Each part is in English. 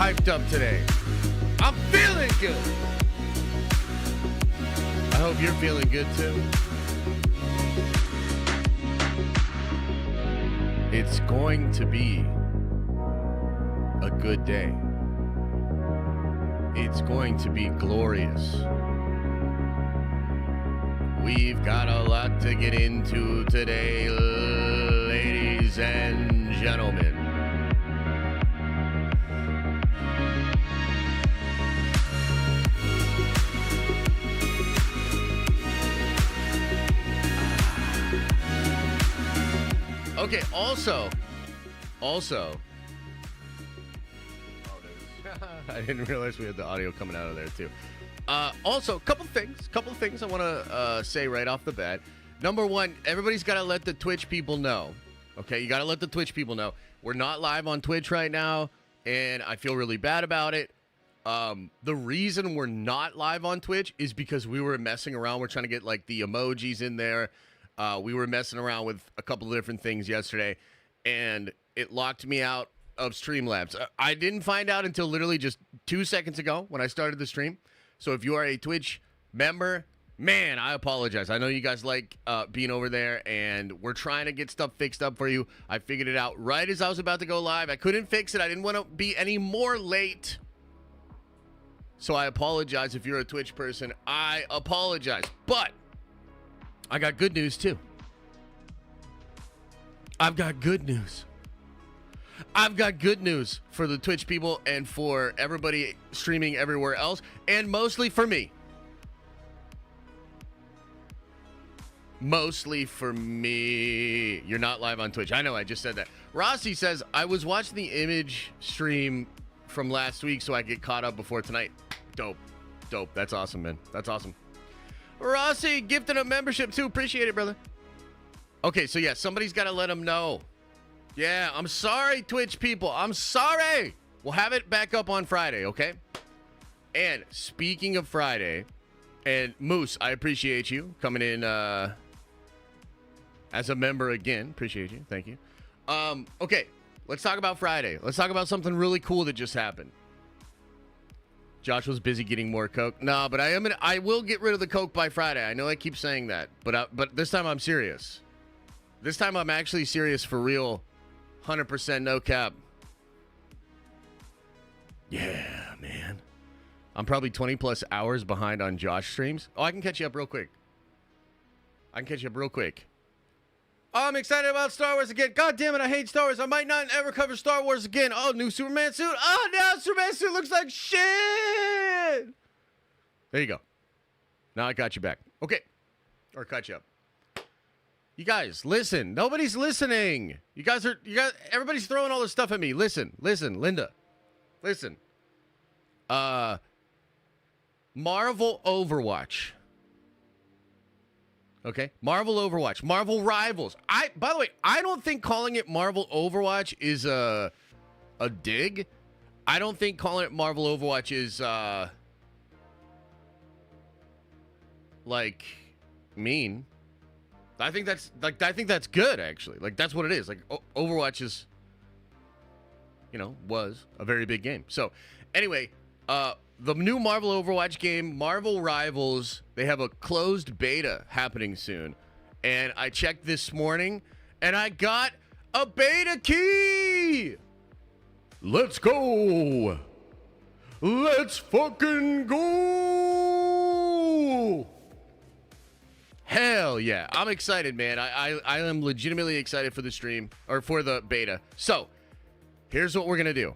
hyped up today. I'm feeling good. I hope you're feeling good too. It's going to be a good day. It's going to be glorious. We've got a lot to get into today, ladies and gentlemen. Okay, also, I didn't realize we had the audio coming out of there too. Also, couple things I want to say right off the bat. Number one, everybody's got to let the Twitch people know. Okay, you got to let the Twitch people know. We're not live on Twitch right now, and I feel really bad about it. The reason we're not live on Twitch is because we were messing around. We're trying to get like the emojis in there. We were messing around with a couple of different things yesterday, and it locked me out of Streamlabs. I didn't find out until literally just 2 seconds ago when I started the stream. So if you are a Twitch member, man, I apologize. I know you guys like being over there, and we're trying to get stuff fixed up for you. I figured it out right as I was about to go live. I couldn't fix it. I didn't want to be any more late. So I apologize if you're a Twitch person. I apologize. But I got good news, too. I've got good news. I've got good news for the Twitch people and for everybody streaming everywhere else, and mostly for me. Mostly for me. You're not live on Twitch. I know, I just said that. Rossi says, I was watching the image stream from last week so I get caught up before tonight. Dope. That's awesome, man. That's awesome. Rossi gifted a membership too. Appreciate it, brother. Okay, so yeah, somebody's got to let them know. Yeah, I'm sorry, Twitch people. I'm sorry. We'll have it back up on Friday, okay? And speaking of Friday, and Moose, I appreciate you coming in as a member again. Appreciate you. Thank you. Okay, let's talk about Friday. Let's talk about something really cool that just happened. Josh was busy getting more Coke. No, but I will get rid of the Coke by Friday. I know I keep saying that, but this time I'm serious. This time I'm actually serious for real. 100% no cap. Yeah, man. I'm probably 20 plus hours behind on Josh streams. Oh, I can catch you up real quick. I'm excited about Star Wars again. God damn it, I hate Star Wars. I might not ever cover Star Wars again. Oh, new Superman suit. Oh, now Superman suit looks like shit. There you go. Now I got you back. Okay. Or caught you up. You guys, listen. Nobody's listening. Everybody's throwing all this stuff at me. Listen, Linda. Listen. Marvel Overwatch. Okay? Marvel Overwatch. Marvel Rivals. By the way, I don't think calling it Marvel Overwatch is a dig. I don't think calling it Marvel Overwatch is like mean. I think that's good, actually. Like, that's what it is. Like, Overwatch is, was a very big game. So, anyway, the new Marvel Overwatch game, Marvel Rivals, they have a closed beta happening soon. And I checked this morning, and I got a beta key! Let's go! Let's fucking go! Hell yeah. I'm excited, man. I am legitimately excited for the stream, or for the beta. So, here's what we're going to do.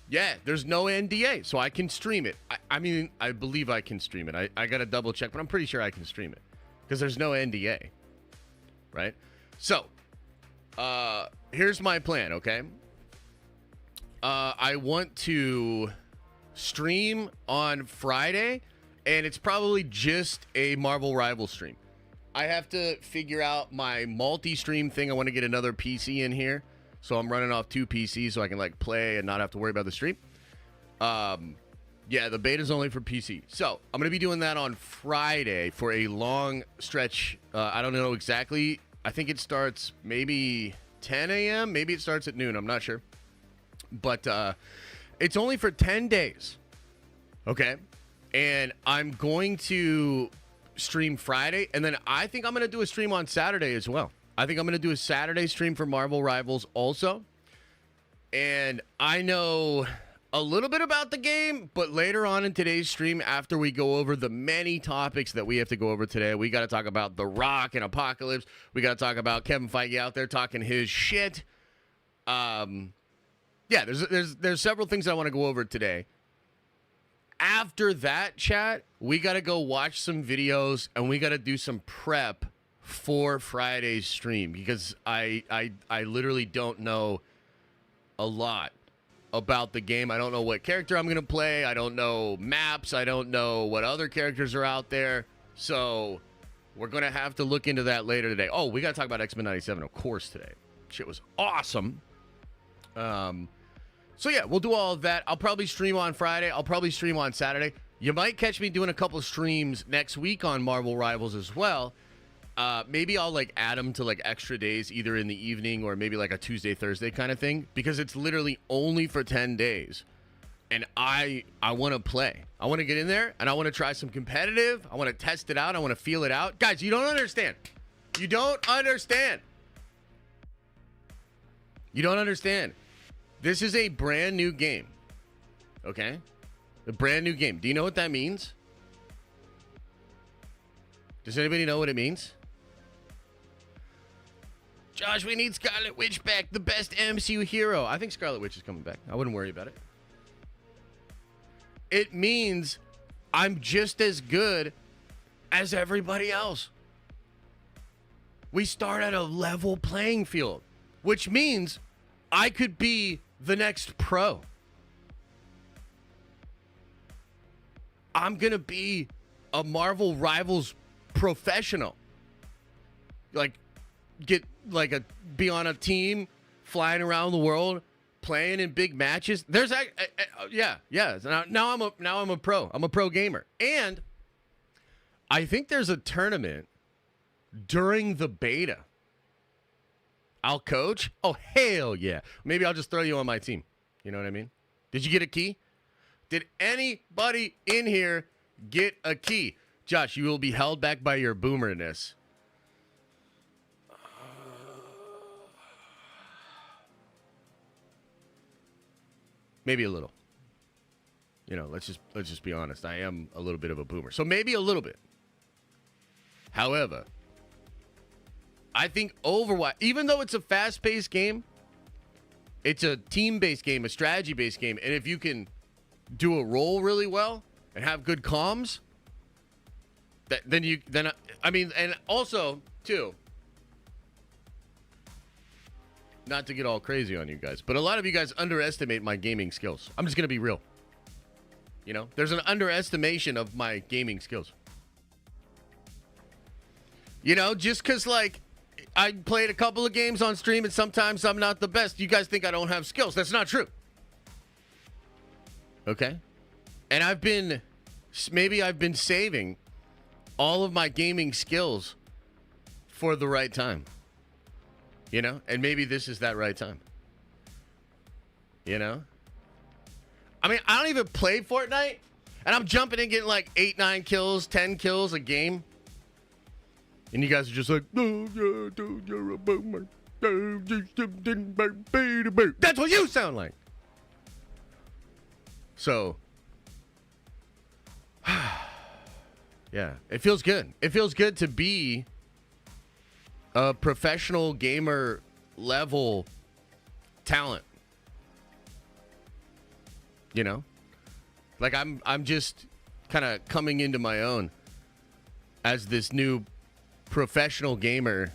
Yeah, there's no NDA, so I can stream it. I mean, I believe I can stream it. I got to double check, but I'm pretty sure I can stream it. Because there's no NDA. Right? So, here's my plan, okay? I want to stream on Friday, and it's probably just a Marvel Rival stream. I have to figure out my multi-stream thing. I want to get another PC in here. So I'm running off 2 PCs so I can like play and not have to worry about the stream. Yeah, the beta's only for PC. So I'm going to be doing that on Friday for a long stretch. I don't know exactly. I think it starts maybe 10 a.m. Maybe it starts at noon. I'm not sure. But It's only for 10 days. Okay? And I'm going to stream Friday, and then I think I'm going to do a stream on Saturday as well. I think I'm going to do a Saturday stream for Marvel Rivals also. And I know a little bit about the game, but later on in today's stream, after we go over the many topics that we have to go over today, we got to talk about The Rock and Apocalypse. We got to talk about Kevin Feige out there talking his shit. Yeah, there's several things I want to go over today. After that, chat, we got to go watch some videos and we got to do some prep for Friday's stream because I literally don't know a lot about the game. I don't know what character I'm going to play. I don't know maps. I don't know what other characters are out there. So we're going to have to look into that later today. Oh, we got to talk about X-Men 97, of course, today. Shit was awesome. So yeah, we'll do all of that. I'll probably stream on Friday. I'll probably stream on Saturday. You might catch me doing a couple streams next week on Marvel Rivals as well. Maybe I'll like add them to like extra days, either in the evening or maybe like a Tuesday, Thursday kind of thing, because it's literally only for 10 days. And I want to play. I want to get in there and I want to try some competitive. I want to test it out. I want to feel it out. Guys, you don't understand. You don't understand. You don't understand. This is a brand new game. Okay? A brand new game. Do you know what that means? Does anybody know what it means? Josh, we need Scarlet Witch back, the best MCU hero. I think Scarlet Witch is coming back. I wouldn't worry about it. It means I'm just as good as everybody else. We start at a level playing field, which means I could be the next pro. I'm going to be a Marvel Rivals professional. Like, be on a team, flying around the world, playing in big matches. There's yeah. Now I'm a pro. I'm a pro gamer. And I think there's a tournament during the beta. I'll coach? Oh, hell yeah. Maybe I'll just throw you on my team. You know what I mean? Did you get a key? Did anybody in here get a key? Josh, you will be held back by your boomerness. Maybe a little. You know, let's just be honest. I am a little bit of a boomer. So maybe a little bit. However, I think Overwatch, even though it's a fast-paced game, it's a team-based game, a strategy-based game, and if you can do a role really well and have good comms, and also too, not to get all crazy on you guys, but a lot of you guys underestimate my gaming skills. I'm just gonna be real. You know, there's an underestimation of my gaming skills. You know, just because like I played a couple of games on stream and sometimes I'm not the best, you guys think I don't have skills. That's not true. Okay? And I've been saving all of my gaming skills for the right time. You know? And maybe this is that right time. You know? I mean, I don't even play Fortnite, and I'm jumping in getting like 8, 9 kills, 10 kills a game. And you guys are just like, oh, yeah, dude, you're a boomer. That's what you sound like. So, yeah, it feels good. It feels good to be a professional gamer level talent. You know? Like I'm just kind of coming into my own as this new professional gamer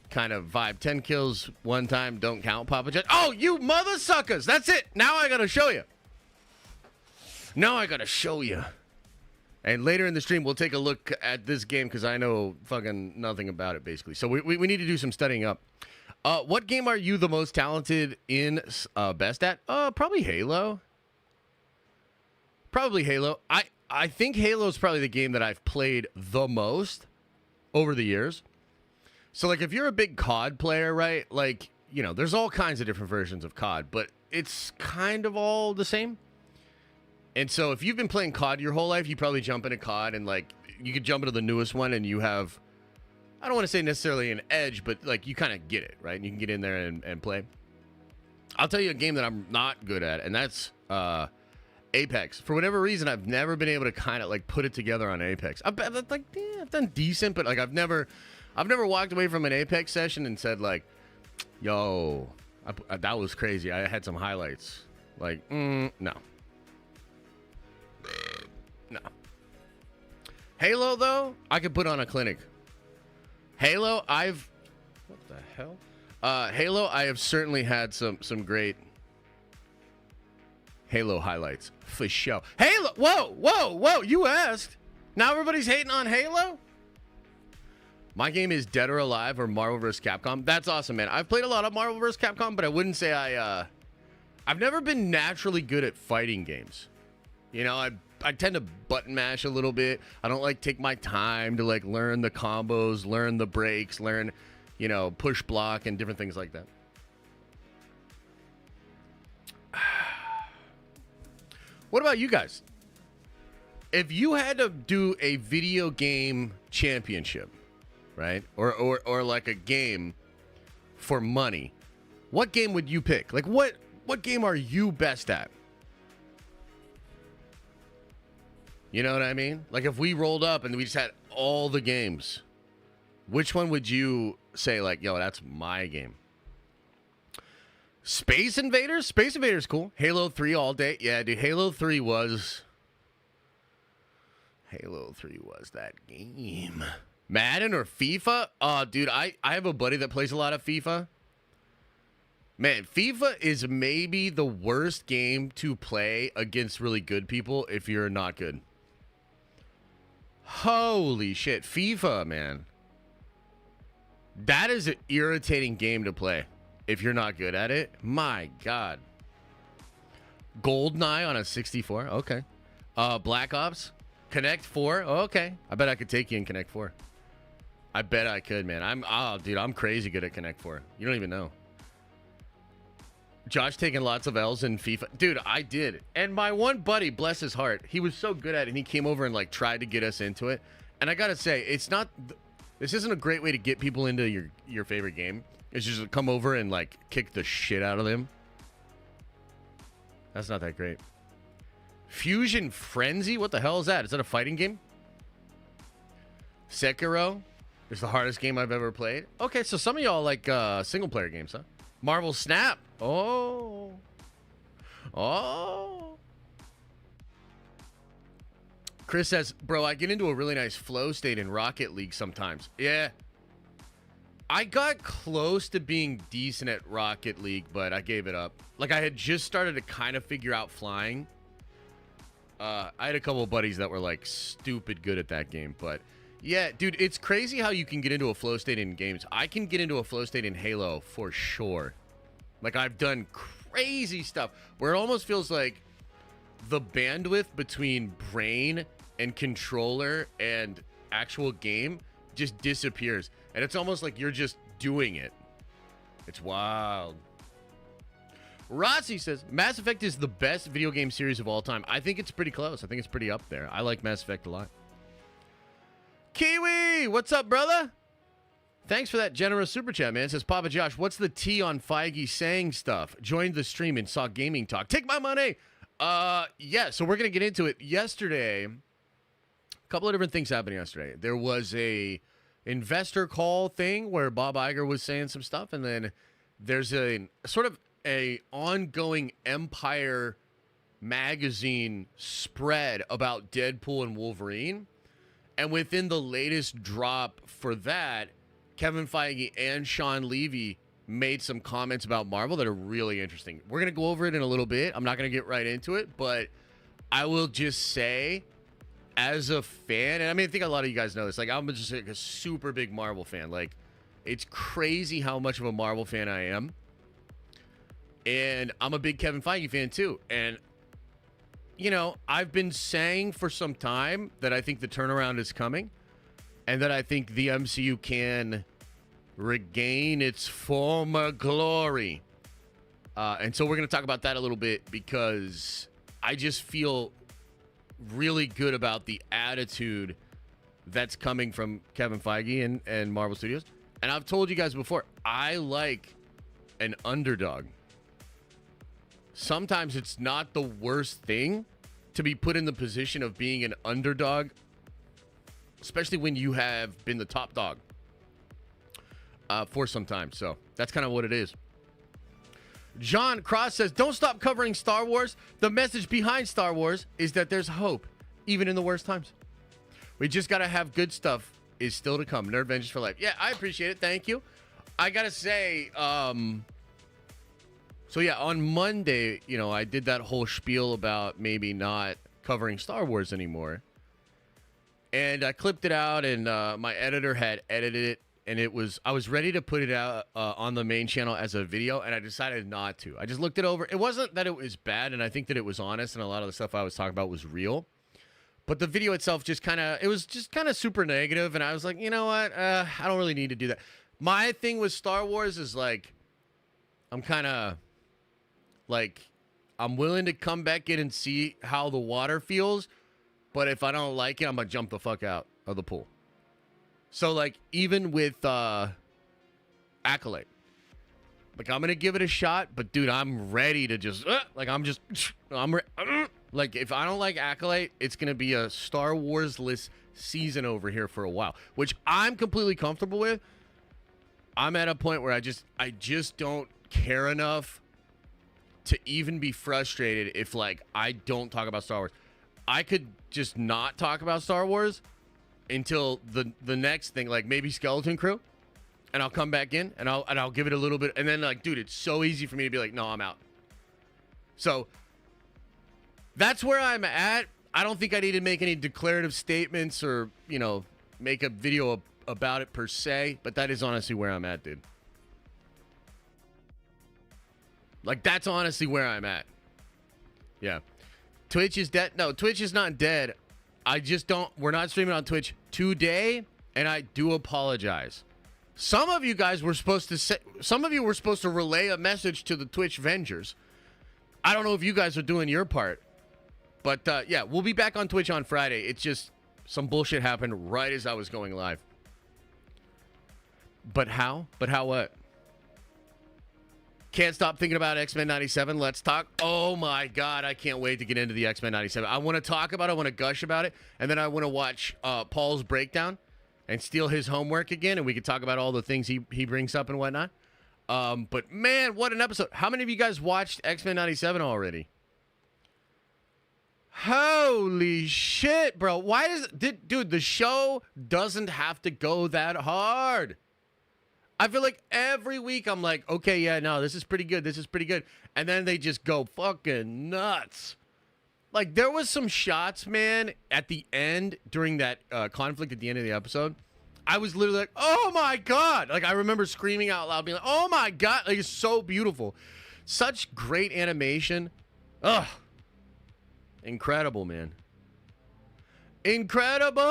kind of vibe. 10 kills one time don't count, Papa Jet. Oh, you mother suckers. That's it. Now I got to show you. And later in the stream, we'll take a look at this game because I know fucking nothing about it, basically. So we need to do some studying up. What game are you the most talented in, best at? Probably Halo. I think Halo is probably the game that I've played the most over the years. So, like, if you're a big COD player, right? Like, you know, there's all kinds of different versions of COD, but it's kind of all the same. And so if you've been playing COD your whole life, you probably jump into COD and like you could jump into the newest one and you have, I don't want to say necessarily an edge, but like you kind of get it, right? And you can get in there and play. I'll tell you a game that I'm not good at, and that's Apex. For whatever reason, I've never been able to kind of like put it together on Apex. I've done decent, but like I've never walked away from an Apex session and said like, yo, that was crazy. I had some highlights. Like, no. No. Halo, though, I could put on a clinic. Halo, what the hell? Halo, I have certainly had some great Halo highlights for sure. Halo, whoa! You asked. Now everybody's hating on Halo. My game is Dead or Alive or Marvel vs. Capcom. That's awesome, man. I've played a lot of Marvel vs. Capcom, but I wouldn't say I've never been naturally good at fighting games. You know, I tend to button mash a little bit. I don't like take my time to like learn the combos, learn the breaks, learn, you know, push block and different things like that. What about you guys? If you had to do a video game championship, right? Or like a game for money, what game would you pick? Like what game are you best at? You know what I mean? Like if we rolled up and we just had all the games, which one would you say like, yo, that's my game? Space Invaders? Space Invaders cool. Halo 3 all day. Yeah, dude, Halo 3 was that game. Madden or FIFA? Oh, dude, I have a buddy that plays a lot of FIFA. Man, FIFA is maybe the worst game to play against really good people if you're not good. Holy shit, FIFA, man. That is an irritating game to play if you're not good at it. My God. GoldenEye on a 64. Okay. Black Ops. Connect 4. Okay. I bet I could take you in Connect 4. I bet I could, man. I'm crazy good at Connect 4. You don't even know. Josh taking lots of L's in FIFA. Dude, I did. And my one buddy, bless his heart, he was so good at it, and he came over and like tried to get us into it. And I gotta say, this isn't a great way to get people into your favorite game. It's just to come over and like kick the shit out of them. That's not that great. Fusion Frenzy? What the hell is that? Is that a fighting game? Sekiro is the hardest game I've ever played. Okay, so some of y'all like single player games, huh? Marvel Snap. Oh. Chris says, bro, I get into a really nice flow state in Rocket League sometimes. Yeah. I got close to being decent at Rocket League, but I gave it up. Like, I had just started to kind of figure out flying. I had a couple of buddies that were, like, stupid good at that game. But, yeah, dude, it's crazy how you can get into a flow state in games. I can get into a flow state in Halo for sure. Like, I've done crazy stuff where it almost feels like the bandwidth between brain and controller and actual game just disappears. And it's almost like you're just doing it. It's wild. Rossi says, Mass Effect is the best video game series of all time. I think it's pretty close. I think it's pretty up there. I like Mass Effect a lot. Kiwi, what's up, brother? Thanks for that generous super chat, man. Says Papa Josh, what's the tea on Feige saying stuff? Joined the stream and saw gaming talk. Take my money. Yeah, so we're going to get into it. Yesterday, a couple of different things happened yesterday. There was a investor call thing where Bob Iger was saying some stuff, and then there's a sort of a ongoing Empire magazine spread about Deadpool and Wolverine. And within the latest drop for that, Kevin Feige and Sean Levy made some comments about Marvel that are really interesting. We're going to go over it in a little bit. I'm not going to get right into it, but I will just say, as a fan, and I mean, I think a lot of you guys know this, like, I'm just like a super big Marvel fan. Like, it's crazy how much of a Marvel fan I am. And I'm a big Kevin Feige fan, too. And, you know, I've been saying for some time that I think the turnaround is coming and that I think the MCU can regain its former glory. And so we're going to talk about that a little bit because I just feel really good about the attitude that's coming from Kevin Feige and Marvel Studios. And I've told you guys before, I like an underdog. Sometimes it's not the worst thing to be put in the position of being an underdog, especially when you have been the top dog for some time. So that's kind of what it is. John Cross says, don't stop covering Star Wars. The message behind Star Wars is that there's hope, even in the worst times. We just got to have good stuff is still to come. Nerd Vengeance for life. Yeah, I appreciate it. Thank you. I got to say, so yeah, on Monday, you know, I did that whole spiel about maybe not covering Star Wars anymore. And I clipped it out, and my editor had edited it. And I was ready to put it out on the main channel as a video, and I decided not to. I just looked it over. It wasn't that it was bad, and I think that it was honest, and a lot of the stuff I was talking about was real. But the video itself it was just kind of super negative, and I was like, you know what? I don't really need to do that. My thing with Star Wars is like, I'm kind of like, I'm willing to come back in and see how the water feels, but if I don't like it, I'm going to jump the fuck out of the pool. So, like, even with Acolyte, like, I'm going to give it a shot, but, dude, I'm ready to just, like, if I don't like Acolyte, it's going to be a Star Wars-less season over here for a while, which I'm completely comfortable with. I'm at a point where I just don't care enough to even be frustrated if, like, I don't talk about Star Wars. I could just not talk about Star Wars until the next thing, like maybe Skeleton Crew, and I'll come back in and I'll give it a little bit, and then like, dude, it's so easy for me to be like, no, I'm out. So that's where I'm at. I don't think I need to make any declarative statements or, you know, make a video about it per se, but that is honestly where I'm at, dude. Like, that's honestly where I'm at. Yeah. Twitch is dead. No, Twitch is not dead. We're not streaming on Twitch today, and I do apologize. Some of you guys were supposed to relay a message to the Twitch Avengers. I don't know if you guys are doing your part, but yeah, we'll be back on Twitch on Friday. It's just some bullshit happened right as I was going live. But how? But how what? Can't stop thinking about X-Men 97. Let's talk. Oh, my God. I can't wait to get into the X-Men 97. I want to talk about it. I want to gush about it. And then I want to watch Paul's breakdown and steal his homework again. And we can talk about all the things he brings up and whatnot. But, man, what an episode. How many of you guys watched X-Men 97 already? Holy shit, bro. Why dude, the show doesn't have to go that hard. I feel like every week I'm like, okay, yeah, no, this is pretty good. This is pretty good. And then they just go fucking nuts. Like, there was some shots, man, at the end during that conflict at the end of the episode. I was literally like, oh, my God. Like, I remember screaming out loud, being like, oh, my God. Like, it's so beautiful. Such great animation. Ugh. Incredible, man. Incredible.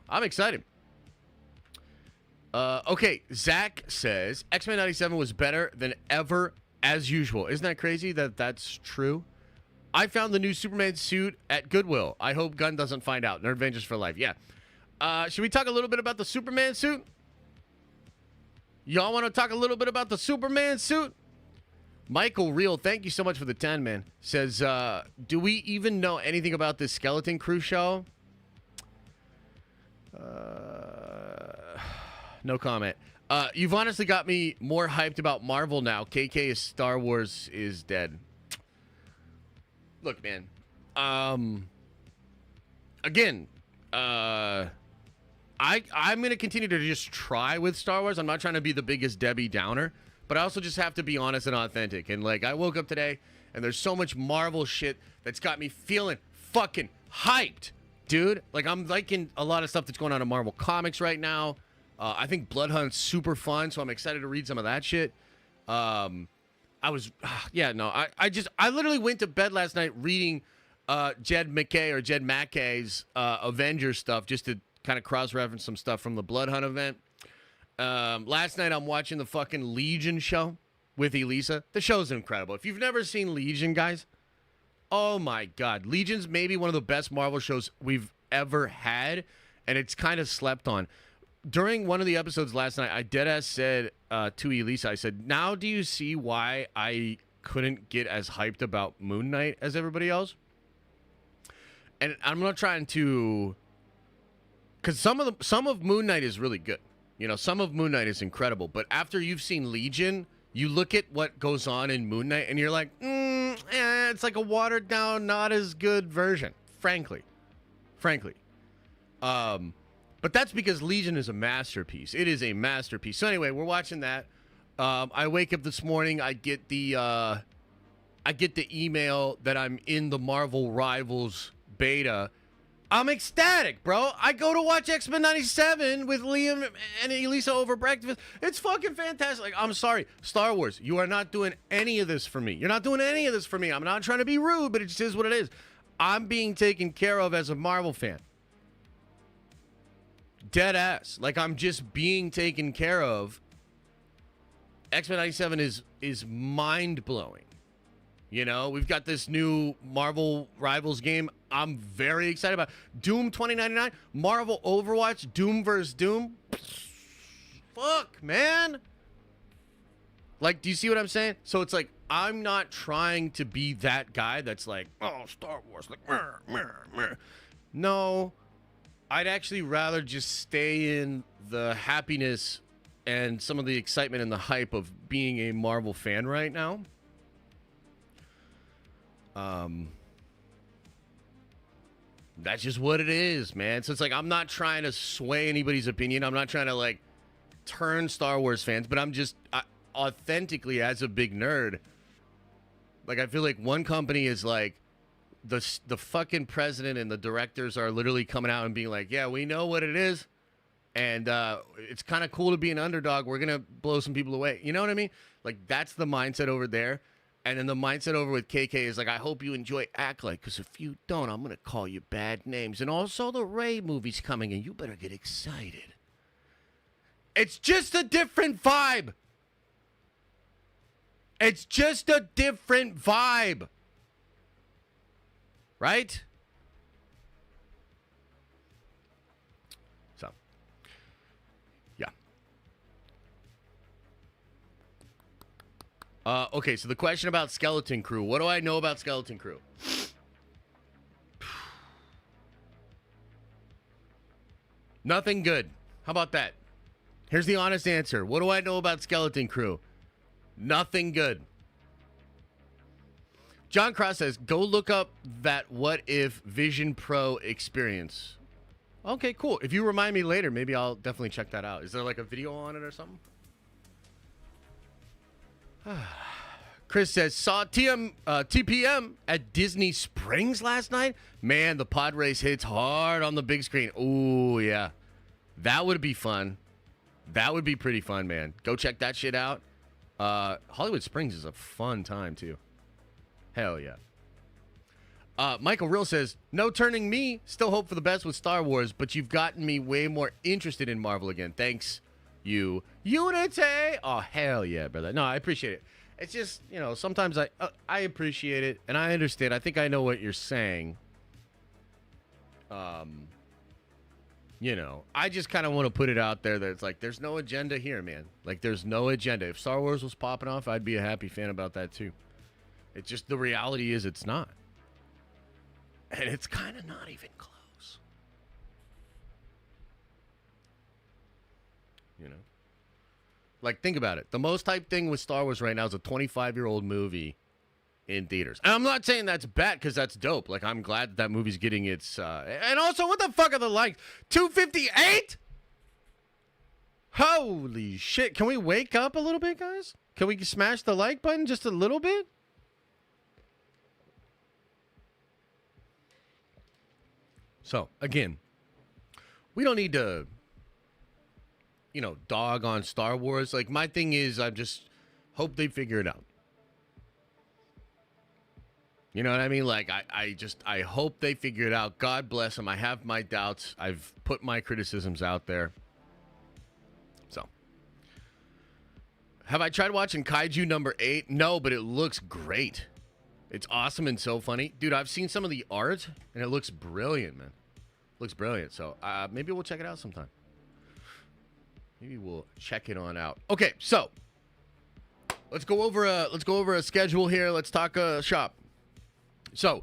I'm excited. Okay, Zach says, X-Men 97 was better than ever as usual. Isn't that crazy that that's true? I found the new Superman suit at Goodwill. I hope Gunn doesn't find out. Nerd Vengeance for life. Yeah. Should we talk a little bit about the Superman suit? Y'all want to talk a little bit about the Superman suit? Michael Real, thank you so much for the 10, man. Says, do we even know anything about this Skeleton Crew show? No comment. You've honestly got me more hyped about Marvel now. KK is Star Wars is dead. Look, man. Again, I'm going to continue to just try with Star Wars. I'm not trying to be the biggest Debbie Downer, but I also just have to be honest and authentic. And, like, I woke up today, and there's so much Marvel shit that's got me feeling fucking hyped, dude. Like, I'm liking a lot of stuff that's going on in Marvel Comics right now. I think Blood Hunt's super fun, so I'm excited to read some of that shit. I literally went to bed last night reading Jed MacKay's Avengers stuff just to kind of cross-reference some stuff from the Blood Hunt event. Last night I'm watching the fucking Legion show. with Elisa. The show's incredible. If you've never seen Legion, guys, oh my God. Legion's maybe one of the best Marvel shows we've ever had, and it's kind of slept on. During one of the episodes last night, I deadass said to Elisa, I said, now do you see why I couldn't get as hyped about Moon Knight as everybody else? And I'm not trying to... Because some of Moon Knight is really good. You know, some of Moon Knight is incredible. But after you've seen Legion, you look at what goes on in Moon Knight, and you're like, it's like a watered-down, not as good version, frankly. But that's because Legion is a masterpiece. It is a masterpiece. So anyway, we're watching that. I wake up this morning. I get the email that I'm in the Marvel Rivals beta. I'm ecstatic, bro. I go to watch X-Men 97 with Liam and Elisa over breakfast. It's fucking fantastic. Like, I'm sorry, Star Wars, you are not doing any of this for me. You're not doing any of this for me. I'm not trying to be rude, but it just is what it is. I'm being taken care of as a Marvel fan. Dead ass. Like, I'm just being taken care of. X-Men 97 is mind-blowing. You know, we've got this new Marvel Rivals game I'm very excited about. Doom 2099, Marvel Overwatch, Doom vs. Doom. Fuck, man. Like, do you see what I'm saying? So it's like, I'm not trying to be that guy that's like, oh, Star Wars, like, meh, meh, meh. No, I'd actually rather just stay in the happiness and some of the excitement and the hype of being a Marvel fan right now. That's just what it is, man. So it's like, I'm not trying to sway anybody's opinion. I'm not trying to, like, turn Star Wars fans, but I'm just authentically, as a big nerd, like, I feel like one company is like, the fucking president and the directors are literally coming out and being like, yeah, we know what it is, and it's kind of cool to be an underdog. We're gonna blow some people away. You know what I mean? Like, that's the mindset over there. And then the mindset over with KK is like, I hope you enjoy Act Like, because if you don't, I'm going to call you bad names. And also the Rey movie's coming, and you better get excited. It's just a different vibe. It's just a different vibe. Right? So, yeah. Okay, so the question about Skeleton Crew. What do I know about Skeleton Crew? Nothing good. How about that? Here's the honest answer. What do I know about Skeleton Crew? Nothing good. John Cross says, go look up that What If Vision Pro experience. Okay, cool. If you remind me later, maybe I'll definitely check that out. Is there like a video on it or something? Chris says, saw TPM at Disney Springs last night. Man, the pod race hits hard on the big screen. Ooh, yeah. That would be fun. That would be pretty fun, man. Go check that shit out. Hollywood Springs is a fun time, too. Hell yeah. Michael Rill says, no turning me. Still hope for the best with Star Wars, but you've gotten me way more interested in Marvel again. Thanks, you. Unity! Oh, hell yeah, brother. No, I appreciate it. It's just, you know, sometimes I appreciate it, and I understand. I think I know what you're saying. You know, I just kind of want to put it out there that it's like, there's no agenda here, man. Like, there's no agenda. If Star Wars was popping off, I'd be a happy fan about that, too. It's just, the reality is it's not. And it's kind of not even close. You know? Like, think about it. The most hyped thing with Star Wars right now is a 25-year-old movie in theaters. And I'm not saying that's bad, because that's dope. Like, I'm glad that movie's getting its... and also, what the fuck are the likes? 258? Holy shit. Can we wake up a little bit, guys? Can we smash the like button just a little bit? So, again, we don't need to, you know, dog on Star Wars. Like, my thing is, I just hope they figure it out. You know what I mean? Like, I hope they figure it out. God bless them. I have my doubts. I've put my criticisms out there. So. Have I tried watching Kaiju number 8? No, but it looks great. It's awesome and so funny. Dude, I've seen some of the art, and it looks brilliant, man. Looks brilliant. So maybe we'll check it out sometime. Maybe we'll check it on out. Okay, so let's go over a schedule here. Let's talk shop. So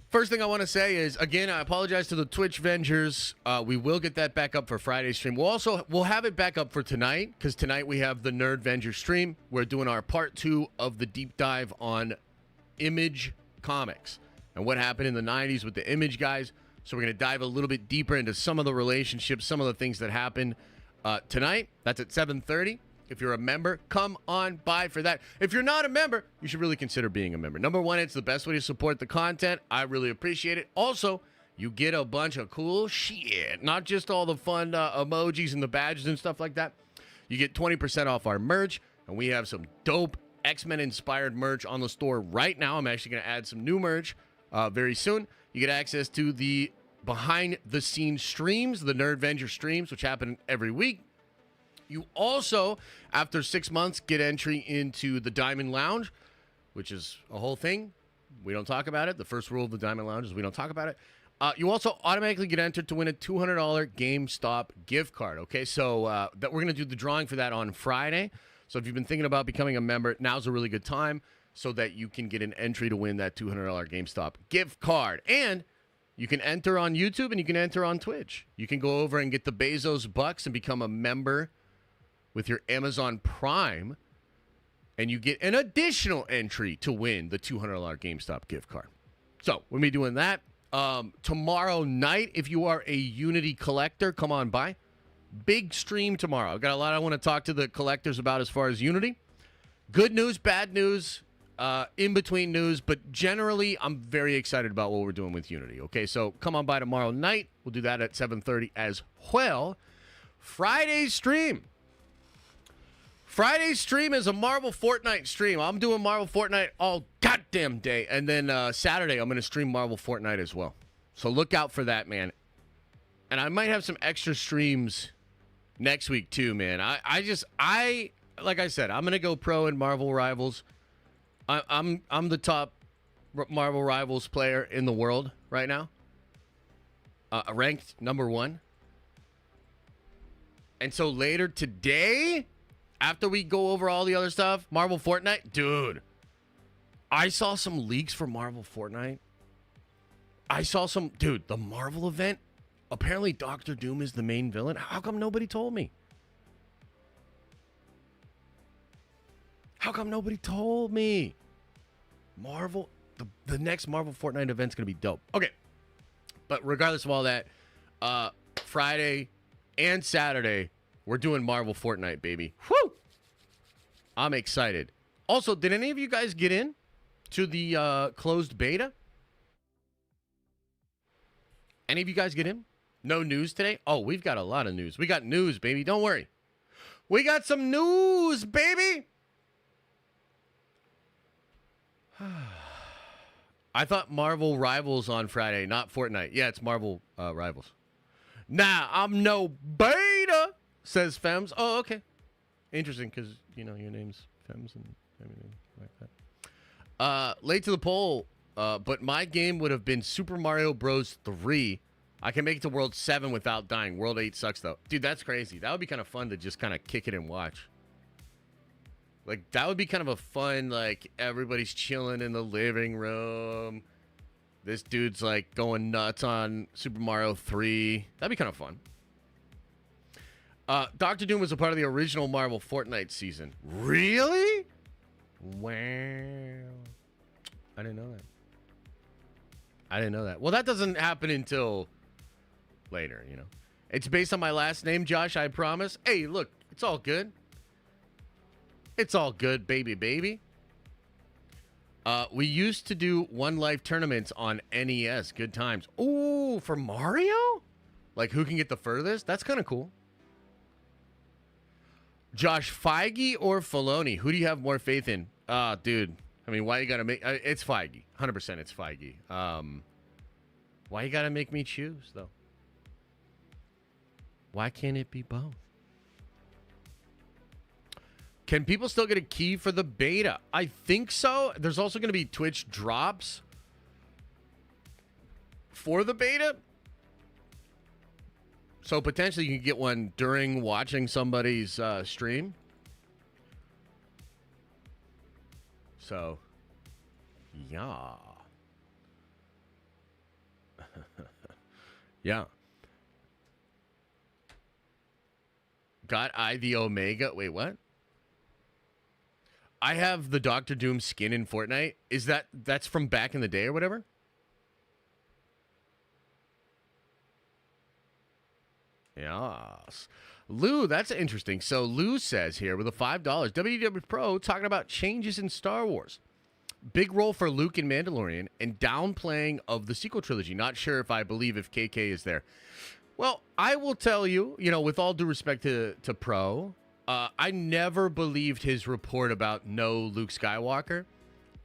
first thing I want to say is, again, I apologize to the Twitch Avengers. We will get that back up for Friday's stream. We'll have it back up for tonight, because tonight we have the Nerd Avenger stream. We're doing our part 2 of the deep dive on Image Comics and what happened in the 90s with the Image guys. So we're going to dive a little bit deeper into some of the relationships, some of the things that happened tonight. That's at 7:30. If you're a member, come on by for that. If you're not a member, you should really consider being a member. Number one, it's the best way to support the content. I really appreciate it. Also, you get a bunch of cool shit, not just all the fun emojis and the badges and stuff like that. You get 20% off our merch, and we have some dope X-Men inspired merch on the store right now. I'm actually going to add some new merch very soon. You get access to the behind-the-scenes streams, the Nerd Avenger streams, which happen every week. You also, after 6 months, get entry into the Diamond Lounge, which is a whole thing. We don't talk about it. The first rule of the Diamond Lounge is we don't talk about it. You also automatically get entered to win a $200 GameStop gift card. Okay, so that we're going to do the drawing for that on Friday. So if you've been thinking about becoming a member, now's a really good time so that you can get an entry to win that $200 GameStop gift card. And you can enter on YouTube and you can enter on Twitch. You can go over and get the Bezos bucks and become a member with your Amazon Prime, and you get an additional entry to win the $200 GameStop gift card. So we'll be doing that. Tomorrow night, if you are a Unity collector, come on by. Big stream tomorrow. I've got a lot I want to talk to the collectors about as far as Unity. Good news, bad news, in-between news, but generally, I'm very excited about what we're doing with Unity. Okay, so come on by tomorrow night. We'll do that at 7:30 as well. Friday's stream. Friday's stream is a Marvel Fortnite stream. I'm doing Marvel Fortnite all goddamn day. And then Saturday, I'm going to stream Marvel Fortnite as well. So look out for that, man. And I might have some extra streams next week too, man. I like I said, I'm going to go pro in Marvel Rivals. I'm the top Marvel Rivals player in the world right now. Ranked number 1. And so later today, after we go over all the other stuff, Marvel Fortnite, dude, I saw some leaks for Marvel Fortnite. I saw some, dude, the Marvel event. Apparently Doctor Doom is the main villain. How come nobody told me? How come nobody told me? Marvel, the next Marvel Fortnite event's going to be dope. Okay. But regardless of all that, Friday and Saturday, we're doing Marvel Fortnite, baby. Woo! I'm excited. Also, did any of you guys get in to the closed beta? Any of you guys get in? No news today? Oh, we've got a lot of news. We got news, baby. Don't worry. We got some news, baby. I thought Marvel Rivals on Friday, not Fortnite. Yeah, it's Marvel Rivals. Nah, I'm no beta, says Fems. Oh, okay. Interesting, because, you know, your name's Fems and everything like that. Late to the poll, but my game would have been Super Mario Bros. 3. I can make it to World 7 without dying. World 8 sucks, though. Dude, that's crazy. That would be kind of fun to just kind of kick it and watch. Like, that would be kind of a fun, like, everybody's chilling in the living room. This dude's, like, going nuts on Super Mario 3. That'd be kind of fun. Doctor Doom was a part of the original Marvel Fortnite season. Really? Wow. I didn't know that. I didn't know that. Well, that doesn't happen until later, you know. It's based on my last name, Josh, I promise. Hey, look, it's all good. It's all good, baby. We used to do One Life tournaments on NES. Good times. Ooh, for Mario? Like, who can get the furthest? That's kind of cool. Josh, Feige or Filoni? Who do you have more faith in? Dude. I mean, why you gotta make... it's Feige. 100% it's Feige. Why you gotta make me choose, though? Why can't it be both? Can people still get a key for the beta? I think so. There's also going to be Twitch drops for the beta. So potentially you can get one during watching somebody's stream. So, yeah. Yeah. Got I the Omega. Wait, what? I have the Doctor Doom skin in Fortnite. That's from back in the day or whatever? Yes. Lou, that's interesting. So Lou says here with a $5, WDW Pro talking about changes in Star Wars. Big role for Luke in Mandalorian and downplaying of the sequel trilogy. Not sure if I believe if KK is there. Well, I will tell you, with all due respect to Pro, I never believed his report about no Luke Skywalker.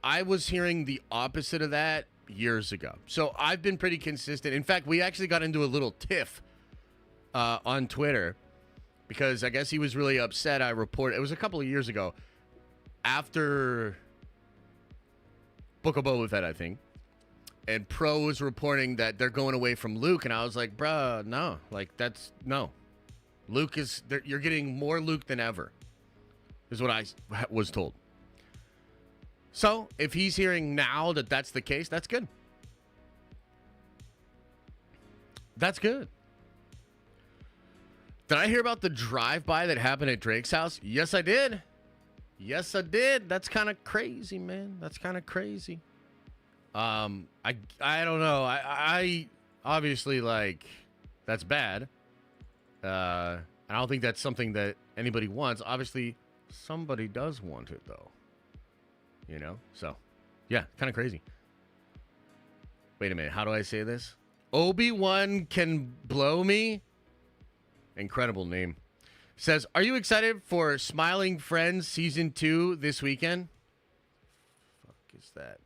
I was hearing the opposite of that years ago. So I've been pretty consistent. In fact, we actually got into a little tiff on Twitter because I guess he was really upset. It was a couple of years ago after Book of Boba Fett, I think. And Pro was reporting that they're going away from Luke. And I was like, bruh, no. No. Luke you're getting more Luke than ever, is what I was told. So, if he's hearing now that that's the case, that's good. That's good. Did I hear about the drive-by that happened at Drake's house? Yes, I did. Yes, I did. That's kind of crazy, man. That's kind of crazy. I don't know. I obviously, that's bad. I don't think that's something that anybody wants. Obviously, somebody does want it, though. So, yeah, kind of crazy. Wait a minute. How do I say this? Obi-Wan can blow me. Incredible name. Says, are you excited for Smiling Friends Season 2 this weekend? Fuck is that?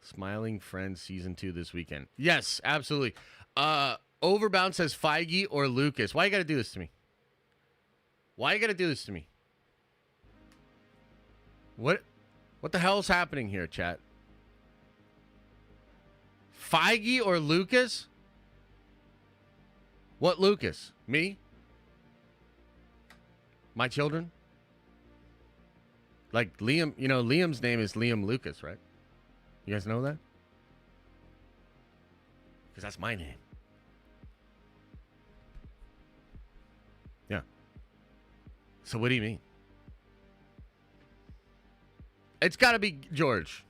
Smiling Friends Season 2 this weekend. Yes, absolutely. Overbound says Feige or Lucas. Why you got to do this to me? Why you got to do this to me? What the hell's happening here, chat? Feige or Lucas? What Lucas? Me? My children? Like Liam, Liam's name is Liam Lucas, right? You guys know that? Because that's my name. Yeah. So what do you mean? It's got to be George.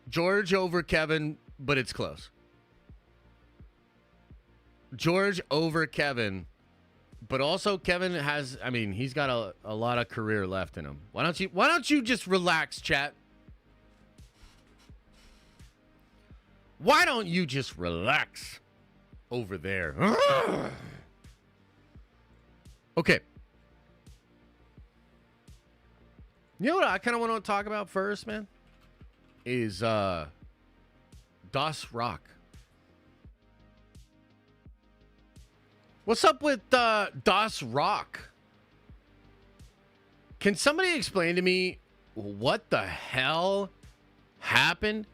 George over Kevin, but it's close. George over Kevin, but also Kevin he's got a lot of career left in him. Why don't you just relax, chat? Why don't you just relax over there? Okay. You know what I kind of want to talk about first, man? Is Das Rock. What's up with Das Rock? Can somebody explain to me what the hell happened?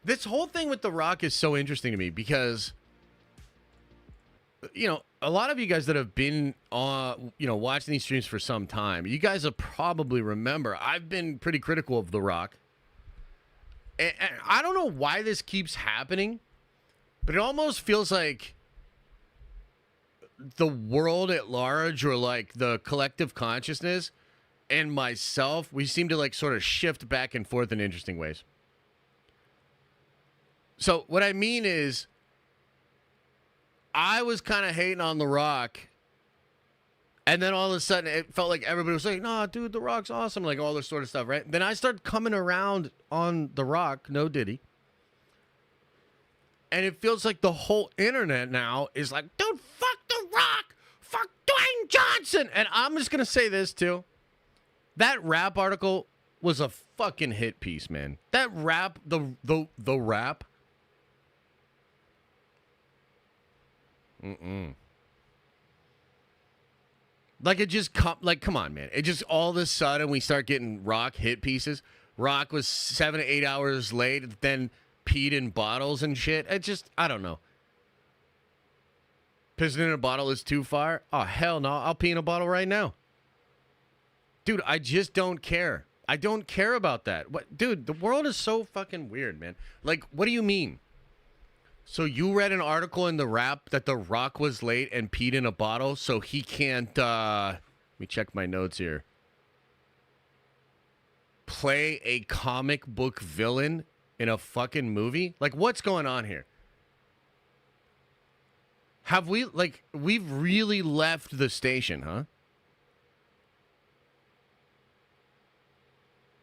This whole thing with The Rock is so interesting to me because, a lot of you guys that have been watching these streams for some time, you guys will probably remember I've been pretty critical of The Rock. And I don't know why this keeps happening, but it almost feels like the world at large or the collective consciousness and myself, we seem to sort of shift back and forth in interesting ways. So what I mean is I was kind of hating on The Rock, and then all of a sudden it felt like everybody was like, "Nah, dude, The Rock's awesome," all this sort of stuff, right? Then I started coming around on The Rock, no Diddy, and it feels like the whole internet now is like, "Dude, fuck The Rock, fuck Dwayne Johnson," and I'm just gonna say this too: that rap article was a fucking hit piece, man. That rap, the rap. Like, it just, come on, man. It just, all of a sudden, we start getting Rock hit pieces. Rock was 7 to 8 hours late, then peed in bottles and shit. It just, I don't know. Pissing in a bottle is too far? Oh, hell no. I'll pee in a bottle right now. Dude, I just don't care. I don't care about that. What, dude, the world is so fucking weird, man. Like, what do you mean? So you read an article in the Wrap that The Rock was late and peed in a bottle, so he can't, let me check my notes here. Play a comic book villain in a fucking movie? Like, what's going on here? Have we, like, we've really left the station, huh?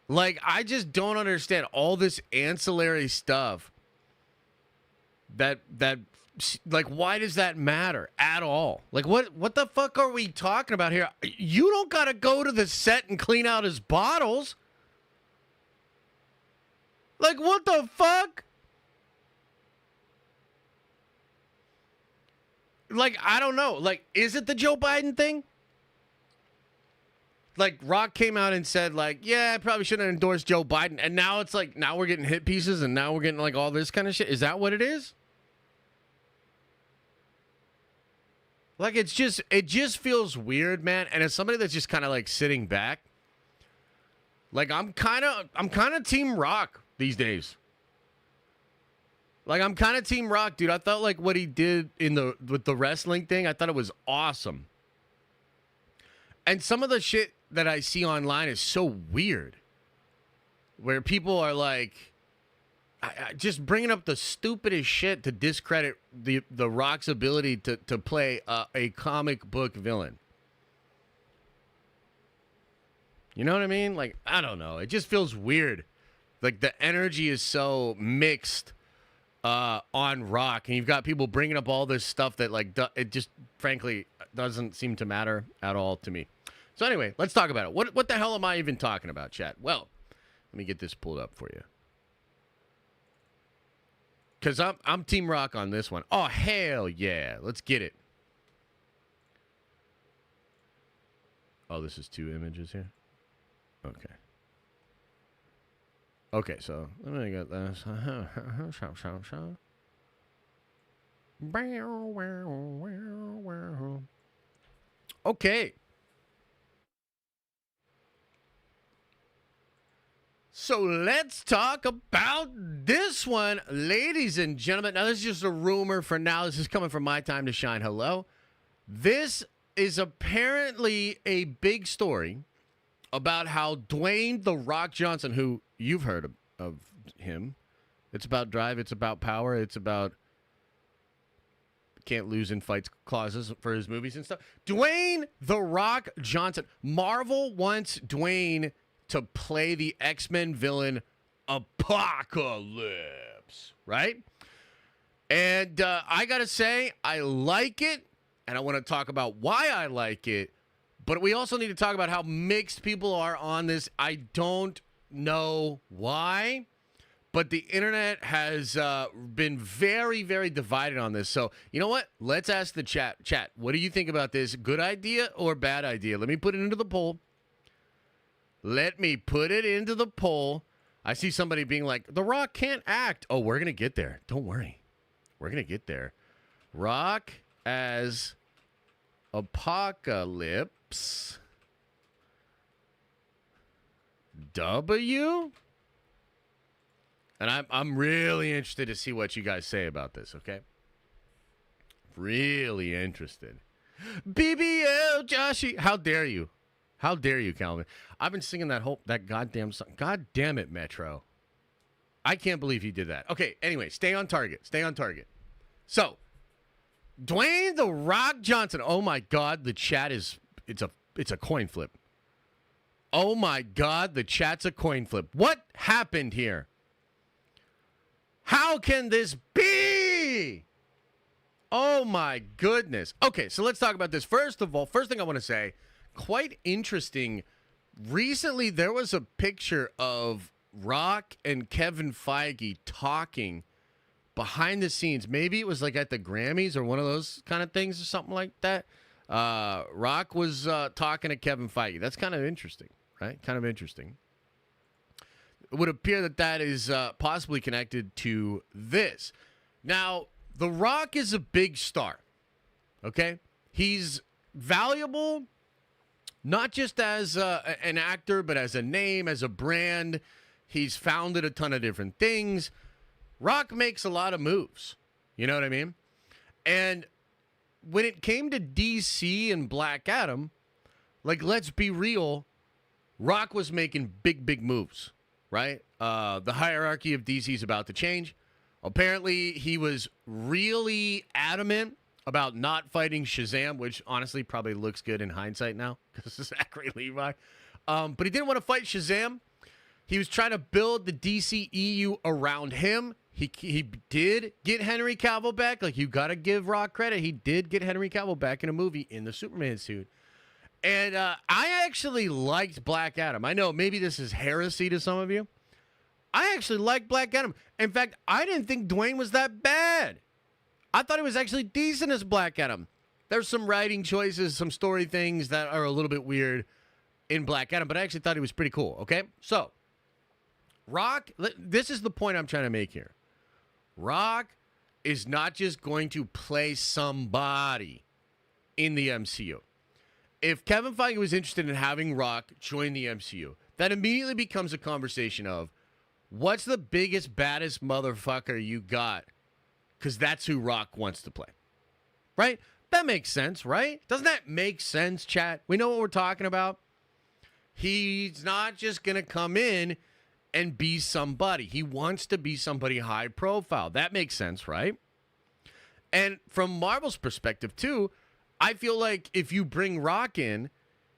Like, I just don't understand all this ancillary stuff. That like, why does that matter at all? Like, what the fuck are we talking about here? You don't gotta go to the set and clean out his bottles. Like, what the fuck? Like, I don't know. Like, is it the Joe Biden thing? Like, Rock came out and said, like, yeah, I probably shouldn't have endorsed Joe Biden. And now it's like, now we're getting hit pieces and now we're getting, like, all this kind of shit. Is that what it is? Like, it just feels weird, man. And as somebody that's just kind of, like, sitting back, like, I'm kind of Team Rock these days. Like, I'm kind of Team Rock, dude. I thought, like, what he did with the wrestling thing, I thought it was awesome. And some of the shit that I see online is so weird. Where people are, like, just bringing up the stupidest shit to discredit the Rock's ability to play a comic book villain. You know what I mean? Like, I don't know. It just feels weird. Like, the energy is so mixed on Rock, and you've got people bringing up all this stuff that, like, it just, frankly, doesn't seem to matter at all to me. So anyway, let's talk about it. What the hell am I even talking about, chat? Well, let me get this pulled up for you. Because I'm Team Rock on this one. Oh, hell yeah. Let's get it. Oh, this is 2 images here? Okay. Okay, so let me get this. Okay. So let's talk about this one, ladies and gentlemen. Now, this is just a rumor for now. This is coming from My Time to Shine. Hello. This is apparently a big story about how Dwayne "The Rock" Johnson, who you've heard of him, it's about drive, it's about power, it's about can't lose in fights clauses for his movies and stuff. Dwayne "The Rock" Johnson. Marvel wants Dwayne to play the X-Men villain Apocalypse, right? And I gotta say, I like it, and I want to talk about why I like it, but we also need to talk about how mixed people are on this. I don't know why, but the internet has been very, very divided on this. So, you know what? Let's ask the chat. Chat, what do you think about this? Good idea or bad idea? Let me put it into the poll. Let me put it into the poll. I see somebody being like, The Rock can't act. Oh, we're going to get there. Don't worry. We're going to get there. Rock as Apocalypse. W? And I'm really interested to see what you guys say about this, okay? Really interested. BBL Joshy. How dare you? How dare you, Calvin? I've been singing that goddamn song. God damn it, Metro. I can't believe he did that. Okay, anyway, stay on target. Stay on target. So, Dwayne "The Rock" Johnson. Oh my God, the chat is it's a coin flip. Oh my God, the chat's a coin flip. What happened here? How can this be? Oh my goodness. Okay, so let's talk about this. First of all, first thing I want to say, quite interesting. Recently, there was a picture of Rock and Kevin Feige talking behind the scenes. Maybe it was like at the Grammys or one of those kind of things or something like that. Rock was talking to Kevin Feige. That's kind of interesting, right? Kind of interesting. It would appear that that is possibly connected to this. Now, The Rock is a big star, okay? He's valuable, not just as an actor, but as a name, as a brand. He's founded a ton of different things. Rock makes a lot of moves. You know what I mean? And when it came to DC and Black Adam, like, let's be real, Rock was making big moves, right? The hierarchy of DC is about to change. Apparently, he was really adamant about not fighting Shazam, which honestly probably looks good in hindsight now because it's Zachary Levi. But he didn't want to fight Shazam. He was trying to build the DCEU around him. He did get Henry Cavill back. Like, you got to give Rock credit. He did get Henry Cavill back in a movie in the Superman suit. And I actually liked Black Adam. I know maybe this is heresy to some of you. I actually liked Black Adam. In fact, I didn't think Dwayne was that bad. I thought he was actually decent as Black Adam. There's some writing choices, some story things that are a little bit weird in Black Adam, but I actually thought he was pretty cool, okay? So, Rock, this is the point I'm trying to make here. Rock is not just going to play somebody in the MCU. If Kevin Feige was interested in having Rock join the MCU, that immediately becomes a conversation of, what's the biggest, baddest motherfucker you got? Because that's who Rock wants to play. Right? That makes sense, right? Doesn't that make sense, chat? We know what we're talking about. He's not just going to come in and be somebody. He wants to be somebody high profile. That makes sense, right? And from Marvel's perspective, too, I feel like if you bring Rock in,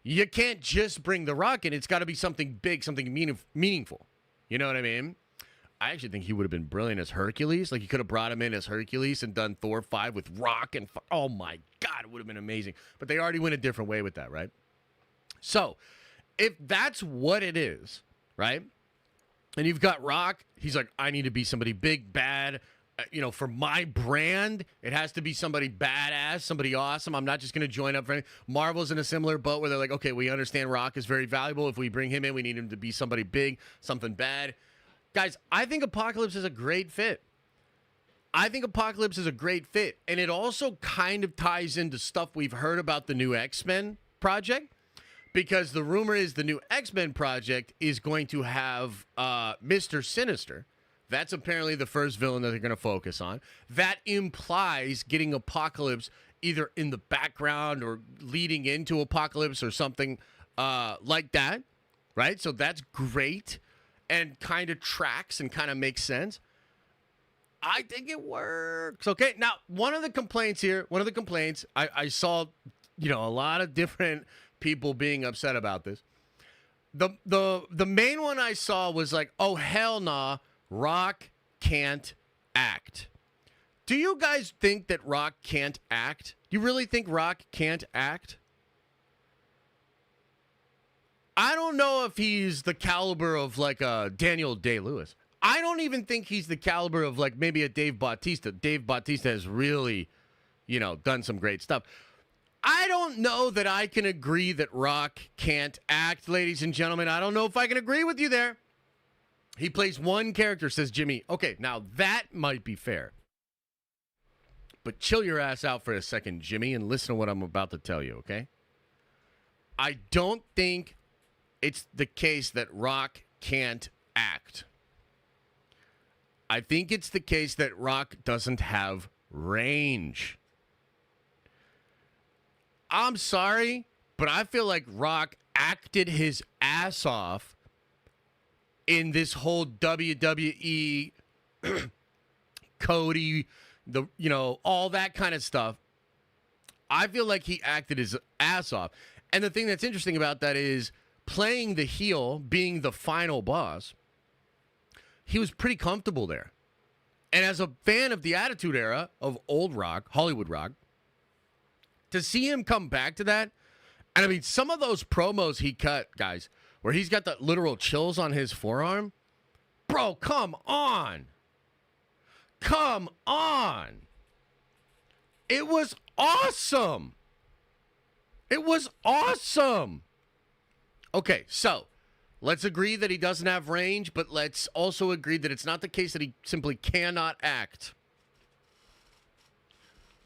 you can't just bring the Rock in. It's got to be something big, something meaningful. You know what I mean? I actually think he would have been brilliant as Hercules. Like, you could have brought him in as Hercules and done Thor 5 with Rock and... Oh, my God, it would have been amazing. But they already went a different way with that, right? So, if that's what it is, right? And you've got Rock, he's like, I need to be somebody big, bad. For my brand, it has to be somebody badass, somebody awesome. I'm not just going to join up for anything. Marvel's in a similar boat where they're like, okay, we understand Rock is very valuable. If we bring him in, we need him to be somebody big, something bad. Guys, I think Apocalypse is a great fit. And it also kind of ties into stuff we've heard about the new X-Men project, because the rumor is the new X-Men project is going to have Mr. Sinister. That's apparently the first villain that they're going to focus on. That implies getting Apocalypse either in the background or leading into Apocalypse or something like that, right? So that's great and kind of tracks and kind of makes sense. I think it works. Okay, now, one of the complaints, I saw, a lot of different people being upset about this. The main one I saw was like, oh, hell nah, Rock can't act. Do you guys think that Rock can't act? Do you really think Rock can't act? I don't know if he's the caliber of like a Daniel Day-Lewis. I don't even think he's the caliber of like maybe a Dave Bautista. Dave Bautista has really, done some great stuff. I don't know that I can agree that Rock can't act, ladies and gentlemen. I don't know if I can agree with you there. He plays one character, says Jimmy. Okay, now that might be fair. But chill your ass out for a second, Jimmy, and listen to what I'm about to tell you, okay? I don't think it's the case that Rock can't act. I think it's the case that Rock doesn't have range. I'm sorry, but I feel like Rock acted his ass off in this whole WWE, Cody, all that kind of stuff. I feel like he acted his ass off. And the thing that's interesting about that is playing the heel, being the final boss, he was pretty comfortable there. And as a fan of the Attitude Era of old Rock, Hollywood Rock, to see him come back to that, and I mean, some of those promos he cut, guys, where he's got the literal chills on his forearm, bro, come on. Come on. It was awesome. It was awesome. Okay, so let's agree that he doesn't have range, but let's also agree that it's not the case that he simply cannot act.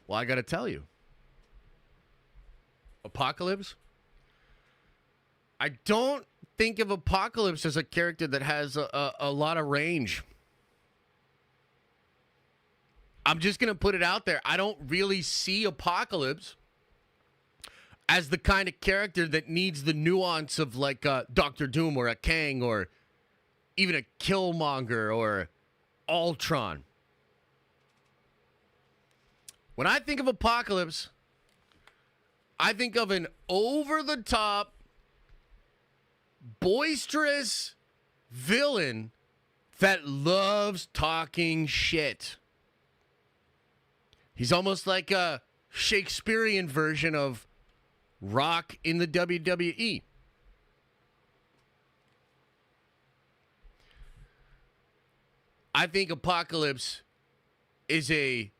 Well, I got to tell you, Apocalypse, I don't think of Apocalypse as a character that has a lot of range. I'm just going to put it out there. I don't really see Apocalypse as the kind of character that needs the nuance of like a Doctor Doom or a Kang or even a Killmonger or Ultron. When I think of Apocalypse, I think of an over-the-top, boisterous villain that loves talking shit. He's almost like a Shakespearean version of Rock in the WWE. I think Apocalypse is a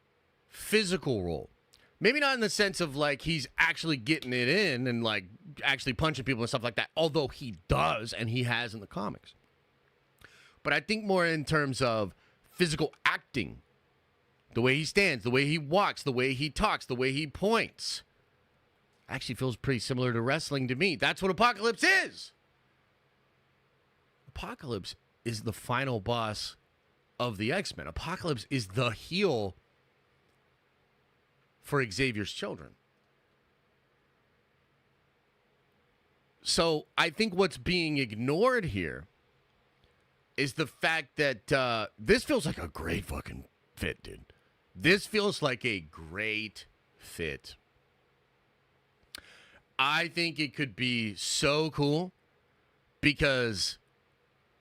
physical role. Maybe not in the sense of like he's actually getting it in and like actually punching people and stuff like that, although he does and he has in the comics. But I think more in terms of physical acting. The way he stands, the way he walks, the way he talks, the way he points. Actually feels pretty similar to wrestling to me. That's what Apocalypse is. Apocalypse is the final boss of the X-Men. Apocalypse is the heel for Xavier's children. So I think what's being ignored here is the fact that this feels like a great fucking fit, dude. This feels like a great fit. I think it could be so cool because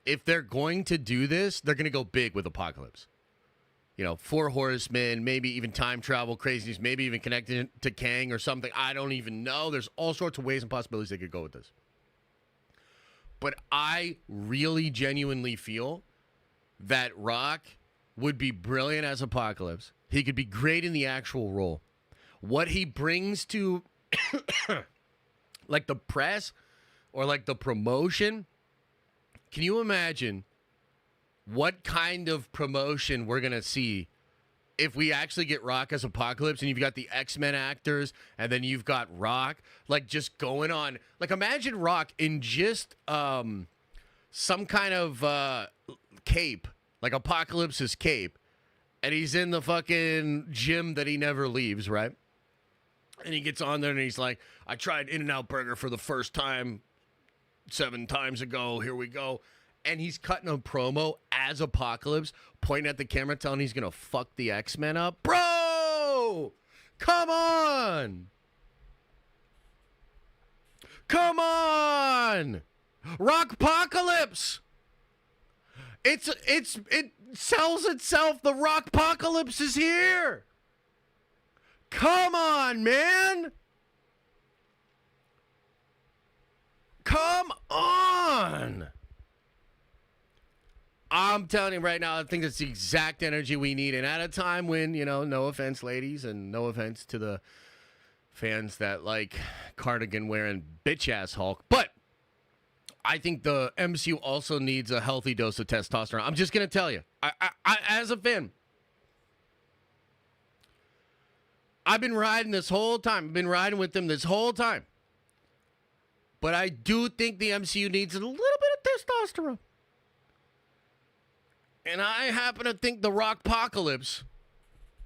if they're going to do this, they're going to go big with Apocalypse. You know, 4 Horsemen, maybe even time travel craziness, maybe even connected to Kang or something. I don't even know. There's all sorts of ways and possibilities they could go with this. But I really genuinely feel that Rock would be brilliant as Apocalypse. He could be great in the actual role. What he brings to like the press or like the promotion, can you imagine what kind of promotion we're going to see if we actually get Rock as Apocalypse and you've got the X-Men actors and then you've got Rock like just going on. Like imagine Rock in just some kind of cape, like Apocalypse's cape. And he's in the fucking gym that he never leaves, right? And he gets on there and he's like, I tried In-N-Out Burger for the first time 7 times ago. Here we go. And he's cutting a promo as Apocalypse, pointing at the camera, telling he's going to fuck the X-Men up. Bro! Come on! Come on! Rockpocalypse! It sells itself. The Rockpocalypse is here. Come on, man. Come on. I'm telling you right now, I think that's the exact energy we need. And at a time when, you know, no offense, ladies, and no offense to the fans that like cardigan wearing bitch ass Hulk, but I think the MCU also needs a healthy dose of testosterone. I'm just going to tell you, I, as a fan, I've been riding this whole time. I've been riding with them this whole time. But I do think the MCU needs a little bit of testosterone. And I happen to think the Rockpocalypse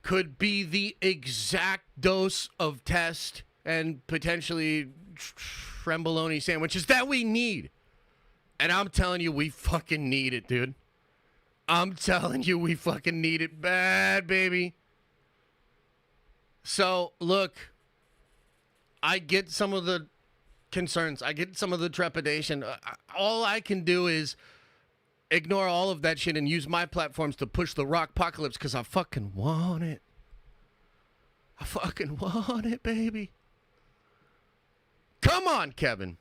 could be the exact dose of test and potentially trembolone sandwiches that we need. And I'm telling you, we fucking need it, dude. I'm telling you, we fucking need it bad, baby. So, look, I get some of the concerns. I get some of the trepidation. All I can do is ignore all of that shit and use my platforms to push the Rockpocalypse because I fucking want it. I fucking want it, baby. Come on, Kevin.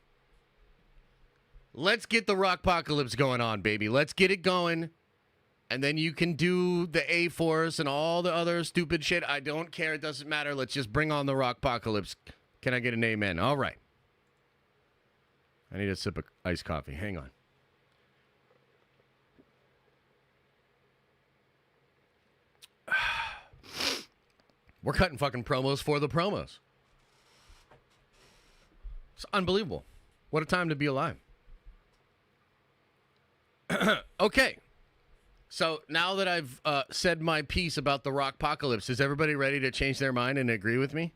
Let's get the Rockpocalypse going on, baby. Let's get it going. And then you can do the A-Force and all the other stupid shit. I don't care. It doesn't matter. Let's just bring on the Rockpocalypse, Can I get an amen? All right. I need a sip of iced coffee. Hang on. We're cutting fucking promos for the promos. It's unbelievable. What a time to be alive. Okay. So now that I've said my piece about the Rockpocalypse, is everybody ready to change their mind and agree with me?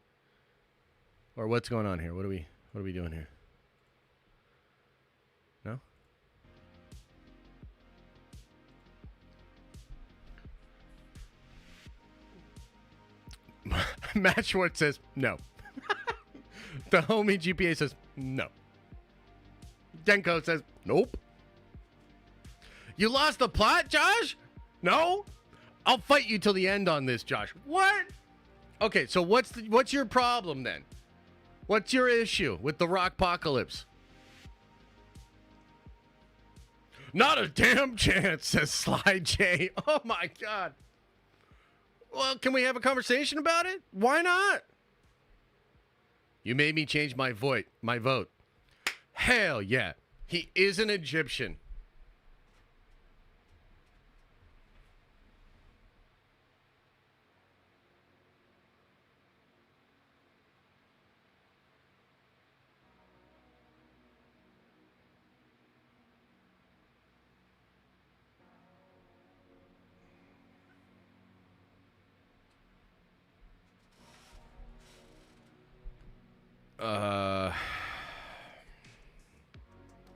Or what's going on here? What are we doing here? No? Matt Schwartz says no. The homie GPA says no. Denko says nope. You lost the plot, Josh? No? I'll fight you till the end on this, Josh. What? Okay, so what's your problem then? What's your issue with the Rockpocalypse? Not a damn chance, says Sly J. Oh my God. Well, can we have a conversation about it? Why not? You made me change my vote. Hell yeah. He is an Egyptian.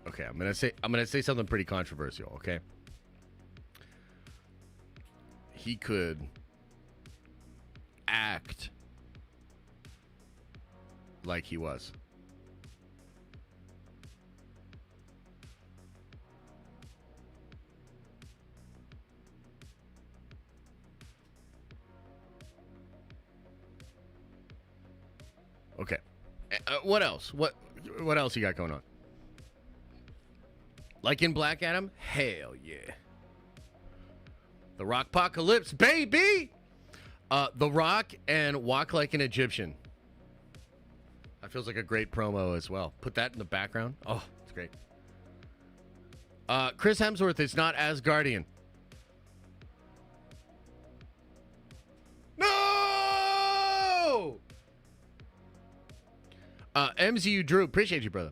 Okay, I'm gonna say something pretty controversial, okay? He could act like he was. Okay. What else? What else you got going on? Like in Black Adam? Hell yeah. The Rockpocalypse, baby! The Rock and Walk Like an Egyptian. That feels like a great promo as well. Put that in the background. Oh, it's great. Chris Hemsworth is not Asgardian. No! MCU Drew, appreciate you, brother.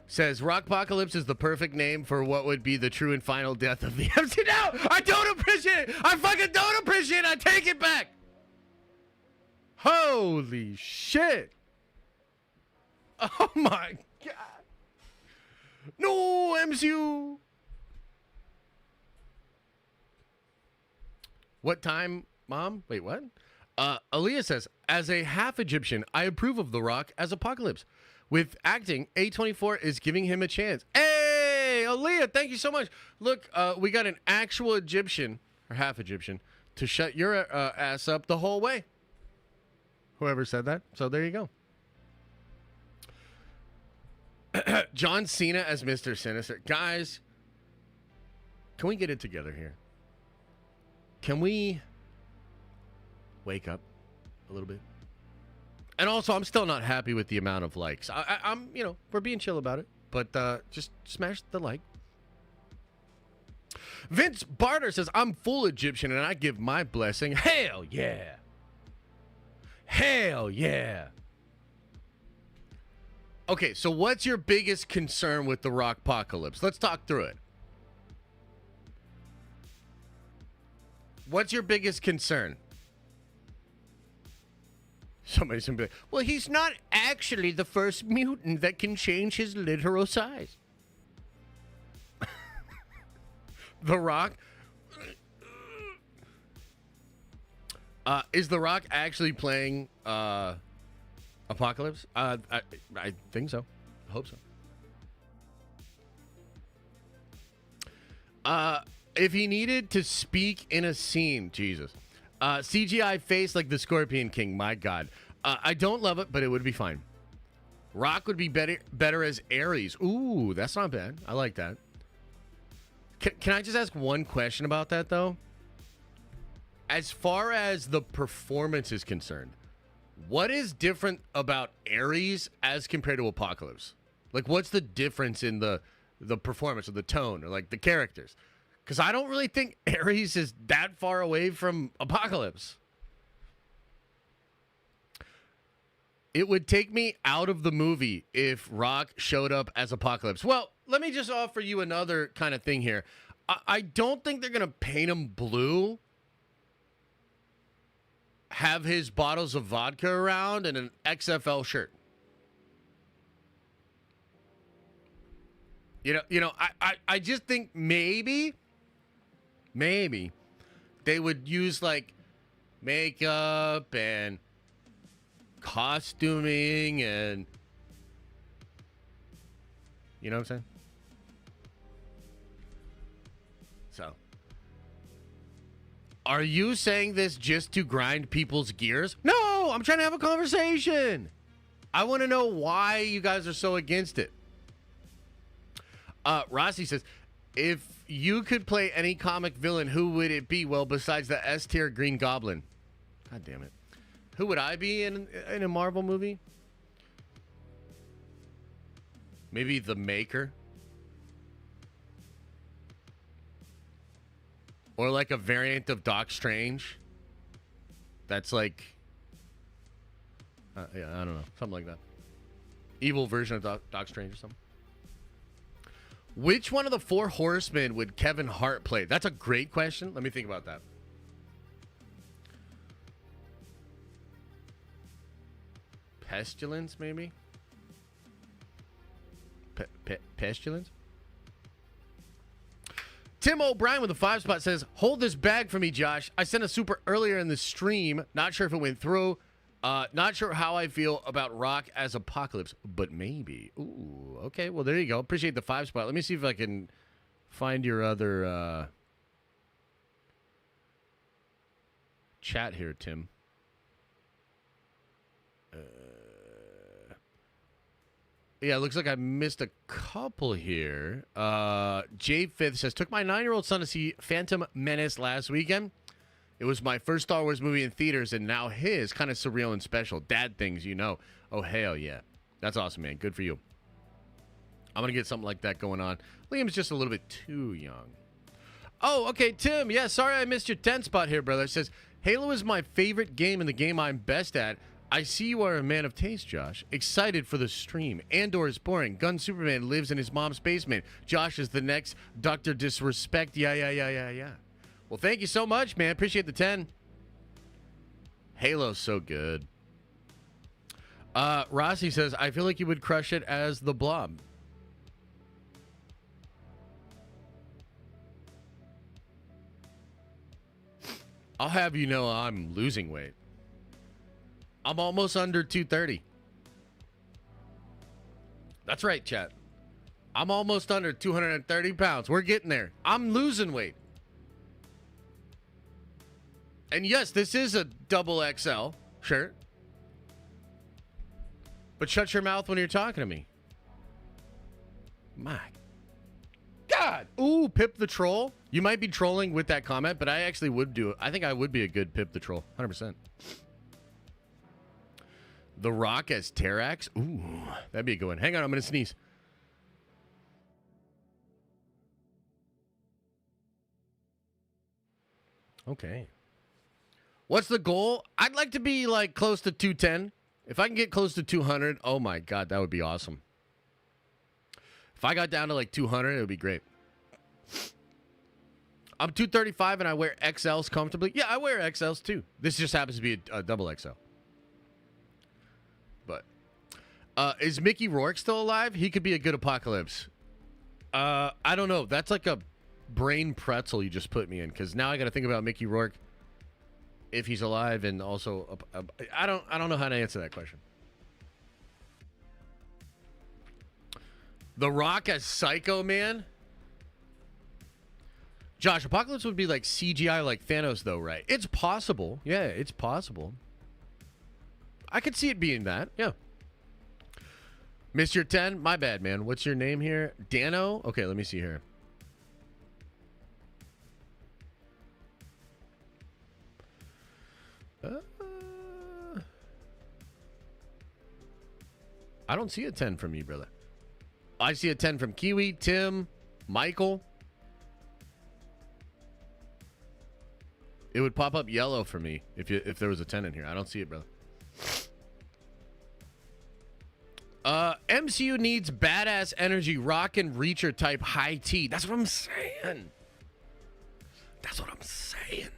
Says Rockpocalypse is the perfect name for what would be the true and final death of the MCU. No, I don't appreciate it. I fucking don't appreciate it. I take it back. Holy shit. Oh my God. No, MCU. What time, Mom? Wait, what? Aaliyah says, as a half Egyptian, I approve of The Rock as Apocalypse. With acting, A24 is giving him a chance. Hey, Aaliyah, thank you so much. Look, we got an actual Egyptian, or half Egyptian, to shut your ass up the whole way. Whoever said that. So there you go. John Cena as Mr. Sinister. Guys, can we get it together here? Can we wake up a little bit? And also, I'm still not happy with the amount of likes. I'm, we're being chill about it. But just smash the like. Vince Barter says, I'm full Egyptian and I give my blessing. Hell yeah. Hell yeah. Okay, so what's your biggest concern with the Rockpocalypse? Let's talk through it. What's your biggest concern? Somebody's going to be like, well, he's not actually the first mutant that can change his literal size. The Rock? Is The Rock actually playing Apocalypse? I think so. I hope so. If he needed to speak in a scene, Jesus. CGI face like the Scorpion King, my God. I don't love it, but it would be fine. Rock would be better as Ares. Ooh, that's not bad. I like that. Can I just ask one question about that, though? As far as the performance is concerned, What is different about Ares as compared to Apocalypse? Like, what's the difference in the performance or the tone or like the characters? Because I don't really think Ares is that far away from Apocalypse. It would take me out of the movie if Rock showed up as Apocalypse. Well, let me just offer you another kind of thing here. I don't think they're going to paint him blue, have his bottles of vodka around, and an XFL shirt. I just think maybe they would use like makeup and costuming and you know what I'm saying? So, are you saying this just to grind people's gears? No, I'm trying to have a conversation. I want to know why you guys are so against it. Rossi says, if you could play any comic villain, who would it be? Well, besides the S-tier Green Goblin. God damn it. Who would I be in a Marvel movie? Maybe the Maker. Or like a variant of Doc Strange. That's like, yeah, I don't know. Something like that. Evil version of Doc Strange or something. Which one of the four horsemen would Kevin Hart play? That's a great question. Let me think about that. Pestilence, maybe? Pestilence? Tim O'Brien with a 5-spot says, hold this bag for me, Josh. I sent a super earlier in the stream. Not sure if it went through. Not sure how I feel about Rock as Apocalypse, but maybe. Ooh, okay. Well, there you go. Appreciate the 5-spot. Let me see if I can find your other chat here, Tim. Yeah, it looks like I missed a couple here. J Fifth says, took my 9-year-old son to see Phantom Menace last weekend. It was my first Star Wars movie in theaters, and now his. Kind of surreal and special. Dad things, you know. Oh, hell yeah. That's awesome, man. Good for you. I'm going to get something like that going on. Liam's just a little bit too young. Oh, okay, Tim. Yeah, sorry I missed your 10 spot here, brother. It says, Halo is my favorite game and the game I'm best at. I see you are a man of taste, Josh. Excited for the stream. Andor is boring. Gun Superman lives in his mom's basement. Josh is the next Dr. Disrespect. Yeah. Well, thank you so much, man. Appreciate the 10. Halo's so good. Rossi says, I feel like you would crush it as the Blob. I'll have you know I'm losing weight. I'm almost under 230. That's right, chat. I'm almost under 230 pounds. We're getting there. I'm losing weight. And yes, this is a double XL shirt. But shut your mouth when you're talking to me. My God. Ooh, Pip the Troll. You might be trolling with that comment, but I actually would do it. I think I would be a good Pip the Troll. 100%. The Rock as Terrax. Ooh, that'd be a good one. Hang on, I'm going to sneeze. Okay. What's the goal? I'd like to be like close to 210. If I can get close to 200, oh my God, that would be awesome. If I got down to like 200, it would be great. I'm 235 and I wear XLs comfortably. Yeah, I wear XLs too. This just happens to be a double XL. But is Mickey Rourke still alive? He could be a good Apocalypse. I don't know. That's like a brain pretzel you just put me in, because now I got to think about Mickey Rourke, if he's alive, and also I don't know how to answer that question. The Rock as Psycho Man. Josh, Apocalypse would be like CGI like Thanos, though, right? It's possible. Yeah, it's possible. I could see it being that. Yeah. Missed your 10? My bad, man. What's your name here? Dano? Okay, let me see here. I don't see a 10 from you, brother. I see a 10 from Kiwi, Tim, Michael. It would pop up yellow for me if there was a 10 in here. I don't see it, brother. MCU needs badass energy, rock and reacher type high T. That's what I'm saying. That's what I'm saying.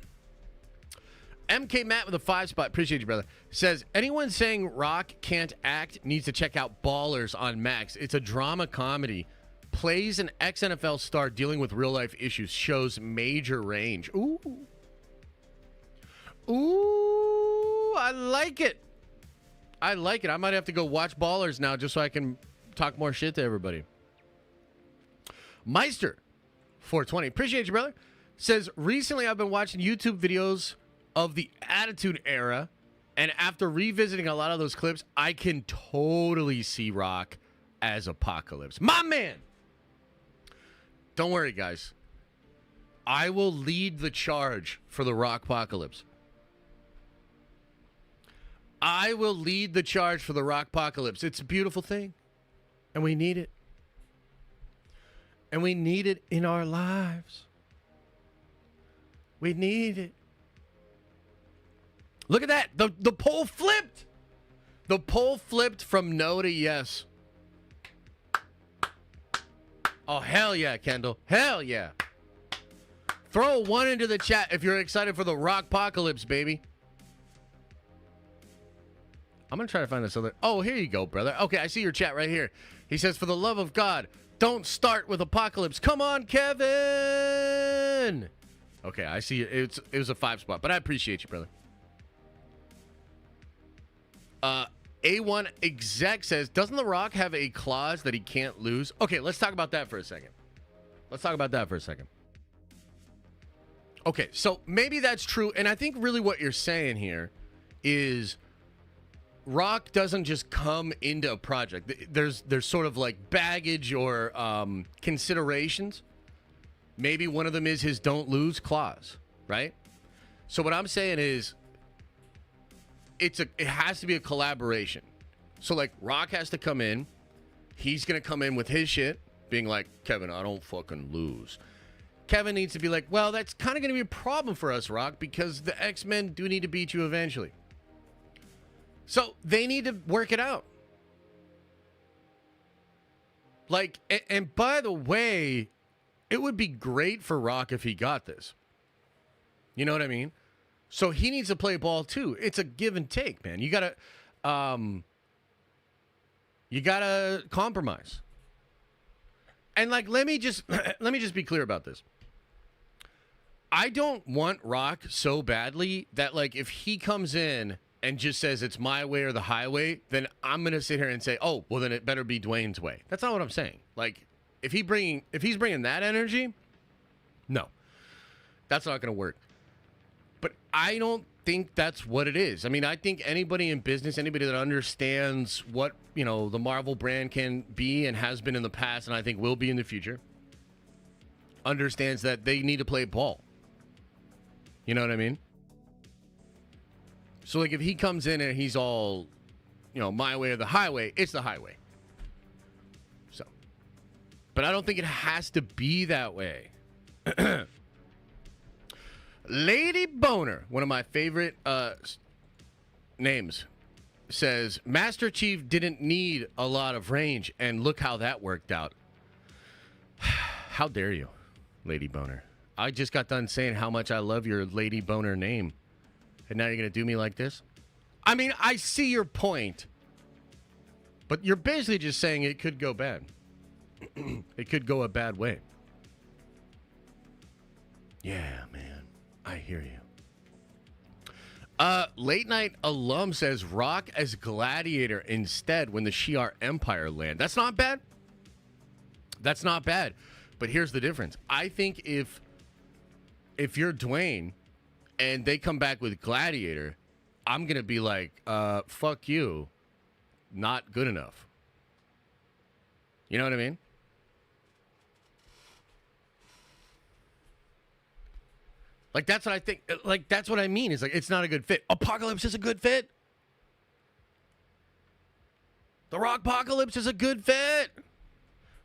MK Matt with a 5 spot. Appreciate you, brother. Says, anyone saying Rock can't act needs to check out Ballers on Max. It's a drama comedy. Plays an ex-NFL star dealing with real-life issues. Shows major range. Ooh. Ooh, I like it. I like it. I might have to go watch Ballers now just so I can talk more shit to everybody. Meister, 420. Appreciate you, brother. Says, recently I've been watching YouTube videos of the Attitude Era, and after revisiting a lot of those clips, I can totally see Rock as Apocalypse. My man! Don't worry, guys. I will lead the charge for the Rock Apocalypse. I will lead the charge for the Rock Apocalypse. It's a beautiful thing, and we need it. And we need it in our lives. We need it. Look at that. The poll flipped. The poll flipped from no to yes. Oh, hell yeah, Kendall. Hell yeah. Throw a 1 into the chat if you're excited for the Rock Apocalypse, baby. I'm going to try to find this other. Oh, here you go, brother. Okay, I see your chat right here. He says, for the love of God, don't start with Apocalypse. Come on, Kevin. Okay, I see it was a 5 spot, but I appreciate you, brother. A1 exec says, doesn't The Rock have a clause that he can't lose? Okay, let's talk about that for a second. Okay, so maybe that's true, and I think really what you're saying here is Rock doesn't just come into a project. There's sort of like baggage or considerations. Maybe one of them is his don't lose clause, right? So what I'm saying is it has to be a collaboration. So like Rock has to come in. He's going to come in with his shit, being like, Kevin, I don't fucking lose. Kevin needs to be like, well, that's kind of going to be a problem for us, Rock, because the X-Men do need to beat you eventually. So they need to work it out. Like, and by the way, it would be great for Rock if he got this. You know what I mean? So he needs to play ball too. It's a give and take, man. You gotta compromise. And like, let me just be clear about this. I don't want Rock so badly that like if he comes in and just says it's my way or the highway, then I'm gonna sit here and say, oh, well then it better be Dwayne's way. That's not what I'm saying. Like, if he's bringing that energy, no, that's not gonna work. But I don't think that's what it is. I mean, I think anybody in business, anybody that understands what, the Marvel brand can be and has been in the past, and I think will be in the future, understands that they need to play ball. You know what I mean? So, like, if he comes in and he's all, my way or the highway, it's the highway. So, but I don't think it has to be that way. Lady Boner, one of my favorite names, says, Master Chief didn't need a lot of range, and look how that worked out. How dare you, Lady Boner? I just got done saying how much I love your Lady Boner name, and now you're going to do me like this? I mean, I see your point, but you're basically just saying it could go bad. It could go a bad way. Yeah, man. I hear you. Late Night Alum says Rock as Gladiator instead when the Shi'ar Empire land. That's not bad. That's not bad. But here's the difference. I think if you're Dwayne and they come back with Gladiator, I'm going to be like, fuck you. Not good enough. You know what I mean? Like, that's what I think. Like, that's what I mean. It's like, it's not a good fit. Apocalypse is a good fit. The Rockpocalypse is a good fit.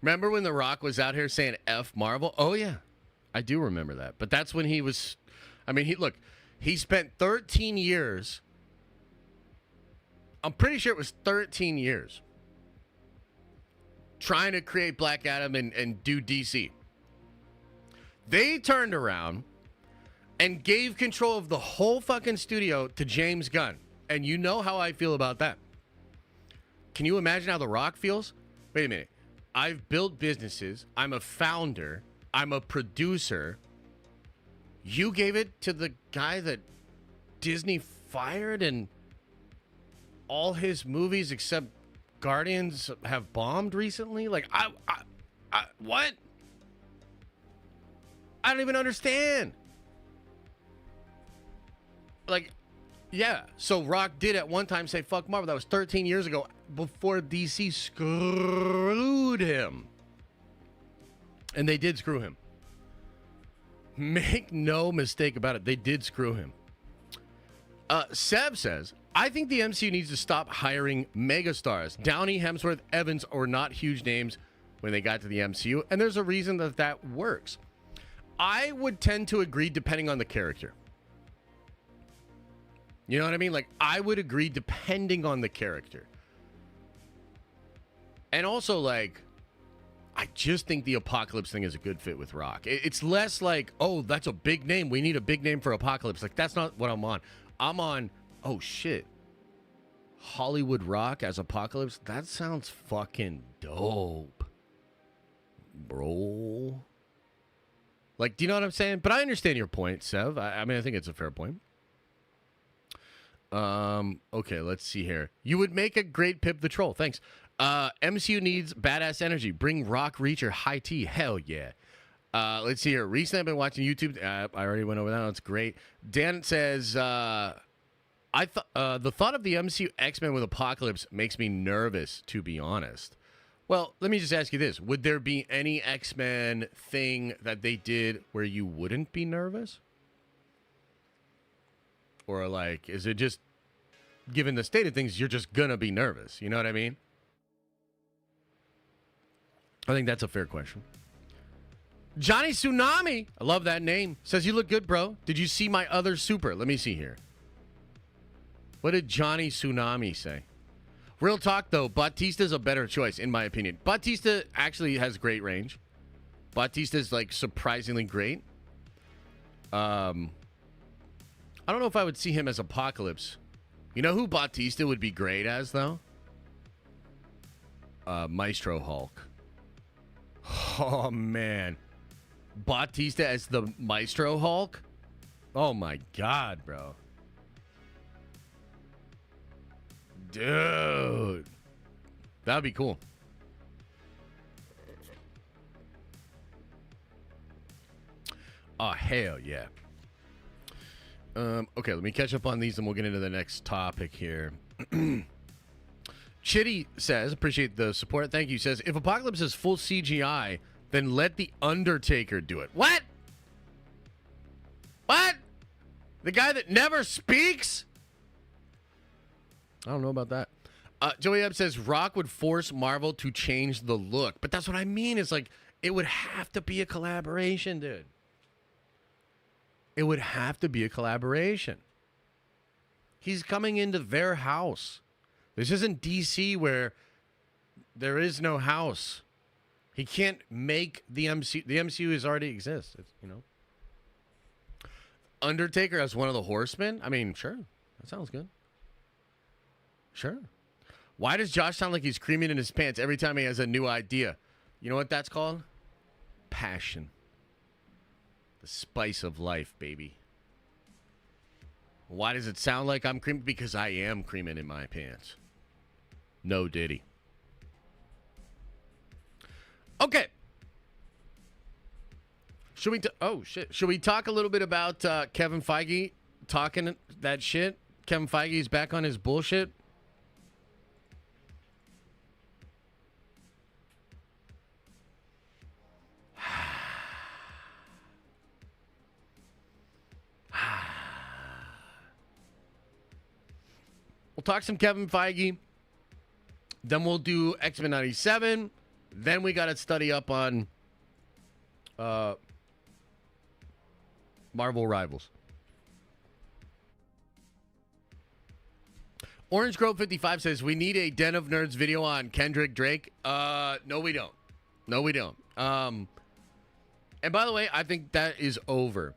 Remember when The Rock was out here saying F Marvel? Oh, yeah. I do remember that. But that's when he was... I mean, he spent 13 years... I'm pretty sure it was 13 years trying to create Black Adam and do DC. They turned around and gave control of the whole fucking studio to James Gunn. And you know how I feel about that. Can you imagine how The Rock feels? Wait a minute. I've built businesses. I'm a founder. I'm a producer. You gave it to the guy that Disney fired and all his movies except Guardians have bombed recently? Like, I what? I don't even understand. Like, yeah. So Rock did at one time say fuck Marvel. That was 13 years ago before DC screwed him. And they did screw him. Make no mistake about it. They did screw him. Seb says, I think the MCU needs to stop hiring megastars. Downey, Hemsworth, Evans are not huge names when they got to the MCU. And there's a reason that works. I would tend to agree depending on the character. You know what I mean? Like, I would agree depending on the character. And also, like, I just think the Apocalypse thing is a good fit with Rock. It's less like, oh, that's a big name. We need a big name for Apocalypse. Like, that's not what I'm on. I'm on, oh, shit. Hollywood Rock as Apocalypse? That sounds fucking dope. Bro. Like, do you know what I'm saying? But I understand your point, Sev. I mean, I think it's a fair point. Okay, let's see here. You would make a great Pip the Troll. Thanks. MCU needs badass energy. Bring Rock, Reacher, High Tea. Hell yeah. Let's see here. Recently, I've been watching YouTube. I already went over that. That's great. Dan says, the thought of the MCU X-Men with Apocalypse makes me nervous, to be honest. Well, let me just ask you this. Would there be any X-Men thing that they did where you wouldn't be nervous? Or, like, is it just, given the state of things, you're just gonna be nervous? You know what I mean? I think that's a fair question. Johnny Tsunami, I love that name, says, you look good, bro. Did you see my other super? Let me see here. What did Johnny Tsunami say? Real talk, though, Bautista's a better choice, in my opinion. Bautista actually has great range. Bautista's, like, surprisingly great. I don't know if I would see him as Apocalypse. You know who Bautista would be great as, though? Maestro Hulk. Oh, man. Bautista as the Maestro Hulk? Oh, my God, bro. Dude. That would be cool. Oh, hell yeah. Okay, let me catch up on these and we'll get into the next topic here. Chitty says, appreciate the support. Thank you. Says, if Apocalypse is full CGI, then let The Undertaker do it. What? What? The guy that never speaks? I don't know about that. Joey Ebb says, Rock would force Marvel to change the look. But that's what I mean. It's like, it would have to be a collaboration, dude. It would have to be a collaboration. He's coming into their house. This isn't DC where there is no house. He can't make the MCU. The MCU is already exists. It's, you know. Undertaker as one of the Horsemen? I mean, sure. That sounds good. Sure. Why does Josh sound like he's creaming in his pants every time he has a new idea? You know what that's called? Passion. The spice of life, baby. Why does it sound like I'm creaming? Because I am creaming in my pants. No Diddy. Okay. Should we Should we talk a little bit about Kevin Feige talking that shit? Kevin Feige's back on his bullshit. We'll talk some Kevin Feige. Then we'll do X-Men 97. Then we got to study up on Marvel Rivals. Orange Grove 55 says, we need a Den of Nerds video on Kendrick Drake. No, we don't. No, we don't. And by the way, I think that is over.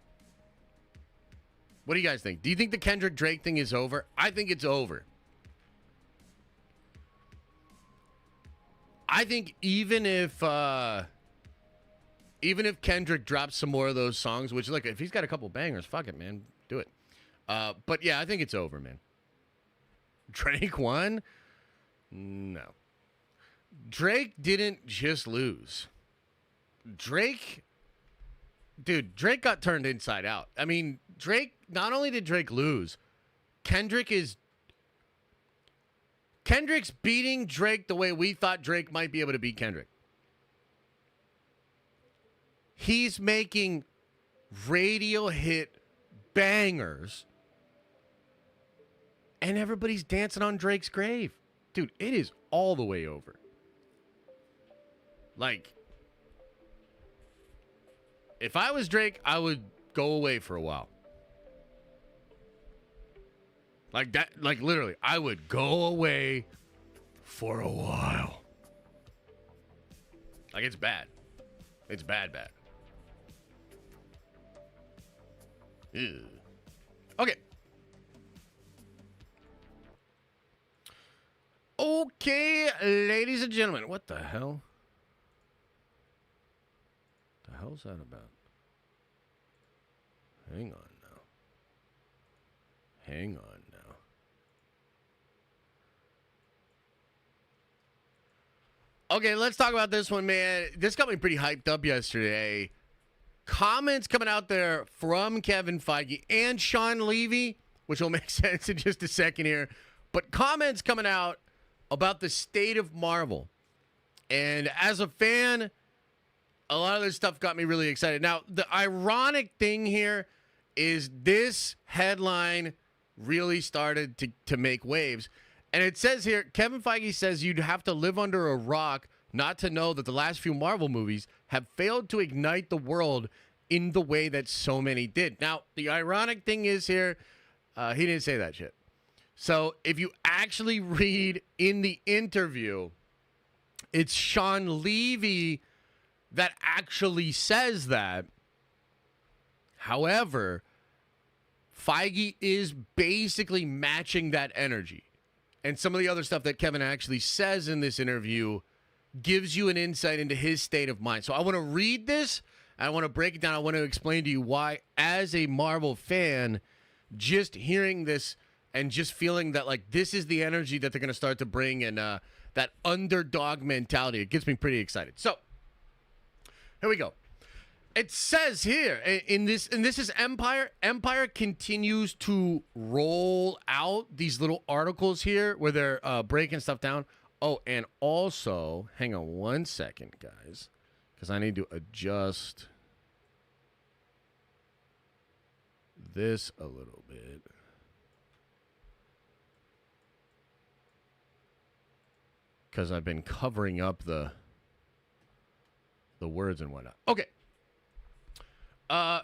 What do you guys think? Do you think the Kendrick Drake thing is over? I think it's over. I think even if Kendrick drops some more of those songs, which, look, if he's got a couple bangers, fuck it, man. Do it. But yeah, I think it's over, man. Drake won? No. Drake didn't just lose. Drake got turned inside out. I mean, not only did Drake lose, Kendrick's beating Drake the way we thought Drake might be able to beat Kendrick. He's making radio hit bangers, and everybody's dancing on Drake's grave. Dude, it is all the way over. Like, if I was Drake, I would go away for a while. Like that, like literally, I would go away for a while. Like, it's bad. It's bad. Ew. Okay. Okay, ladies and gentlemen. What the hell? The hell's that about? Hang on now. Okay, let's talk about this one, man. This got me pretty hyped up yesterday. Comments coming out there from Kevin Feige and Sean Levy, which will make sense in just a second here. But comments coming out about the state of Marvel. And as a fan, a lot of this stuff got me really excited. Now, the ironic thing here is this headline really started to make waves. And it says here, Kevin Feige says you'd have to live under a rock not to know that the last few Marvel movies have failed to ignite the world in the way that so many did. Now, the ironic thing is here, he didn't say that shit. So if you actually read in the interview, it's Sean Levy that actually says that. However, Feige is basically matching that energy. And some of the other stuff that Kevin actually says in this interview gives you an insight into his state of mind. So I want to read this. I want to break it down. I want to explain to you why, as a Marvel fan, just hearing this and just feeling that, like, this is the energy that they're going to start to bring, and that underdog mentality, it gets me pretty excited. So here we go. It says here in this, and this is Empire. Empire continues to roll out these little articles here where they're breaking stuff down. Oh, and also, hang on one second, guys, because I need to adjust this a little bit. Because I've been covering up the words and whatnot. Okay.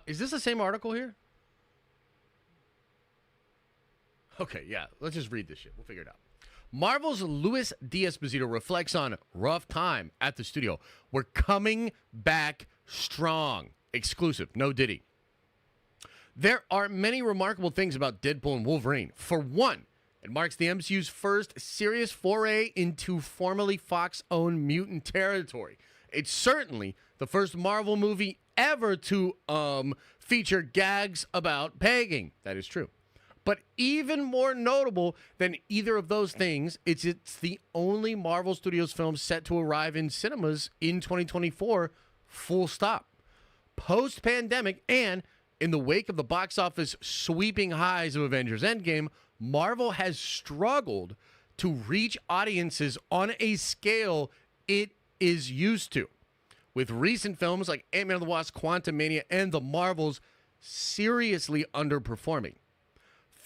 Is this the same article here? Okay, yeah. Let's just read this shit. We'll figure it out. Marvel's Luis D'Esposito reflects on rough time at the studio. We're coming back strong. Exclusive. No Diddy. There are many remarkable things about Deadpool and Wolverine. For one, it marks the MCU's first serious foray into formerly Fox-owned mutant territory. It's certainly the first Marvel movie ever to feature gags about pegging. That is true. But even more notable than either of those things, it's the only Marvel Studios film set to arrive in cinemas in 2024, full stop. Post-pandemic and in the wake of the box office sweeping highs of Avengers Endgame, Marvel has struggled to reach audiences on a scale it is used to, with recent films like Ant-Man and the Wasp, Quantumania, and The Marvels seriously underperforming.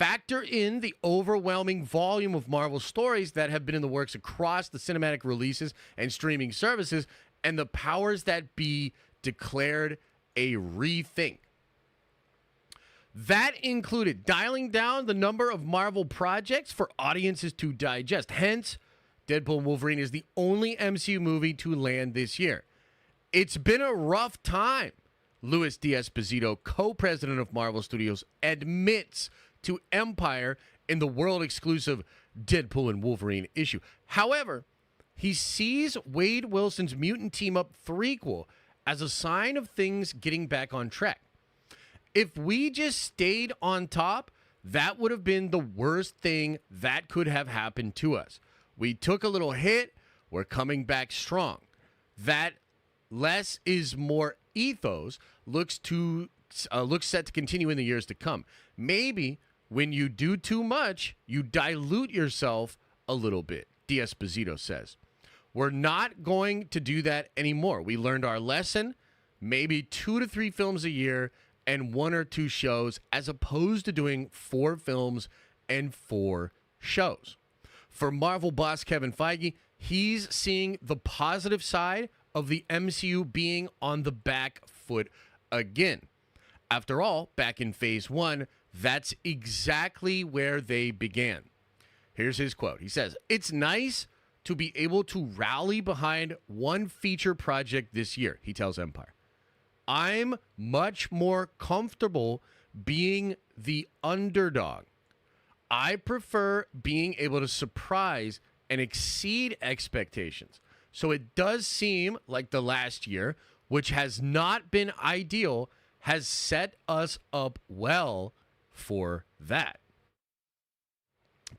Factor in the overwhelming volume of Marvel stories that have been in the works across the cinematic releases and streaming services, and the powers that be declared a rethink. That included dialing down the number of Marvel projects for audiences to digest. Hence, Deadpool and Wolverine is the only MCU movie to land this year. It's been a rough time, Louis D'Esposito, co-president of Marvel Studios, admits to Empire in the world-exclusive Deadpool and Wolverine issue. However, he sees Wade Wilson's mutant team-up threequel as a sign of things getting back on track. If we just stayed on top, that would have been the worst thing that could have happened to us. We took a little hit. We're coming back strong. That less is more ethos looks set to continue in the years to come. Maybe when you do too much, you dilute yourself a little bit, D'Esposito says. We're not going to do that anymore. We learned our lesson, maybe 2 to 3 films a year and 1 or 2 shows, as opposed to doing 4 films and 4 shows. For Marvel boss Kevin Feige, he's seeing the positive side of the MCU being on the back foot again. After all, back in phase 1, that's exactly where they began. Here's his quote. He says, "It's nice to be able to rally behind one feature project this year," he tells Empire. "I'm much more comfortable being the underdog. I prefer being able to surprise and exceed expectations. So it does seem like the last year, which has not been ideal, has set us up well for that."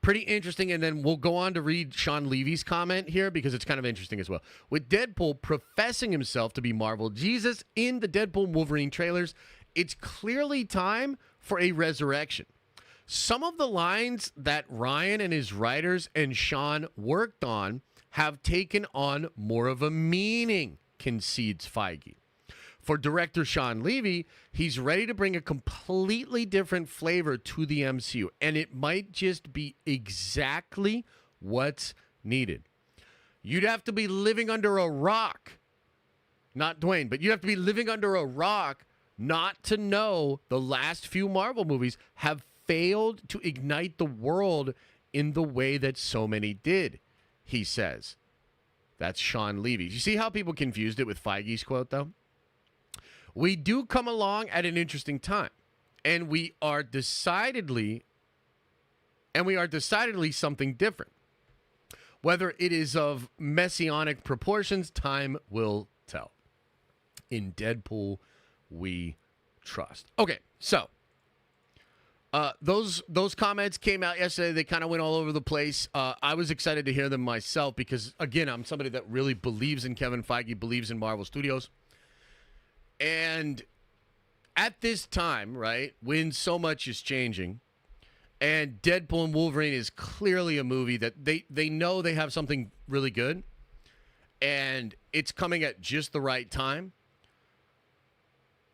Pretty interesting, and then we'll go on to read Sean Levy's comment here because it's kind of interesting as well. With Deadpool professing himself to be Marvel Jesus in the Deadpool and Wolverine trailers, it's clearly time for a resurrection. Some of the lines that Ryan and his writers and Sean worked on have taken on more of a meaning, concedes Feige. For director Sean Levy, he's ready to bring a completely different flavor to the MCU, and it might just be exactly what's needed. You'd have to be living under a rock, not Dwayne, but you'd have to be living under a rock not to know the last few Marvel movies have failed to ignite the world in the way that so many did, he says. That's Sean Levy. You see how people confused it with Feige's quote, though? We do come along at an interesting time, and we are decidedly something different. Whether it is of messianic proportions, time will tell. In Deadpool, we trust. Okay, so those comments came out yesterday. They kind of went all over the place. I was excited to hear them myself because, again, I'm somebody that really believes in Kevin Feige, believes in Marvel Studios. And at this time, right, when so much is changing, and Deadpool and Wolverine is clearly a movie that they know they have something really good, and it's coming at just the right time.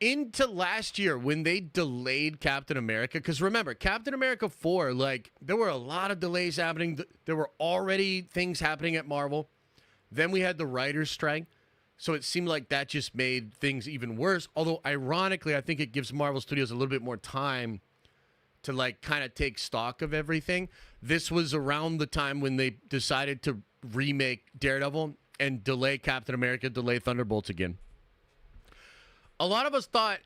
Into last year when they delayed Captain America, because remember, Captain America 4, like, there were a lot of delays happening. There were already things happening at Marvel. Then we had the writer's strike. So it seemed like that just made things even worse. Although, ironically, I think it gives Marvel Studios a little bit more time to, like, kind of take stock of everything. This was around the time when they decided to remake Daredevil and delay Captain America, delay Thunderbolts again. A lot of us thought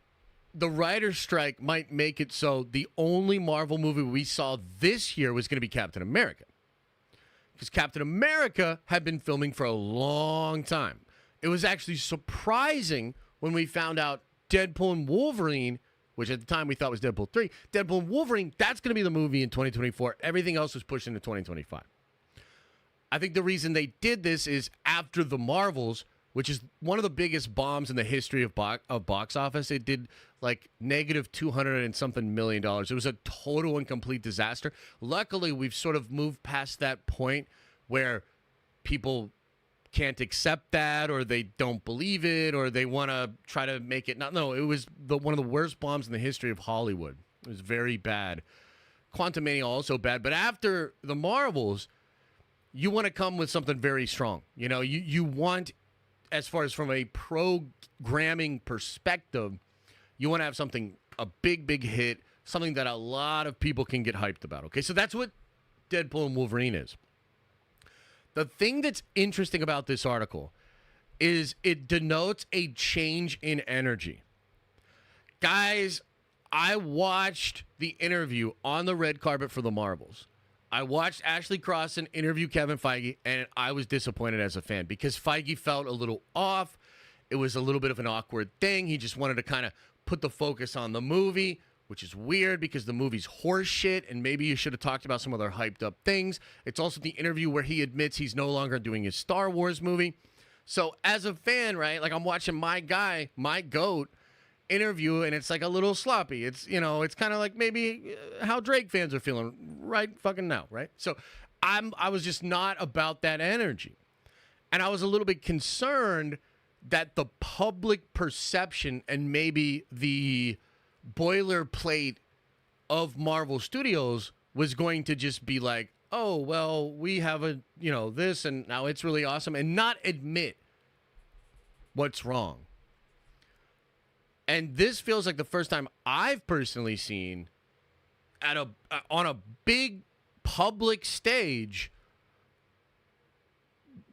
the writer's strike might make it so the only Marvel movie we saw this year was going to be Captain America. Because Captain America had been filming for a long time. It was actually surprising when we found out Deadpool and Wolverine, which at the time we thought was Deadpool 3, Deadpool and Wolverine, that's going to be the movie in 2024. Everything else was pushed into 2025. I think the reason they did this is after the Marvels, which is one of the biggest bombs in the history of box office. It did like negative $200 and something million. It was a total and complete disaster. Luckily, we've sort of moved past that point where people can't accept that, or they don't believe it, or they want to try to make it not. No, it was one of the worst bombs in the history of Hollywood. It was very bad. Quantumania also bad, but after the Marvels, you want to come with something very strong. You know, you want, as far as from a programming perspective, you want to have something, a big hit, something that a lot of people can get hyped about. Okay, so that's what Deadpool and Wolverine is. The thing that's interesting about this article is it denotes a change in energy. Guys, I watched the interview on the red carpet for the Marvels. I watched Ashley Crossan interview Kevin Feige, and I was disappointed as a fan because Feige felt a little off. It was a little bit of an awkward thing. He just wanted to kind of put the focus on the movie, which is weird because the movie's horse shit, and maybe you should have talked about some other hyped up things. It's also the interview where he admits he's no longer doing his Star Wars movie. So as a fan, right, like I'm watching my guy, my GOAT, interview, and it's like a little sloppy. It's, you know, it's kind of like maybe how Drake fans are feeling right fucking now, right? So I was just not about that energy. And I was a little bit concerned that the public perception and maybe the boilerplate of Marvel Studios was going to just be like, oh, well, we have a, you know, this, and now it's really awesome, and not admit what's wrong. And this feels like the first time I've personally seen on a big public stage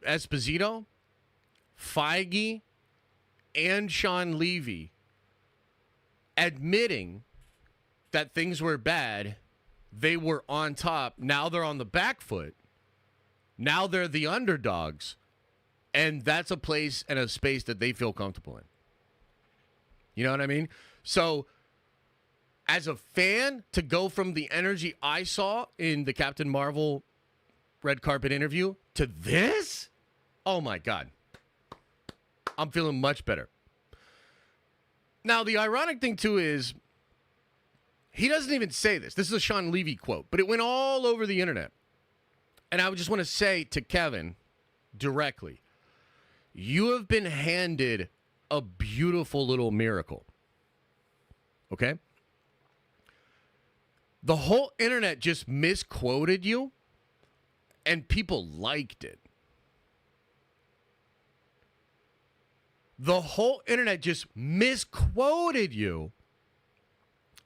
Esposito, Feige, and Sean Levy admitting that things were bad. They were on top. Now they're on the back foot. Now they're the underdogs. And that's a place and a space that they feel comfortable in. You know what I mean? So, as a fan, to go from the energy I saw in the Captain Marvel red carpet interview to this, oh my God. I'm feeling much better. Now, the ironic thing, too, is he doesn't even say this. This is a Sean Levy quote, but it went all over the internet. And I would just want to say to Kevin directly, you have been handed a beautiful little miracle. Okay? The whole internet just misquoted you, and people liked it. The whole internet just misquoted you,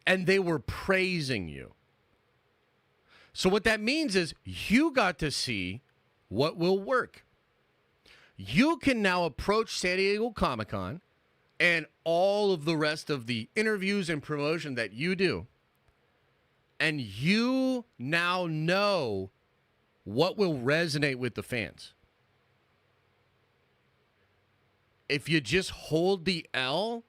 and they were praising you. So what that means is you got to see what will work. You can now approach San Diego Comic-Con and all of the rest of the interviews and promotion that you do, and you now know what will resonate with the fans. If you just hold the L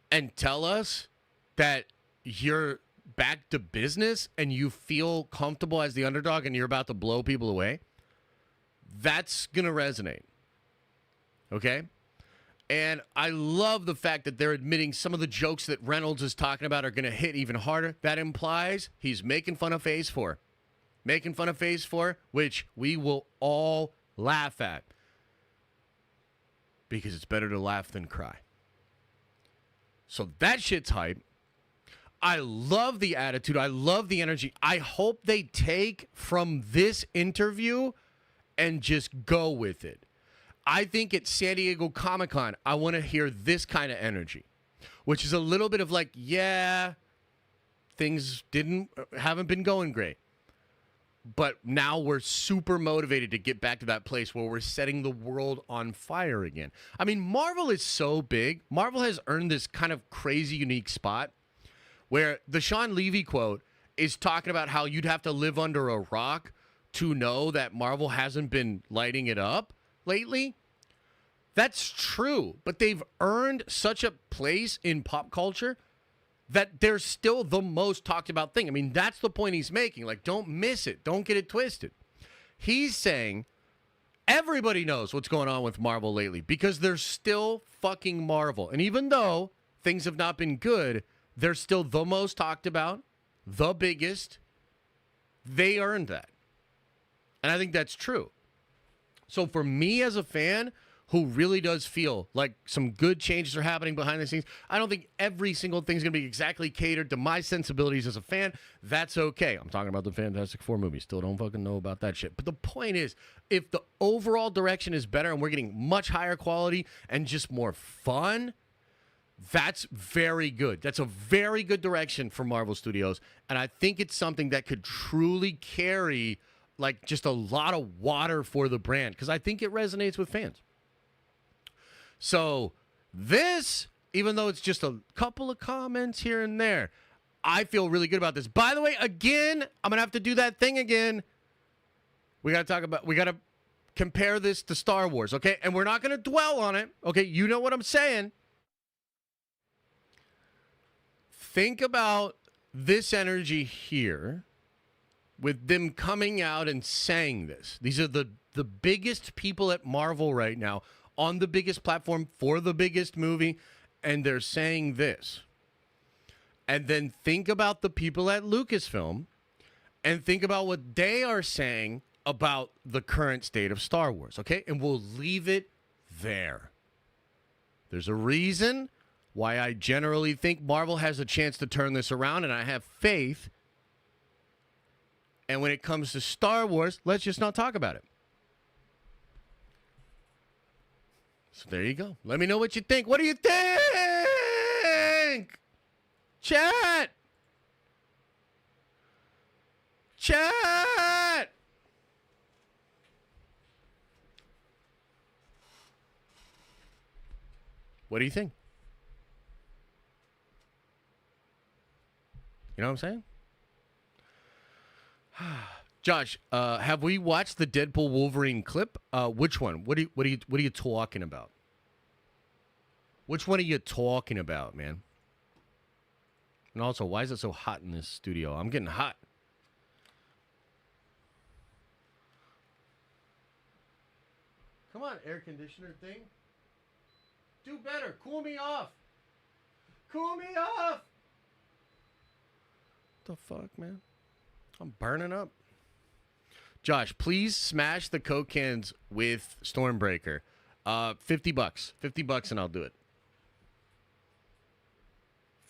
and tell us that you're back to business and you feel comfortable as the underdog and you're about to blow people away, that's going to resonate. Okay? And I love the fact that they're admitting some of the jokes that Reynolds is talking about are going to hit even harder. That implies he's making fun of Phase 4. Making fun of Phase 4, which we will all laugh at. Because it's better to laugh than cry. So that shit's hype. I love the attitude. I love the energy. I hope they take from this interview and just go with it. I think at San Diego Comic-Con, I want to hear this kind of energy, which is a little bit of like, yeah, things haven't been going great. But now we're super motivated to get back to that place where we're setting the world on fire again. I mean, Marvel is so big. Marvel has earned this kind of crazy, unique spot where the Sean Levy quote is talking about how you'd have to live under a rock to know that Marvel hasn't been lighting it up lately. That's true, but they've earned such a place in pop culture that they're still the most talked about thing. I mean, that's the point he's making. Like, don't miss it. Don't get it twisted. He's saying everybody knows what's going on with Marvel lately because they're still fucking Marvel. And even though things have not been good, they're still the most talked about, the biggest. They earned that. And I think that's true. So for me as a fan who really does feel like some good changes are happening behind the scenes. I don't think every single thing's going to be exactly catered to my sensibilities as a fan. That's okay. I'm talking about the Fantastic Four movie. Still don't fucking know about that shit. But the point is, if the overall direction is better and we're getting much higher quality and just more fun, that's very good. That's a very good direction for Marvel Studios. And I think it's something that could truly carry like just a lot of water for the brand because I think it resonates with fans. So this, even though it's just a couple of comments here and there, I feel really good about this. By the way, again, I'm going to have to do that thing again. We got to compare this to Star Wars, okay? And we're not going to dwell on it, okay? You know what I'm saying. Think about this energy here with them coming out and saying this. These are the biggest people at Marvel right now on the biggest platform for the biggest movie, and they're saying this. And then think about the people at Lucasfilm and think about what they are saying about the current state of Star Wars, okay? And we'll leave it there. There's a reason why I generally think Marvel has a chance to turn this around, and I have faith. And when it comes to Star Wars, let's just not talk about it. So there you go. Let me know what you think. What do you think? Chat. Chat. What do you think? You know what I'm saying? Josh, have we watched the Deadpool Wolverine clip? Which one? What are you talking about? Which one are you talking about, man? And also, why is it so hot in this studio? I'm getting hot. Come on, air conditioner thing. Do better. Cool me off. Cool me off. What the fuck, man? I'm burning up. Josh, please smash the Coke cans with Stormbreaker. $50. $50 and I'll do it.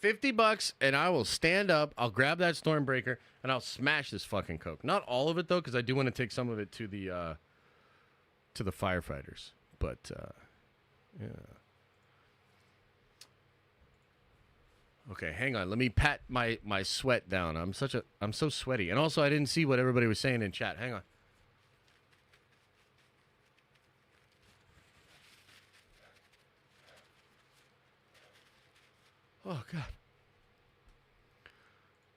$50 and I will stand up. I'll grab that Stormbreaker and I'll smash this fucking Coke. Not all of it though, because I do want to take some of it to the firefighters. But yeah. Okay, hang on. Let me pat my sweat down. I'm so sweaty. And also I didn't see what everybody was saying in chat. Hang on. Oh God.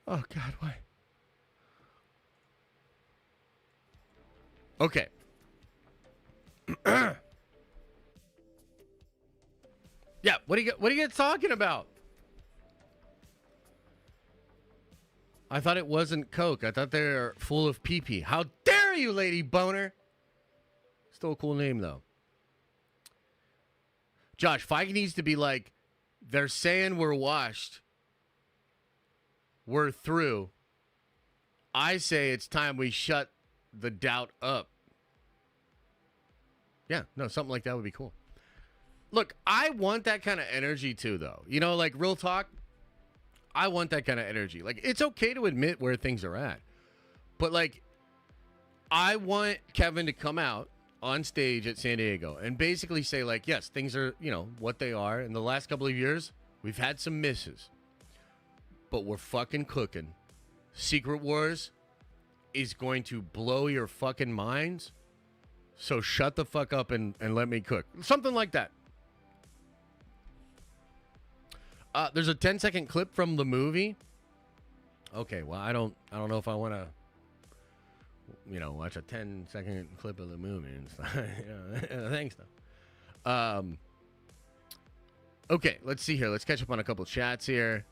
Oh God, why? Okay. Yeah, what are you talking about? I thought it wasn't Coke. I thought they were full of pee-pee. How dare you, Lady Boner? Still a cool name, though. Josh, Feige needs to be like, they're saying we're washed. We're through. I say it's time we shut the doubt up. Yeah, no, something like that would be cool. Look, I want that kind of energy, too, though. You know, like, real talk. I want that kind of energy. Like, it's okay to admit where things are at. But, like, I want Kevin to come out on stage at San Diego and basically say, like, yes, things are, you know, what they are. In the last couple of years, we've had some misses. But we're fucking cooking. Secret Wars is going to blow your fucking minds. So shut the fuck up and let me cook. Something like that. There's a 10-second clip from the movie. Okay, well, I don't know if I want to, you know, watch a 10-second clip of the movie and stuff. Thanks, though. Okay, let's see here. Let's catch up on a couple chats here.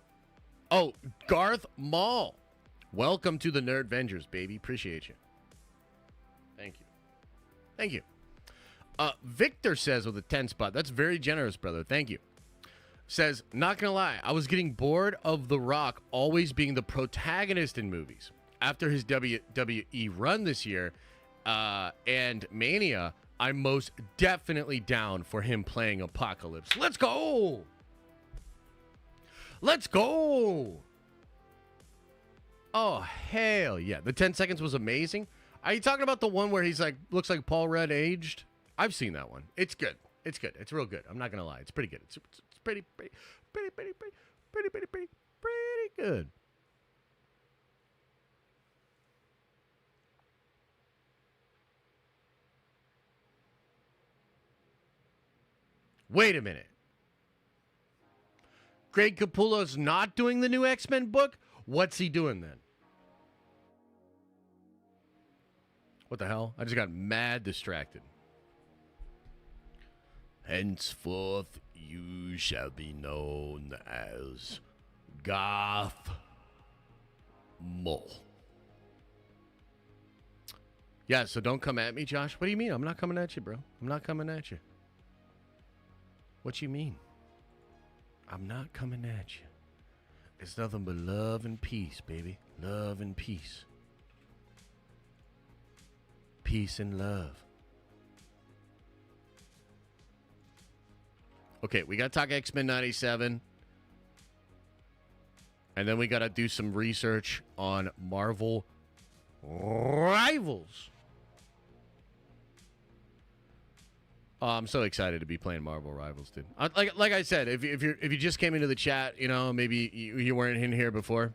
Oh, Garth Mall. Welcome to the Nerd Vengers, baby. Appreciate you. Thank you. Thank you. Victor says with a 10 spot. That's very generous, brother. Thank you. Says, not gonna lie, I was getting bored of The Rock always being the protagonist in movies. After his WWE run this year and Mania, I'm most definitely down for him playing Apocalypse. Let's go! Let's go! Oh, hell yeah. The 10 seconds was amazing. Are you talking about the one where he's like, looks like Paul Rudd aged? I've seen that one. It's good. It's good. It's real good. I'm not going to lie. It's pretty good. It's pretty good. Wait a minute. Greg Capullo's not doing the new X-Men book? What's he doing then? What the hell? I just got mad distracted. Henceforth, you shall be known as Garth Mole. Yeah, so don't come at me, Josh. What do you mean? I'm not coming at you, bro. I'm not coming at you. What you mean? I'm not coming at you. It's nothing but love and peace, baby. Love and peace. Peace and love. Okay, we got to talk X-Men 97. And then we got to do some research on Marvel Rivals. Oh, I'm so excited to be playing Marvel Rivals, dude. Like I said, if you just came into the chat, you know, maybe you weren't in here before.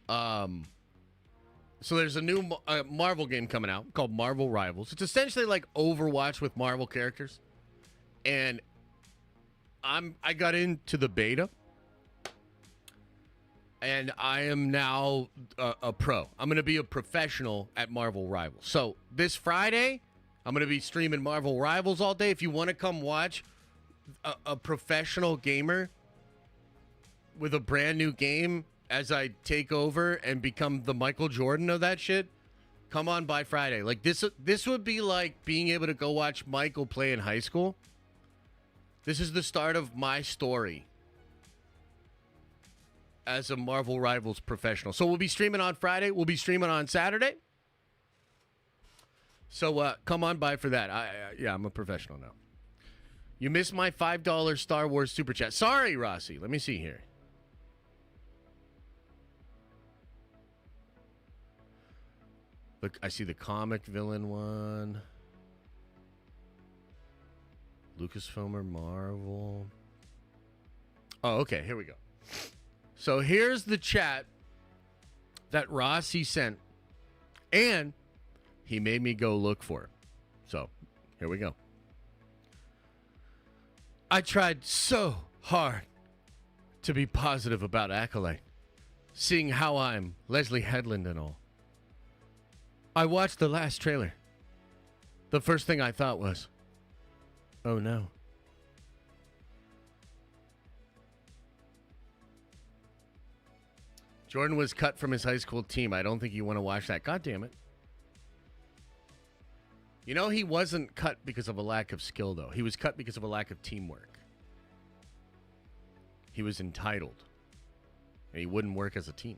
So there's a new Marvel game coming out called Marvel Rivals. It's essentially like Overwatch with Marvel characters. And I got into the beta. And I am now a pro. I'm going to be a professional at Marvel Rivals. So this Friday, I'm going to be streaming Marvel Rivals all day. If you want to come watch a professional gamer with a brand new game as I take over and become the Michael Jordan of that shit, come on by Friday. Like this would be like being able to go watch Michael play in high school. This is the start of my story as a Marvel Rivals professional. So we'll be streaming on Friday. We'll be streaming on Saturday. So come on by for that. Yeah, I'm a professional now. You missed my $5 Star Wars Super Chat. Sorry, Rossi. Let me see here. Look, I see the comic villain one. Lucasfilm or Marvel. Oh, okay. Here we go. So here's the chat that Rossi sent. And he made me go look for it. So here we go. I tried so hard to be positive about Acolyte, seeing how I'm Leslie Headland and all. I watched the last trailer. The first thing I thought was, oh no. Jordan was cut from his high school team. I don't think you want to watch that. God damn it. You know, he wasn't cut because of a lack of skill, though. He was cut because of a lack of teamwork. He was entitled. And he wouldn't work as a team.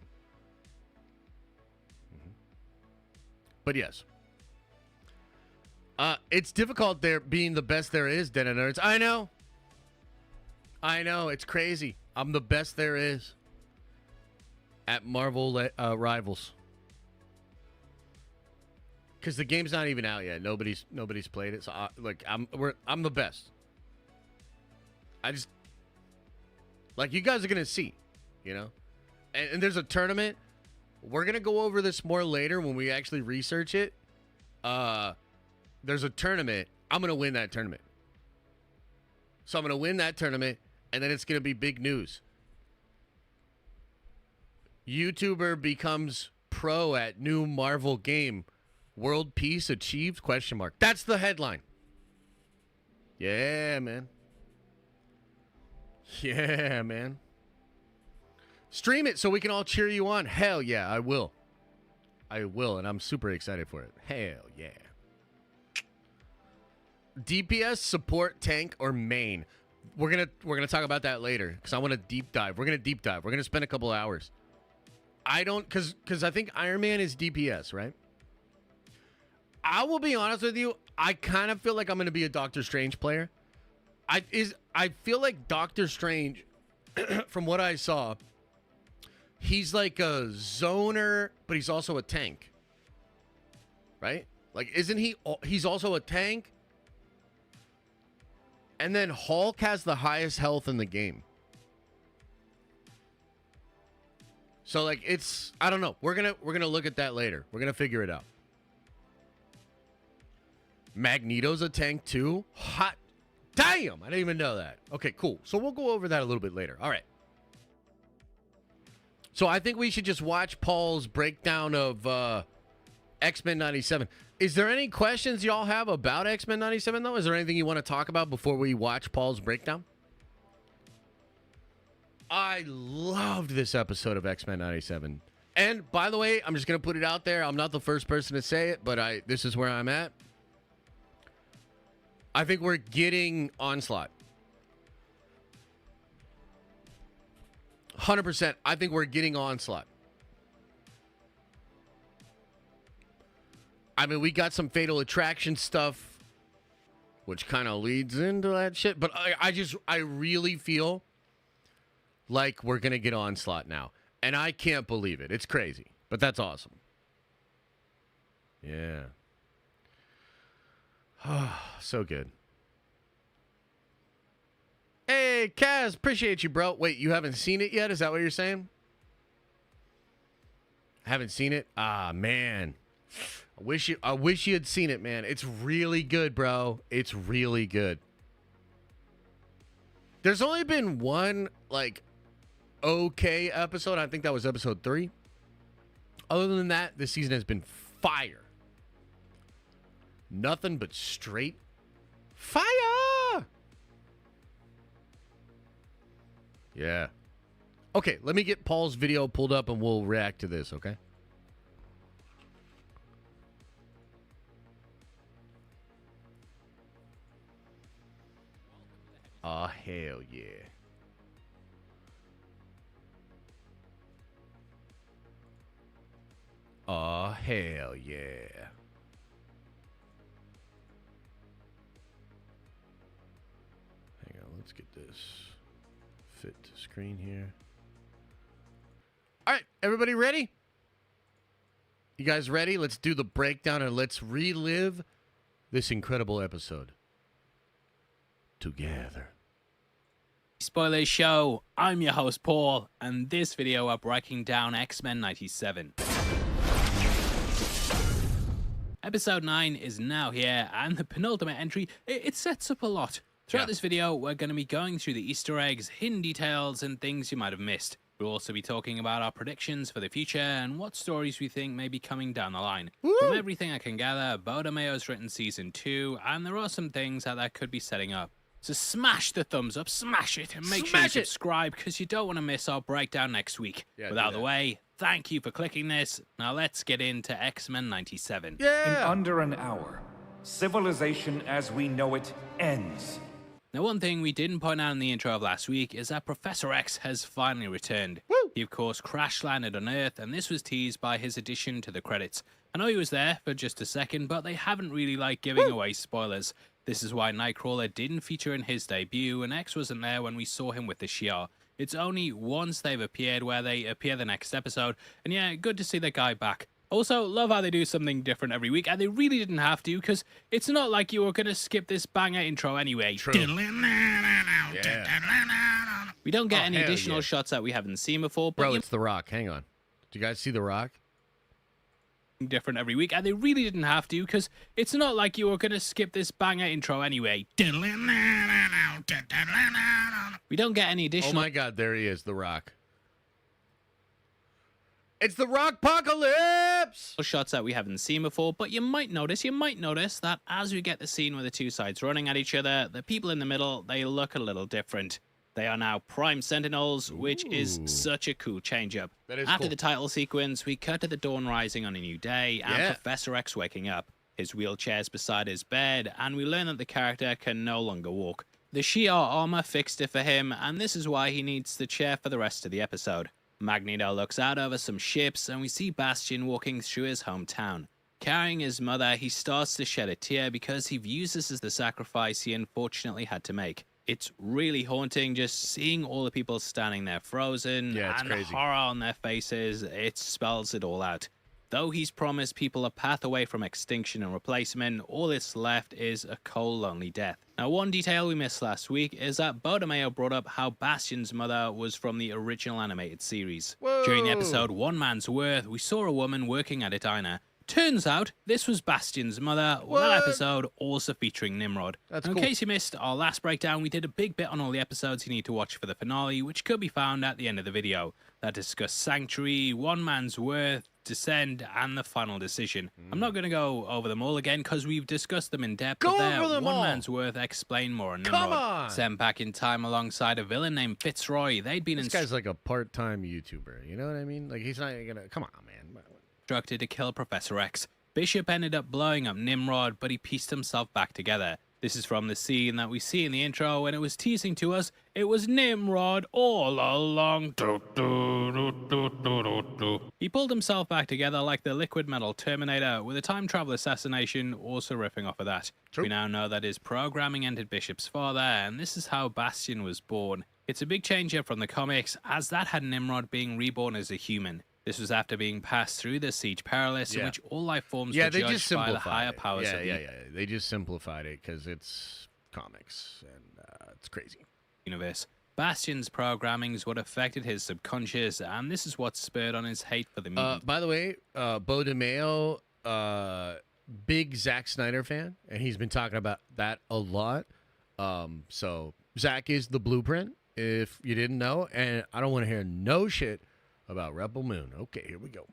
But yes. It's difficult there being the best there is, Den of Nerds. I know. It's crazy. I'm the best there is at Marvel Rivals. Because the game's not even out yet. Nobody's played it. So I'm the best. I just you guys are gonna see, you know. And there's a tournament. We're gonna go over this more later when we actually research it. There's a tournament. I'm gonna win that tournament. So I'm gonna win that tournament, and then it's gonna be big news. YouTuber becomes pro at new Marvel game. World peace achieved? ? That's the headline. Yeah, man. Yeah, man. Stream it so we can all cheer you on. Hell yeah, I will. I will, and I'm super excited for it. Hell yeah. DPS, support, tank, or main? We're gonna talk about that later because I want to deep dive. We're gonna spend a couple hours. I don't because I think Iron Man is DPS, right? I will be honest with you. I kind of feel like I'm going to be a Doctor Strange player. I feel like Doctor Strange, from what I saw, he's like a zoner, but he's also a tank. Right? Like, isn't he? He's also a tank. And then Hulk has the highest health in the game. So like I don't know. We're gonna look at that later. We're gonna figure it out. Magneto's a tank too. Hot damn! I didn't even know that. Okay, cool. So we'll go over that a little bit later. All right. So I think we should just watch Paul's breakdown of X-Men 97. Is there any questions y'all have about X-Men 97 though? Is there anything you want to talk about before we watch Paul's breakdown? I loved this episode of X-Men 97. And by the way, I'm just going to put it out there. I'm not the first person to say it, but this is where I'm at. I think we're getting Onslaught. 100%. I think we're getting Onslaught. I mean, we got some Fatal Attraction stuff, which kind of leads into that shit. But I really feel like we're going to get Onslaught now. And I can't believe it. It's crazy. But that's awesome. Yeah. So good. Hey, Kaz, appreciate you, bro. Wait, you haven't seen it yet? Is that what you're saying? Haven't seen it? Ah, man. I wish you had seen it, man. It's really good, bro. It's really good. There's only been one, like, okay episode. I think that was episode 3. Other than that, this season has been fire. Nothing but straight fire. Yeah. Okay, let me get Paul's video pulled up and we'll react to this, okay? Oh, hell yeah. Oh, hell yeah. Hang on, let's get this fit to screen here. All right, everybody ready? You guys ready? Let's do the breakdown and let's relive this incredible episode together. Spoiler show. I'm your host Paul, and this video we're breaking down X-Men 97. Episode 9 is now here, and the penultimate entry, it sets up a lot. Throughout this video, we're going to be going through the Easter eggs, hidden details, and things you might have missed. We'll also be talking about our predictions for the future and what stories we think may be coming down the line. Woo! From everything I can gather, Bodomeo's written Season 2, and there are some things that could be setting up. So smash the thumbs up, smash it, and make sure you subscribe because you don't want to miss our breakdown next week. Yeah, Without the way, thank you for clicking this. Now let's get into X-Men 97. Yeah! In under an hour, civilization as we know it ends. Now, one thing we didn't point out in the intro of last week is that Professor X has finally returned. Woo! He, of course, crash-landed on Earth, and this was teased by his addition to the credits. I know he was there for just a second, but they haven't really liked giving away spoilers. This is why Nightcrawler didn't feature in his debut, and X wasn't there when we saw him with the Shi'ar. It's only once they've appeared where they appear the next episode, and yeah, good to see the guy back. Also, love how they do something different every week, and they really didn't have to, because it's not like you were going to skip this banger intro anyway. True. Yeah. We don't get any additional shots that we haven't seen before, but bro, it's The Rock. Hang on. Do you guys see The Rock? Different every week, and they really didn't have to, because it's not like you were going to skip this banger intro anyway. We don't get any additional... Oh my god, there he is, The Rock. It's the Rockpocalypse! Shots that we haven't seen before, but you might notice that as we get the scene with the two sides running at each other, the people in the middle, they look a little different. They are now Prime Sentinels, which is such a cool change-up. After the title sequence, we cut to the dawn rising on a new day, and Professor X waking up. His wheelchair's beside his bed, and we learn that the character can no longer walk. The Shi'ar armor fixed it for him, and this is why he needs the chair for the rest of the episode. Magneto looks out over some ships, and we see Bastion walking through his hometown. Carrying his mother, he starts to shed a tear because he views this as the sacrifice he unfortunately had to make. It's really haunting just seeing all the people standing there frozen and the horror on their faces. It spells it all out. Though he's promised people a path away from extinction and replacement, all that's left is a cold, lonely death. Now, one detail we missed last week is that Bodemayo brought up how Bastion's mother was from the original animated series. Whoa. During the episode One Man's Worth, we saw a woman working at a diner. Turns out this was Bastion's mother, with that episode also featuring Nimrod. In case you missed our last breakdown, we did a big bit on all the episodes you need to watch for the finale, which could be found at the end of the video. That discussed Sanctuary, One Man's Worth, Descend, and the final decision. I'm not going to go over them all again because we've discussed them in depth. Go but over them One all. Man's Worth explain more on Nimrod. Come on. Sent back in time alongside a villain named Fitzroy. They'd been This guy's like a part-time YouTuber. You know what I mean? Like, he's not going to... Come on, man. Instructed to kill Professor X. Bishop ended up blowing up Nimrod, but he pieced himself back together. This is from the scene that we see in the intro, and it was teasing to us, it was Nimrod all along. He pulled himself back together like the liquid metal Terminator, with a time travel assassination also riffing off of that. True. We now know that his programming entered Bishop's father, and this is how Bastion was born. It's a big change up from the comics, as that had Nimrod being reborn as a human. This was after being passed through the Siege Perilous, in which all life forms were judged by the higher powers of the They just simplified it because it's comics, and it's crazy. universe. Bastion's programmings what affected his subconscious, and this is what spurred on his hate for the mutant. By the way, Bo DeMayo, big Zack Snyder fan, and he's been talking about that a lot. So Zack is the blueprint, if you didn't know, and I don't want to hear no shit about Rebel Moon. Okay, here we go.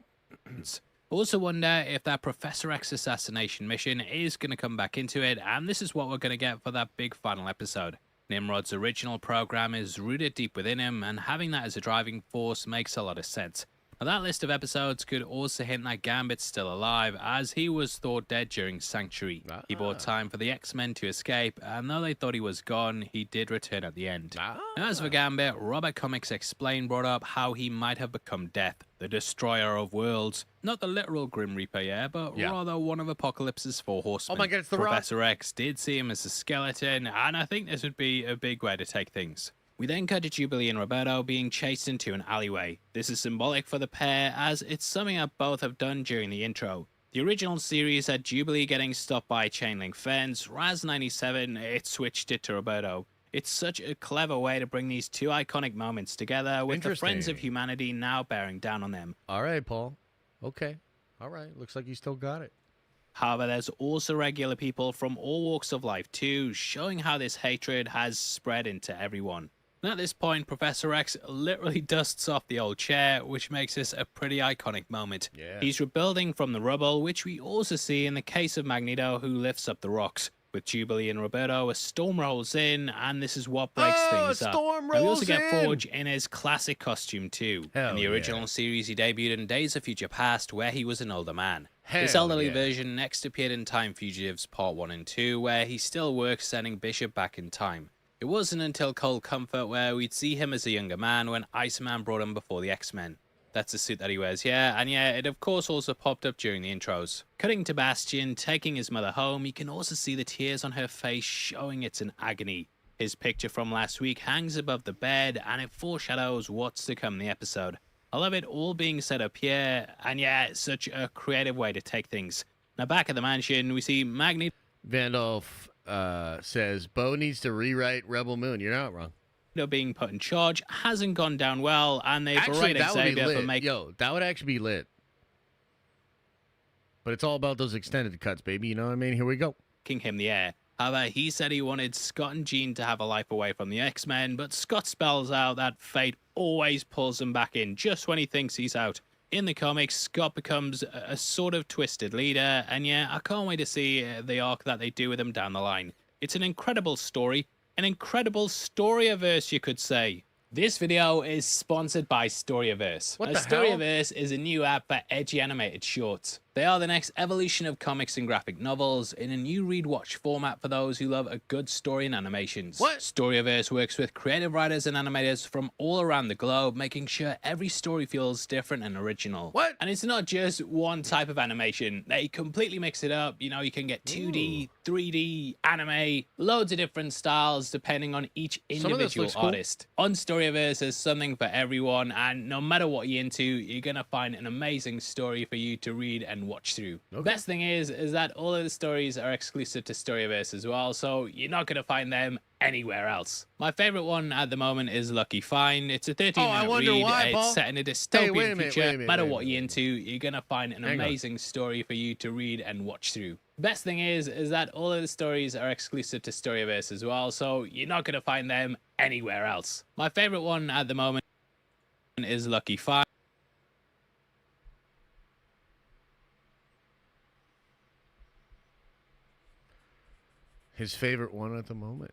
Also wonder if that Professor X assassination mission is going to come back into it, and this is what we're going to get for that big final episode. Nimrod's original program is rooted deep within him, and having that as a driving force makes a lot of sense. Now, that list of episodes could also hint that Gambit's still alive, as he was thought dead during Sanctuary. He bought time for the X-Men to escape, and though they thought he was gone, he did return at the end. And as for Gambit, Robert Comics Explained brought up how he might have become Death, the destroyer of worlds. Not the literal Grim Reaper, but rather one of Apocalypse's four horsemen. Oh my God, it's the Professor X did see him as a skeleton, and I think this would be a big way to take things. We then cut to Jubilee and Roberto being chased into an alleyway. This is symbolic for the pair, as it's something that both have done during the intro. The original series had Jubilee getting stopped by a chain link fence, Raz 97, it switched it to Roberto. It's such a clever way to bring these two iconic moments together, with the friends of humanity now bearing down on them. All right, Paul. Okay. All right. Looks like you still got it. However, there's also regular people from all walks of life too, showing how this hatred has spread into everyone. And at this point, Professor X literally dusts off the old chair, which makes this a pretty iconic moment. He's rebuilding from the rubble, which we also see in the case of Magneto, who lifts up the rocks. With Jubilee and Roberto, a storm rolls in, and this is what breaks things up. And we also get Forge in his classic costume too. In the original series, he debuted in Days of Future Past, where he was an older man. This elderly version next appeared in Time Fugitives Part 1 and 2, where he still works sending Bishop back in time. It wasn't until Cold Comfort where we'd see him as a younger man when Iceman brought him before the X-Men. That's the suit that he wears here, and it of course also popped up during the intros. Cutting to Bastion, taking his mother home, you can also see the tears on her face showing it's an agony. His picture from last week hangs above the bed, and it foreshadows what's to come in the episode. I love it all being set up here, and it's such a creative way to take things. Now back at the mansion, we see Magneto Vandolph says, Bo needs to rewrite Rebel Moon. You're not wrong. being put in charge hasn't gone down well, and they've berated Xavier for making... Yo, that would actually be lit. But it's all about those extended cuts, baby. You know what I mean? Here we go. him the heir. However, he said he wanted Scott and Jean to have a life away from the X-Men, but Scott spells out that fate always pulls him back in just when he thinks he's out. In the comics, Scott becomes a sort of twisted leader, and I can't wait to see the arc that they do with him down the line. It's an incredible story, an incredible Storyaverse, you could say. This video is sponsored by Storyaverse. What the Storyaverse is a new app for edgy animated shorts. They are the next evolution of comics and graphic novels in a new read-watch format for those who love a good story in animations. What? Storyverse works with creative writers and animators from all around the globe, making sure every story feels different and original. What? And it's not just one type of animation. They completely mix it up. You know, you can get 2D, 3D, anime, loads of different styles depending on each individual artist. On Storyverse, there's something for everyone, and no matter what you're into, you're gonna find an amazing story for you to read and watch through. Okay. Best thing is that all of the stories are exclusive to Storyverse as well, so you're not gonna find them anywhere else. My favorite one at the moment is Lucky Find. It's a 13-minute read. Why, it's set in a dystopian future. No matter what you're minute. into, you're gonna find an amazing story for you to read and watch through. Best thing is that all of the stories are exclusive to Storyverse as well, so you're not gonna find them anywhere else. My favorite one at the moment is Lucky Find. His favorite one at the moment.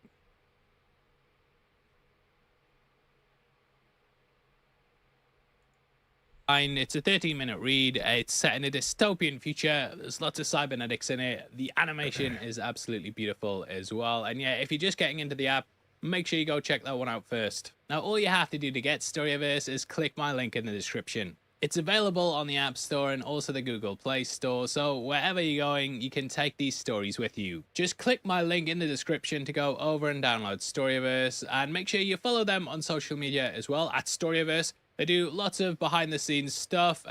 It's a 13-minute read. It's set in a dystopian future. There's lots of cybernetics in it. The animation is absolutely beautiful as well. And yeah, if you're just getting into the app, make sure you go check that one out first. Now, all you have to do to get Storyverse is click my link in the description. It's available on the App Store and also the Google Play Store, so wherever you're going, you can take these stories with you. Just click my link in the description to go over and download Storyverse, and make sure you follow them on social media as well, at Storyverse. They do lots of behind-the-scenes stuff,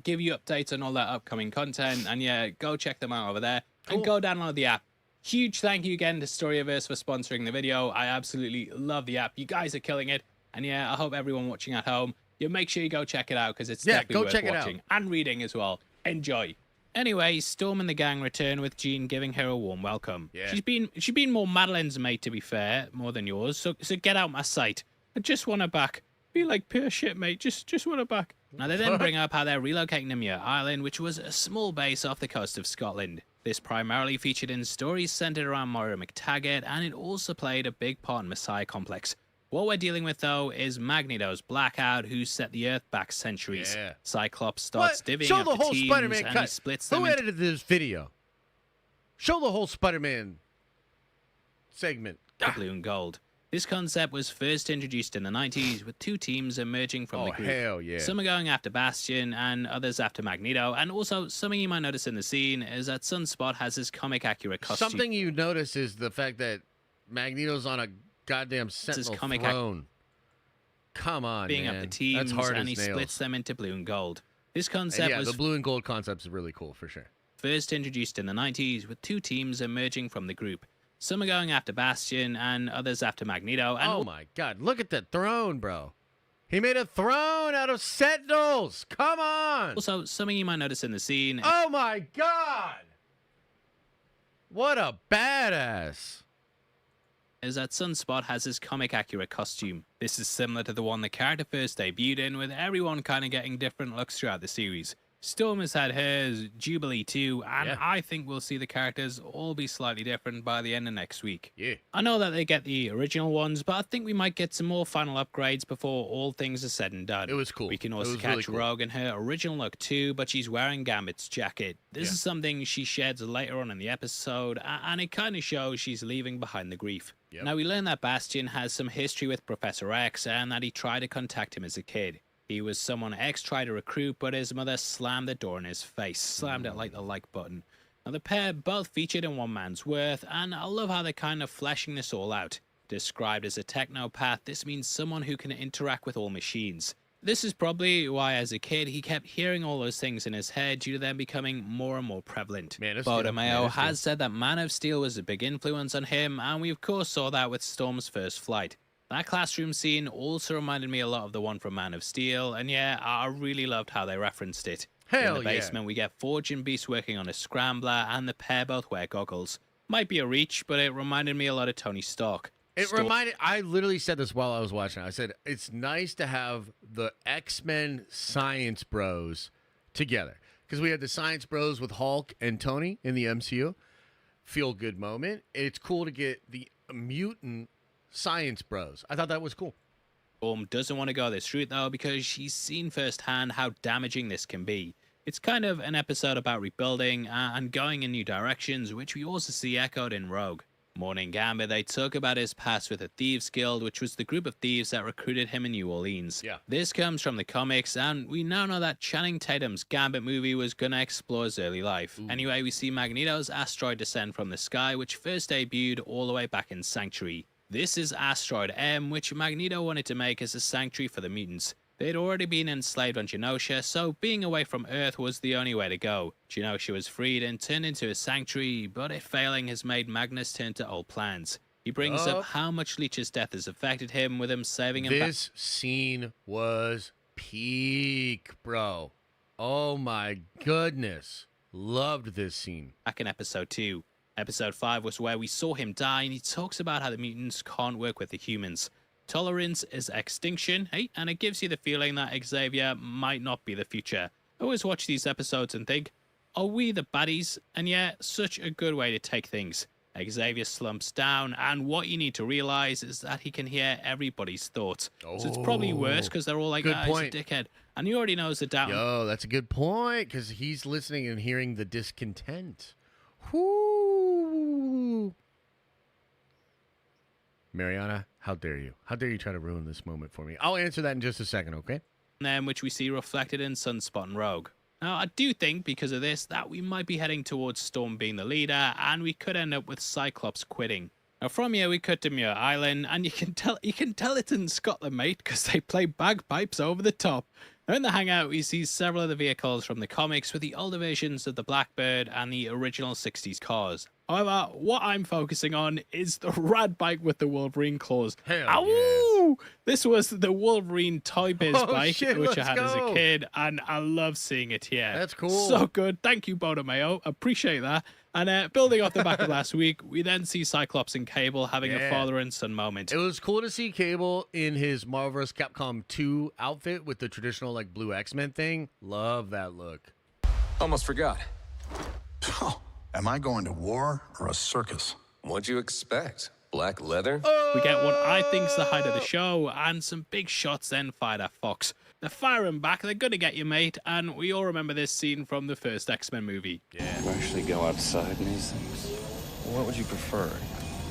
give you updates on all their upcoming content, and yeah, go check them out over there, and go download the app. Huge thank you again to Storyverse for sponsoring the video. I absolutely love the app. You guys are killing it, and yeah, I hope everyone watching at home, you make sure you go check it out because it's definitely worth watching and reading as well. Enjoy. Anyway, Storm and the gang return with Jean giving her a warm welcome. Yeah. She's been more Madeline's mate, to be fair, more than yours. So get out my sight. I just want her back. Be like pure shit, mate. Just want her back. Now they then bring up how they're relocating to Muir Island, which was a small base off the coast of Scotland. This primarily featured in stories centered around Moira McTaggart, and it also played a big part in Messiah Complex. What we're dealing with, though, is Magneto's blackout, who set the Earth back centuries. Yeah. Cyclops starts divvying Show up the the whole teams, Spider-Man and cut. he splits them Who edited this video? Show the whole Spider-Man segment. into blue and gold. This concept was first introduced in the 90s, with two teams emerging from the group. Hell yeah. Some are going after Bastion, and others after Magneto. And also, something you might notice in the scene is that Sunspot has his comic-accurate costume. Something you notice is the fact that Magneto's on a goddamn Sentinel throne. Come on, being man. up the teams, That's hard and he as nails. splits them into blue and gold. This concept And was the blue and gold concept's really cool for sure. first introduced in the 90s, with two teams emerging from the group. Some are going after Bastion, and others after Magneto. And Oh my god, look at the throne, bro. He made a throne out of Sentinels. Come on. also, something you might notice in the scene Oh my god. What a badass. is that Sunspot has his comic-accurate costume. This is similar to the one the character first debuted in, with everyone kind of getting different looks throughout the series. Storm has had hers, Jubilee too, and Yeah. I think we'll see the characters all be slightly different by the end of next week. Yeah. I know that they get the original ones, but I think we might get some more final upgrades before all things are said and done. It was cool. We can It also was catch really cool. Rogue in her original look too, but she's wearing Gambit's jacket. This is something she sheds later on in the episode, and it kind of shows she's leaving behind the grief. Yep. Now, we learn that Bastion has some history with Professor X, and that he tried to contact him as a kid. He was someone X tried to recruit, but his mother slammed the door in his face, slammed it like the like button. Now, the pair both featured in One Man's Worth, and I love how they're kind of fleshing this all out. Described as a technopath, this means someone who can interact with all machines. This is probably why, as a kid, he kept hearing all those things in his head due to them becoming more and more prevalent. Bartomeu has said that Man of Steel was a big influence on him, and we of course saw that with Storm's first flight. That classroom scene also reminded me a lot of the one from Man of Steel, and yeah, I really loved how they referenced it. Hell in the basement, we get Forge and Beast working on a scrambler, and the pair both wear goggles. Might be a reach, but it reminded me a lot of Tony Stark. I literally said this while I was watching. I said, it's nice to have the X-Men science bros together. Because we had the science bros with Hulk and Tony in the MCU. Feel good moment. It's cool to get the mutant science bros. I thought that was cool. Storm doesn't want to go this route though, because she's seen firsthand how damaging this can be. It's kind of an episode about rebuilding and going in new directions, which we also see echoed in Rogue. Morning Gambit, they talk about his past with the Thieves Guild, which was the group of thieves that recruited him in New Orleans. Yeah. This comes from the comics, and we now know that Channing Tatum's Gambit movie was gonna explore his early life. Anyway, we see Magneto's asteroid descend from the sky, which first debuted all the way back in Sanctuary. This is Asteroid M, which Magneto wanted to make as a sanctuary for the mutants. They'd already been enslaved on Genosha, so being away from Earth was the only way to go. Genosha was freed and turned into a sanctuary, but it failing has made Magnus turn to old plans. He brings up how much Leech's death has affected him, with him saving him back. This scene was peak, bro. Oh my goodness. Loved this scene. Back in episode 2. Episode 5 was where we saw him die, and he talks about how the mutants can't work with the humans. Tolerance is extinction, hey, and it gives you the feeling that Xavier might not be the future. I always watch these episodes and think, are we the baddies? And yeah, such a good way to take things. Xavier slumps down, and what you need to realize is that he can hear everybody's thoughts. So it's probably worse because they're all like, he's a dickhead. And he already knows the down. Yo, that's a good point, because he's listening and hearing the discontent. Whoo! Mariana, how dare you? How dare you try to ruin this moment for me? I'll answer that in just a second, okay? Which we see reflected in Sunspot and Rogue. Now, I do think, because of this, that we might be heading towards Storm being the leader, and we could end up with Cyclops quitting. Now, from here, we cut to Muir Island, and you can tell it's in Scotland, mate, because they play bagpipes over the top. Now, in the hangout, we see several of the vehicles from the comics with the older versions of the Blackbird and the original 60s cars. However, what I'm focusing on is the rad bike with the Wolverine claws. Hell yeah. This was the Wolverine Toy Biz bike, shit, which I had as a go. kid, and I love seeing it here. That's cool. So good. Thank you, Bono Mayo. Appreciate that. And building off the back of last week, we then see Cyclops and Cable having a father and son moment. It was cool to see Cable in his Marvel vs. Capcom 2 outfit with the traditional like blue X-Men thing. Love that look. Almost forgot. Oh, am I going to war or a circus? What'd you expect? Black leather? We get what I think's the height of the show, and some big shots then fired at Fox. They're firing back, they're gonna get you, mate, and we all remember this scene from the first X-Men movie. Yeah. You actually go outside in these things? What would you prefer?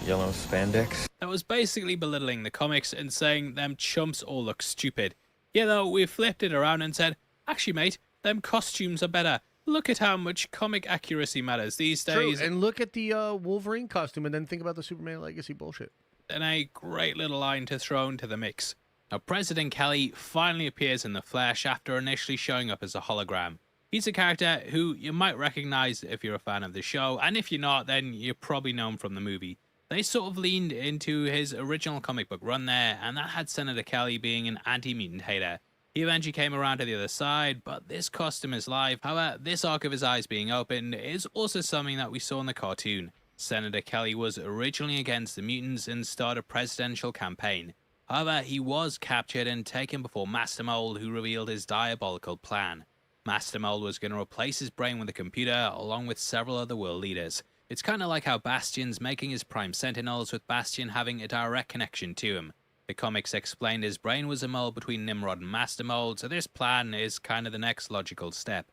Yellow spandex? That was basically belittling the comics and saying them chumps all look stupid. Yeah, though, we flipped it around and said, actually, mate, them costumes are better. Look at how much comic accuracy matters these days. True. And look at the Wolverine costume and then think about the Superman Legacy bullshit. And a great little line to throw into the mix. Now, President Kelly finally appears in the flesh after initially showing up as a hologram. He's a character who you might recognize if you're a fan of the show, and if you're not, then you probably know him from the movie. They sort of leaned into his original comic book run there, and that had Senator Kelly being an anti-mutant hater. He eventually came around to the other side, but this cost him his life. However, this arc of his eyes being opened is also something that we saw in the cartoon. Senator Kelly was originally against the mutants and started a presidential campaign. However, he was captured and taken before Master Mold, who revealed his diabolical plan. Master Mold was going to replace his brain with a computer, along with several other world leaders. It's kind of like how Bastion's making his Prime Sentinels, with Bastion having a direct connection to him. The comics explained his brain was a mold between Nimrod and Master Mold, so this plan is kind of the next logical step.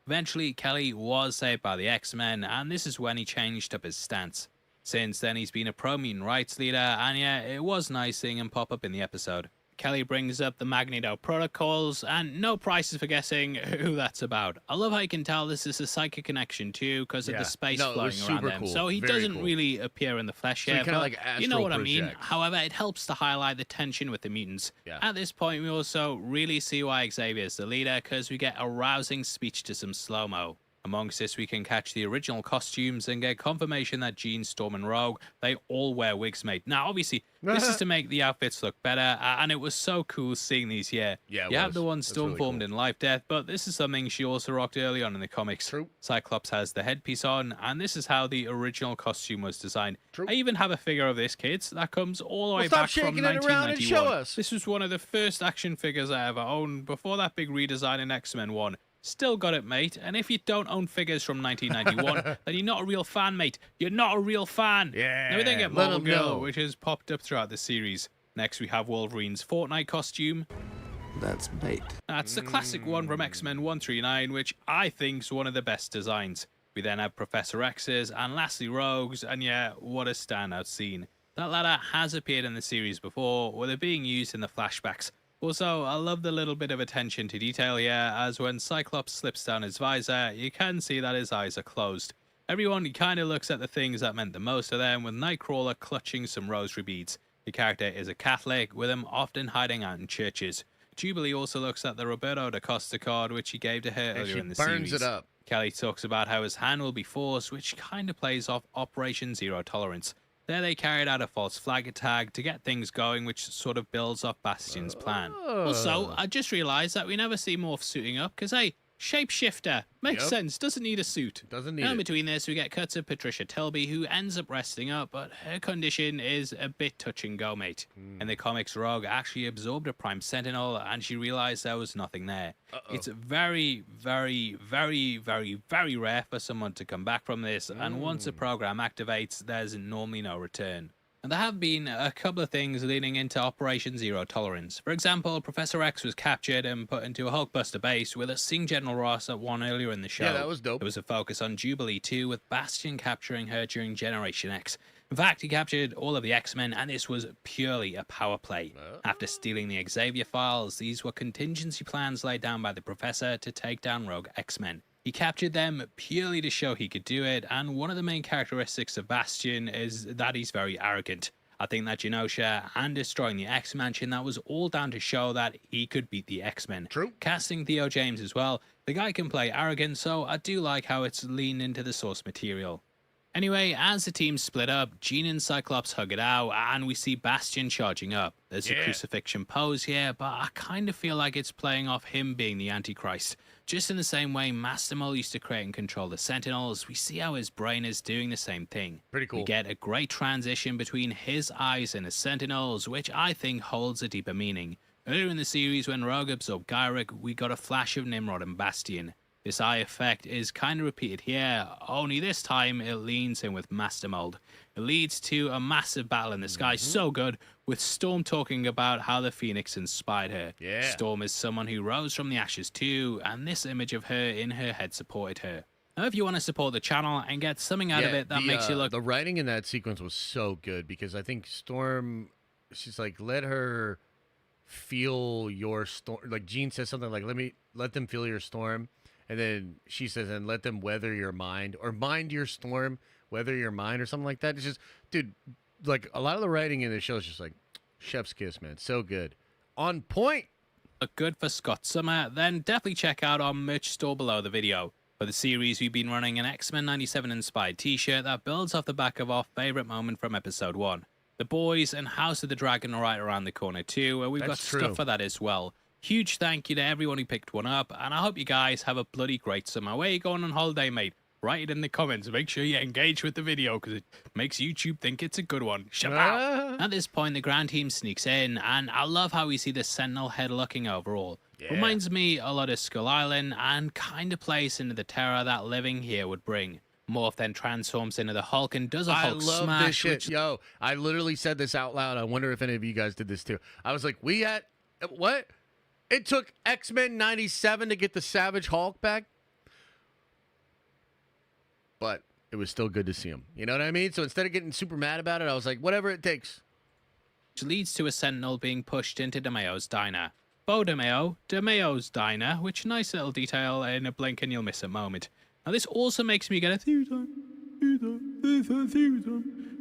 Eventually, Kelly was saved by the X-Men, and this is when he changed up his stance. Since then, he's been a pro-mutant rights leader, and yeah, it was nice seeing him pop up in the episode. Kelly brings up the Magneto protocols, and no prizes for guessing who that's about. I love how you can tell this is a psychic connection too, because of the space floating around them. Cool. So he Very doesn't cool. really appear in the flesh So yet, he kinda but like you know what I astral mean. projects. However, it helps to highlight the tension with the mutants. Yeah. At this point, we also really see why Xavier is the leader, because we get a rousing speech to some slow-mo. Amongst this, we can catch the original costumes and get confirmation that Jean, Storm, and Rogue, they all wear wigs, mate. Now, obviously, this is to make the outfits look better, and it was so cool seeing these here. Yeah, it you have was. the one That's Storm really formed cool. in Life Death, but this is something she also rocked early on in the comics. True. Cyclops has the headpiece on, and this is how the original costume was designed. True. I even have a figure of this, kids, that comes all the way stop back from shaking it around and 1991. show us. This was one of the first action figures I ever owned, before that big redesign in X-Men 1. Still got it, mate. And if you don't own figures from 1991, then you're not a real fan, mate. You're not a real fan. Yeah, Now we then get let Marvel 'em Girl, know. which has popped up throughout the series. Next, we have Wolverine's Fortnite costume. That's bait. That's the classic one from X-Men 139, which I think's one of the best designs. We then have Professor X's and lastly Rogues, and yeah, what a standout scene. That latter has appeared in the series before, with it being used in the flashbacks. Also, I love the little bit of attention to detail here, as when Cyclops slips down his visor, you can see that his eyes are closed. Everyone kind of looks at the things that meant the most to them, with Nightcrawler clutching some rosary beads. The character is a Catholic, with him often hiding out in churches. Jubilee also looks at the Roberto da Costa card, which he gave to her earlier in the series. Burns it up. Kelly talks about how his hand will be forced, which kind of plays off Operation Zero Tolerance. There they carried out a false flag attack to get things going, which sort of builds off Bastion's plan. Also, I just realised that we never see Morph suiting up, because hey, shapeshifter. Makes sense, doesn't need a suit. Doesn't need Now, it. between this, we get cuts of Patricia Tilby, who ends up resting up, but her condition is a bit touch and go, mate. In the comics, Rogue actually absorbed a Prime Sentinel, and she realized there was nothing there. It's very, very, very, very, very rare for someone to come back from this, and once a program activates, there's normally no return. And there have been a couple of things leading into Operation Zero Tolerance. For example, Professor X was captured and put into a Hulkbuster base with us seeing General Ross at one earlier in the show. Yeah, that was dope. There was a focus on Jubilee too, with Bastion capturing her during Generation X. In fact, he captured all of the X-Men, and this was purely a power play. After stealing the Xavier files, these were contingency plans laid down by the Professor to take down rogue X-Men. He captured them purely to show he could do it, and one of the main characteristics of Bastion is that he's very arrogant. I think that Genosha and destroying the X-Mansion, that was all down to show that he could beat the X-Men. True. Casting Theo James as well, the guy can play arrogant, so I do like how it's leaned into the source material. Anyway, as the team split up, Jean and Cyclops hug it out, and we see Bastion charging up. There's a crucifixion pose here, but I kind of feel like it's playing off him being the Antichrist. Just in the same way Master Mole used to create and control the Sentinels, we see how his brain is doing the same thing. Pretty cool. We get a great transition between his eyes and the Sentinels, which I think holds a deeper meaning. Earlier in the series, when Rogue absorbed Gyrick, we got a flash of Nimrod and Bastion. This eye effect is kind of repeated here, only this time it leans in with Master Mold. It leads to a massive battle in the sky, so good, with Storm talking about how the Phoenix inspired her. Yeah. Storm is someone who rose from the ashes too, and this image of her in her head supported her. Now, if you want to support the channel and get something out of it that makes you look... The writing in that sequence was so good, because I think Storm, she's like, let her feel your storm. Like, Jean says something like, let them feel your storm. And then she says, and let them weather your mind, or mind your storm, weather your mind, or something like that. It's just, dude, like, a lot of the writing in the show is just like, chef's kiss, man. So good. On point. Look good for Scott Summer, then definitely check out our merch store below the video. For the series, we've been running an X-Men 97 inspired t-shirt that builds off the back of our favorite moment from episode 1. The Boys and House of the Dragon are right around the corner too, where we've got stuff for that as well. Huge thank you to everyone who picked one up, and I hope you guys have a bloody great summer. Where you going on holiday, mate? Write it in the comments. Make sure you engage with the video, because it makes YouTube think it's a good one. Shabbat! At this point, the ground team sneaks in, and I love how we see the Sentinel head looking overall. Reminds me a lot of Skull Island, and kind of plays into the terror that living here would bring. Morph then transforms into the Hulk and does a Hulk smash. I love this shit. Yo, I literally said this out loud. I wonder if any of you guys did this too. I was like, what? It took X-Men 97 to get the Savage Hulk back, but it was still good to see him. You know what I mean? So instead of getting super mad about it, I was like, whatever it takes. Which leads to a Sentinel being pushed into DeMayo's diner. Bo DeMayo, DeMayo's diner, which nice little detail in a blink and you'll miss a moment. Now this also makes me get a theory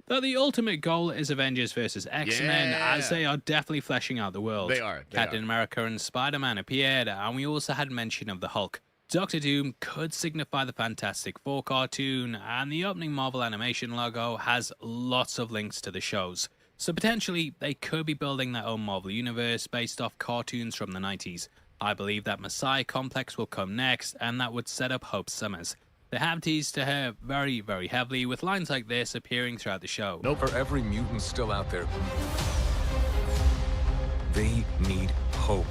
that the ultimate goal is Avengers versus X-Men, as they are definitely fleshing out the world. They are. Captain America and Spider-Man appeared, and we also had mention of the Hulk. Doctor Doom could signify the Fantastic Four cartoon, and the opening Marvel animation logo has lots of links to the shows. So potentially, they could be building their own Marvel universe based off cartoons from the 90s. I believe that Messiah Complex will come next, and that would set up Hope Summers. They have teased to her very, very heavily, with lines like this appearing throughout the show. For every mutant still out there, they need hope.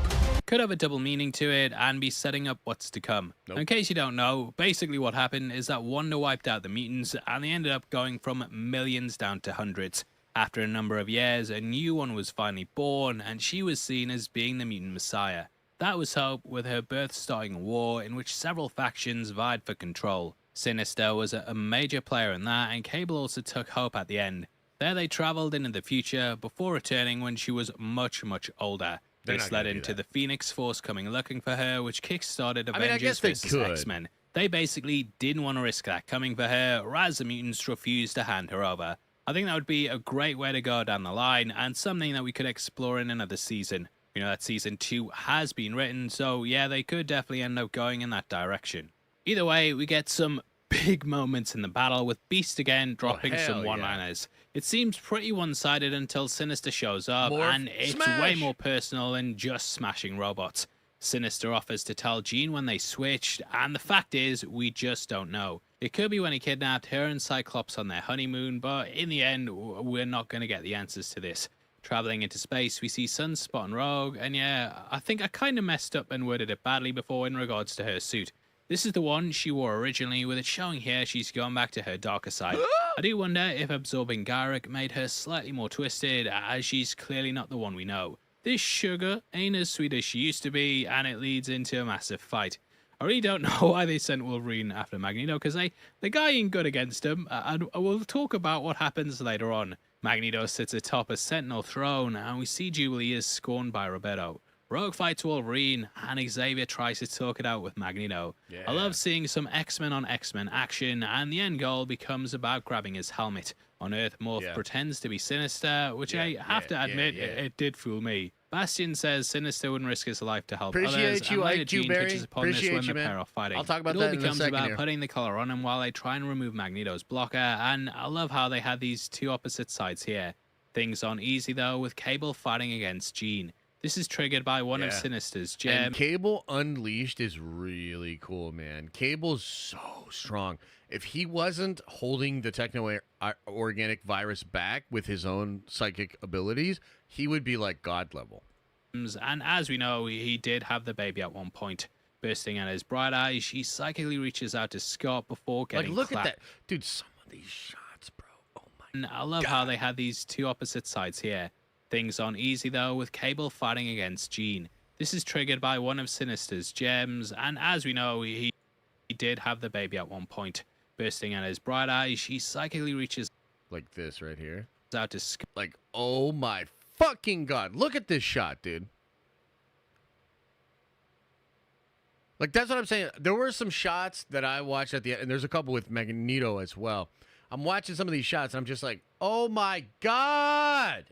Could have a double meaning to it and be setting up what's to come. In case you don't know, basically what happened is that Wanda wiped out the mutants and they ended up going from millions down to hundreds. After a number of years, a new one was finally born, and she was seen as being the mutant messiah. That was Hope, with her birth starting a war in which several factions vied for control. Sinister was a major player in that, and Cable also took Hope at the end. There they travelled into the future before returning when she was much, much older. This led into the Phoenix Force coming looking for her, which kick-started Avengers vs. X-Men. They basically didn't want to risk that coming for her, whereas the mutants refused to hand her over. I think that would be a great way to go down the line, and something that we could explore in another season. You know that season 2 has been written, so yeah, they could definitely end up going in that direction. Either way, we get some big moments in the battle, with Beast again dropping some one-liners. It seems pretty one-sided until Sinister shows up, and it's way more personal than just smashing robots. Sinister offers to tell Jean when they switched, and the fact is, we just don't know. It could be when he kidnapped her and Cyclops on their honeymoon, but in the end, we're not going to get the answers to this. Traveling into space, we see Sunspot and Rogue, and yeah, I think I kind of messed up and worded it badly before in regards to her suit. This is the one she wore originally, with it showing here she's gone back to her darker side. I do wonder if absorbing Garrick made her slightly more twisted, as she's clearly not the one we know. This sugar ain't as sweet as she used to be, and it leads into a massive fight. I really don't know why they sent Wolverine after Magneto, because the guy ain't good against him, and we'll talk about what happens later on. Magneto sits atop a Sentinel throne, and we see Jubilee is scorned by Roberto. Rogue fights Wolverine, and Xavier tries to talk it out with Magneto. Yeah. I love seeing some X-Men on X-Men action, and the end goal becomes about grabbing his helmet. On Earth, Morph pretends to be Sinister, which I have to admit, it did fool me. Bastion says Sinister wouldn't risk his life to help others, and later Jean touches upon this when the pair are fighting. I'll talk about it that all in a becomes second about here. putting the collar on him while they try and remove Magneto's blocker, and I love how they had these two opposite sides here. Things aren't easy though, with Cable fighting against Jean. This is triggered by one of Sinister's gems. And Cable Unleashed is really cool, man. Cable's so strong. If he wasn't holding the techno-organic virus back with his own psychic abilities, he would be like God level. And as we know, he did have the baby at one point. Bursting out his bright eyes, she psychically reaches out to Scott before getting look clapped. at that. Dude, some of these shots, bro. Oh my and I love God. how they had these two opposite sides here. Things aren't easy though, with Cable fighting against Jean. This is triggered by one of Sinister's gems, and as we know, he did have the baby at one point. Bursting out his bright eyes, she psychically reaches like this right here. Out to Scott. Like, oh my fucking God. Look at this shot, dude. Like, that's what I'm saying. There were some shots that I watched at the end, and there's a couple with Magneto as well. I'm watching some of these shots, and I'm just like, oh my God.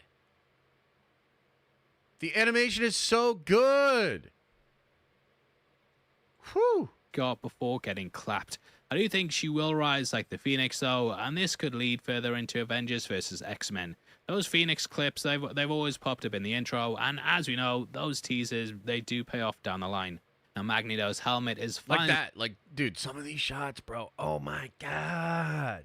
The animation is so good. Whew. Got before getting clapped. I do think she will rise like the Phoenix though, and this could lead further into Avengers vs. X-Men. Those Phoenix clips, they've always popped up in the intro, and as we know, those teasers, they do pay off down the line. Now Magneto's helmet is finally like that. Like, dude, some of these shots, bro. Oh my God.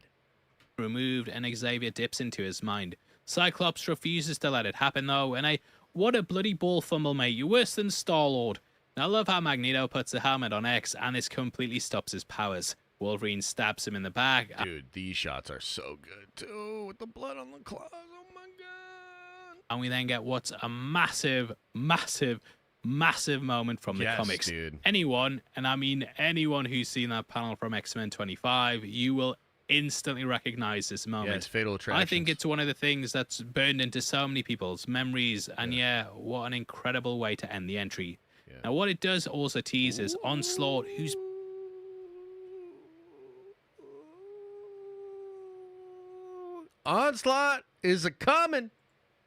Removed, and Xavier dips into his mind. Cyclops refuses to let it happen though, and what a bloody ball fumble, mate. You're worse than Star-Lord. Now I love how Magneto puts the helmet on X, and this completely stops his powers. Wolverine stabs him in the back. Dude, these shots are so good too, with the blood on the claws. Oh my God. And we then get what's a massive, massive, massive moment from the comics. Dude. Anyone, and I mean anyone who's seen that panel from X-Men 25, you will instantly recognize this moment. Yeah, it's Fatal Attractions. I think it's one of the things that's burned into so many people's memories, and what an incredible way to end the entry. Yeah. Now, what it does also tease is Onslaught, who's Onslaught is a coming.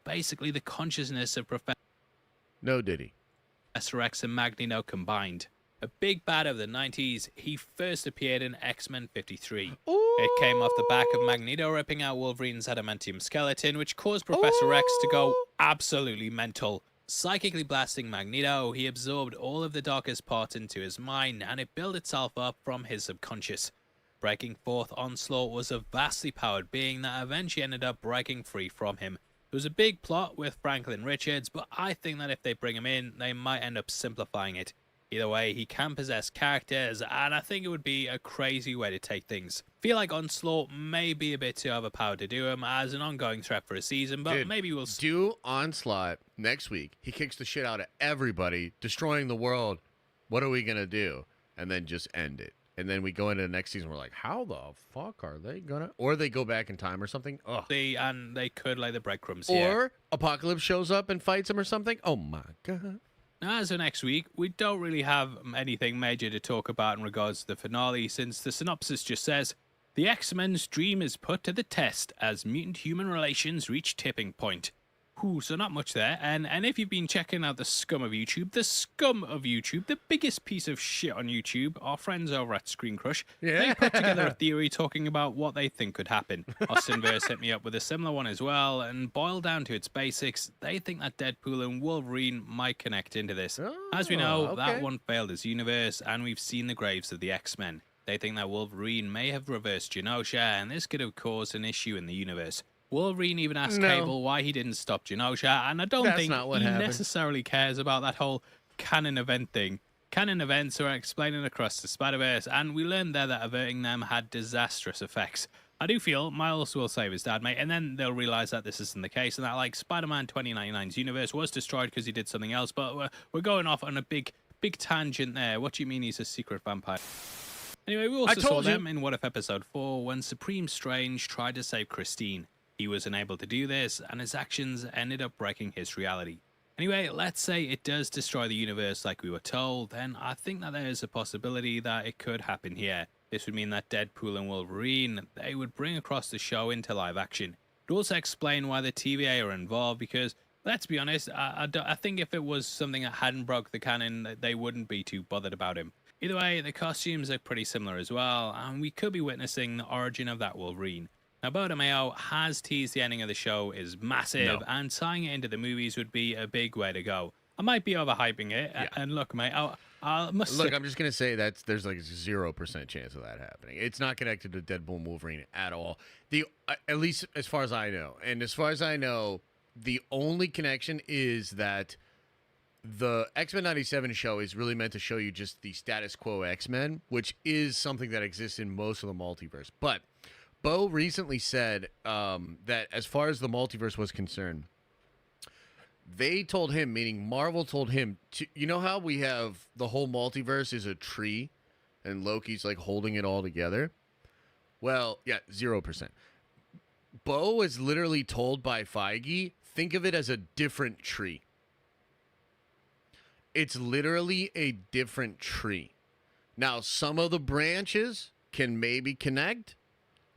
Basically the consciousness of Professor X and Magneto combined. A big bad of the 90s, he first appeared in X-Men 53. Ooh. It came off the back of Magneto ripping out Wolverine's adamantium skeleton, which caused Professor X to go absolutely mental. Psychically blasting Magneto, he absorbed all of the darkest parts into his mind, and it built itself up from his subconscious. Breaking forth, Onslaught was a vastly powered being that eventually ended up breaking free from him. It was a big plot with Franklin Richards, but I think that if they bring him in, they might end up simplifying it. Either way, he can possess characters, and I think it would be a crazy way to take things. Feel like Onslaught may be a bit too overpowered to do him as an ongoing threat for a season, but Dude, maybe we'll do Onslaught next week. He kicks the shit out of everybody, destroying the world. What are we gonna do? And then just end it. And then we go into the next season. We're like, how the fuck are they gonna? Or they go back in time or something. Ugh. and they could lay the breadcrumbs Or here. Apocalypse shows up and fights him or something. Oh my god. Now, as of next week, we don't really have anything major to talk about in regards to the finale, since the synopsis just says, the X-Men's dream is put to the test as mutant-human relations reach tipping point. So not much there. And if you've been checking out the scum of YouTube, the biggest piece of shit on YouTube, our friends over at Screen Crush, they put together a theory talking about what they think could happen. Austinverse hit me up with a similar one as well, and boiled down to its basics, they think that Deadpool and Wolverine might connect into this. As we know, that one failed as universe, and we've seen the graves of the X-Men. They think that Wolverine may have reversed Genosha, and this could have caused an issue in the universe. Wolverine even asked Cable why he didn't stop Genosha, and I don't think he necessarily cares about that whole canon event thing. Canon events are explaining across the Spider-Verse, and we learned there that averting them had disastrous effects. I do feel Miles will save his dad, mate, and then they'll realise that this isn't the case, and that, like, Spider-Man 2099's universe was destroyed because he did something else, but we're going off on a big tangent there. What do you mean he's a secret vampire? Anyway, we also saw them in What If Episode 4 when Supreme Strange tried to save Christine. He was unable to do this, and his actions ended up breaking his reality. Anyway, let's say it does destroy the universe like we were told, then I think that there is a possibility that it could happen here. This would mean that Deadpool and Wolverine, they would bring across the show into live action. It would also explain why the TVA are involved, because, let's be honest, I think if it was something that hadn't broke the canon, they wouldn't be too bothered about him. Either way, the costumes are pretty similar as well, and we could be witnessing the origin of that Wolverine. Now, Mayo has teased the ending of the show is massive, and tying it into the movies would be a big way to go. I might be overhyping it, and look, mate, I'm just going to say there's like 0% chance of that happening. It's not connected to Deadpool and Wolverine at all. At least as far as I know. And as far as I know, the only connection is that the X-Men 97 show is really meant to show you just the status quo X-Men, which is something that exists in most of the multiverse. But Bo recently said that as far as the multiverse was concerned, they told him, meaning Marvel told him, you know how we have the whole multiverse is a tree and Loki's like holding it all together? Well, yeah, 0%. Bo is literally told by Feige, think of it as a different tree. It's literally a different tree. Now, some of the branches can maybe connect,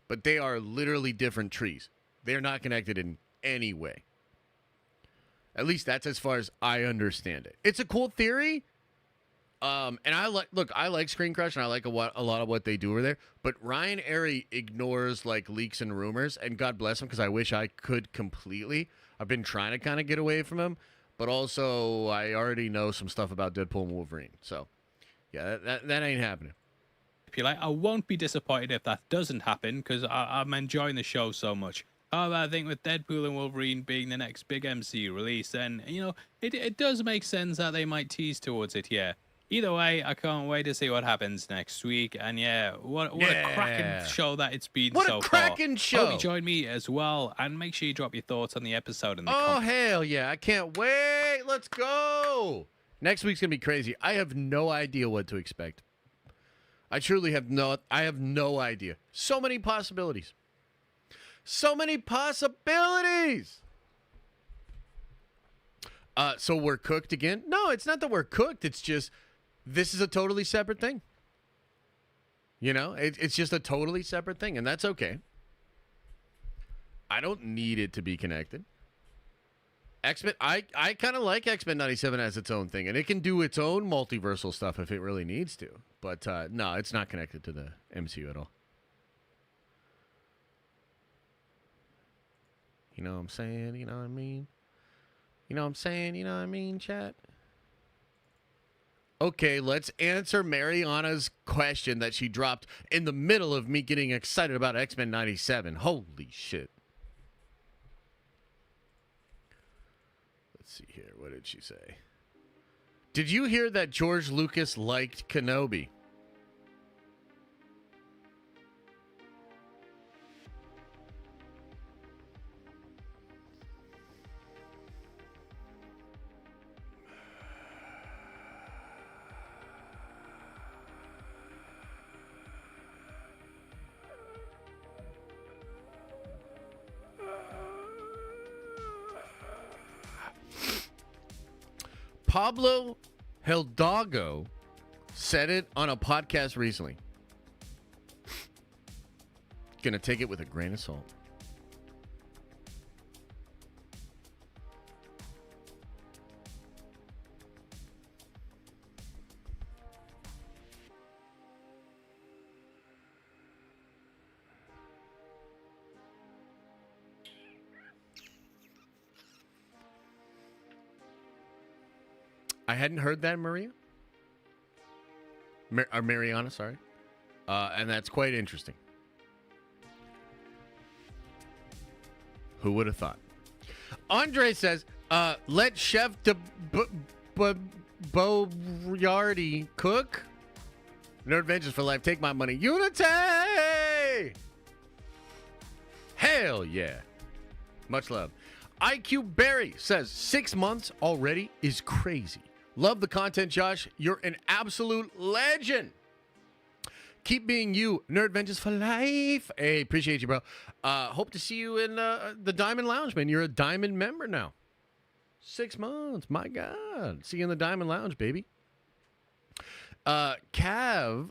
but they are literally different trees. They're not connected in any way. At least that's as far as I understand it. It's a cool theory. And I like Screen Crush, and I like a lot of what they do over there. But Ryan Airy ignores like leaks and rumors, and God bless him, because I wish I could completely. I've been trying to kind of get away from him, but also I already know some stuff about Deadpool and Wolverine. So, yeah, that ain't happening. If you like, I won't be disappointed if that doesn't happen, because I'm enjoying the show so much. However, I think with Deadpool and Wolverine being the next big MCU release, then, you know, it does make sense that they might tease towards it here. Either way, I can't wait to see what happens next week. And yeah, what a cracking show that it's been so far. What a cracking show! Hope you join me as well, and make sure you drop your thoughts on the episode in the comments. Oh, hell yeah. I can't wait. Let's go. Next week's going to be crazy. I have no idea what to expect. I truly have no idea. So many possibilities. So many possibilities. So we're cooked again? No, it's not that we're cooked. It's just this is a totally separate thing. You know, it's just a totally separate thing, and that's okay. I don't need it to be connected. X-Men, I kind of like X-Men 97 as its own thing, and it can do its own multiversal stuff if it really needs to. But no, it's not connected to the MCU at all. You know what I'm saying? You know what I mean? You know what I'm saying? You know what I mean, chat? Okay, let's answer Mariana's question that she dropped in the middle of me getting excited about X-Men 97. Holy shit. Let's see here. What did she say? Did you hear that George Lucas liked Kenobi? Pablo Hidalgo said it on a podcast recently. Gonna take it with a grain of salt. I hadn't heard that, Maria. Or Mariana, sorry. And that's quite interesting. Who would have thought? Andre says, let Chef Boyardee cook. Nerd Adventures for life. Take my money. Unity! Hell yeah. Much love. IQ Barry says, 6 months already is crazy. Love the content, Josh. You're an absolute legend. Keep being you. Nerd Adventures for life. Hey, appreciate you, bro. Hope to see you in the Diamond Lounge, man. You're a Diamond member now. 6 months. My God. See you in the Diamond Lounge, baby. Kaz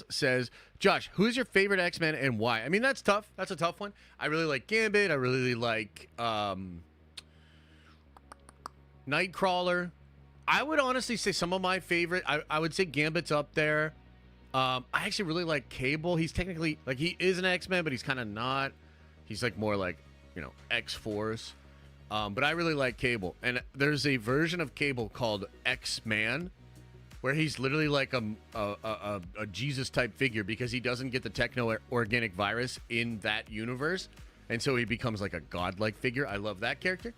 says, Josh, who's your favorite X-Men and why? I mean, that's tough. That's a tough one. I really like Gambit. I really like Nightcrawler. I would honestly say some of my favorite, I would say Gambit's up there. I actually really like Cable. He's technically, like, he is an X-Men, but he's kind of not. He's like more like, you know, X-Force. But I really like Cable. And there's a version of Cable called X-Man, where he's literally like a Jesus-type figure because he doesn't get the techno-organic virus in that universe. And so he becomes like a godlike figure. I love that character.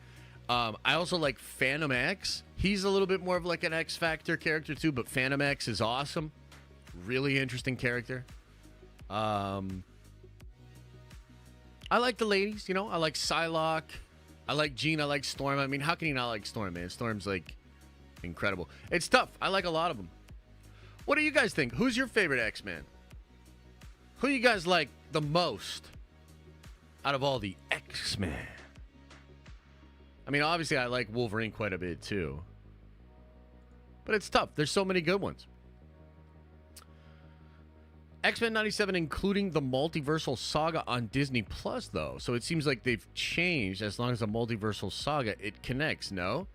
I also like Phantom X. He's a little bit more of like an X-Factor character too, but Phantom X is awesome. Really interesting character. I like the ladies, you know. I like Psylocke. I like Jean. I like Storm. I mean, how can you not like Storm, man? Storm's like incredible. It's tough. I like a lot of them. What do you guys think? Who's your favorite X-Men? Who you guys like the most out of all the X-Men? I mean, obviously, I like Wolverine quite a bit, too. But it's tough. There's so many good ones. X-Men 97, including the multiversal saga on Disney Plus, though. So it seems like they've changed. As long as the multiversal saga, it connects, no?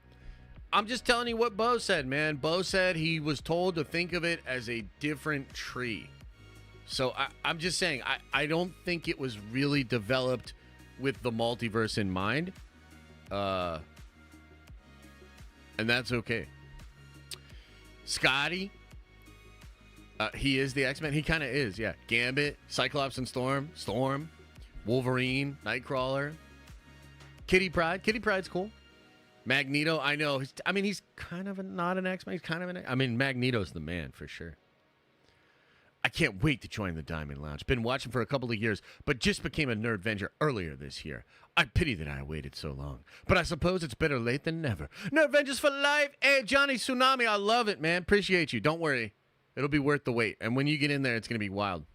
I'm just telling you what Bo said, man. Bo said he was told to think of it as a different tree. So I'm just saying, I don't think it was really developed with the multiverse in mind. And that's okay. Scotty, he is the X-Men. He kind of is, yeah. Gambit, Cyclops and Storm, Wolverine, Nightcrawler, Kitty Pryde. Kitty Pryde's cool. Magneto, I know. He's kind of not an X-Men. He's kind of Magneto's the man for sure. I can't wait to join the Diamond Lounge. Been watching for a couple of years, but just became a Nerd Avenger earlier this year. I pity that I waited so long, but I suppose it's better late than never. Nerd Avengers for life. Hey, Johnny Tsunami, I love it, man. Appreciate you. Don't worry. It'll be worth the wait. And when you get in there, it's going to be wild.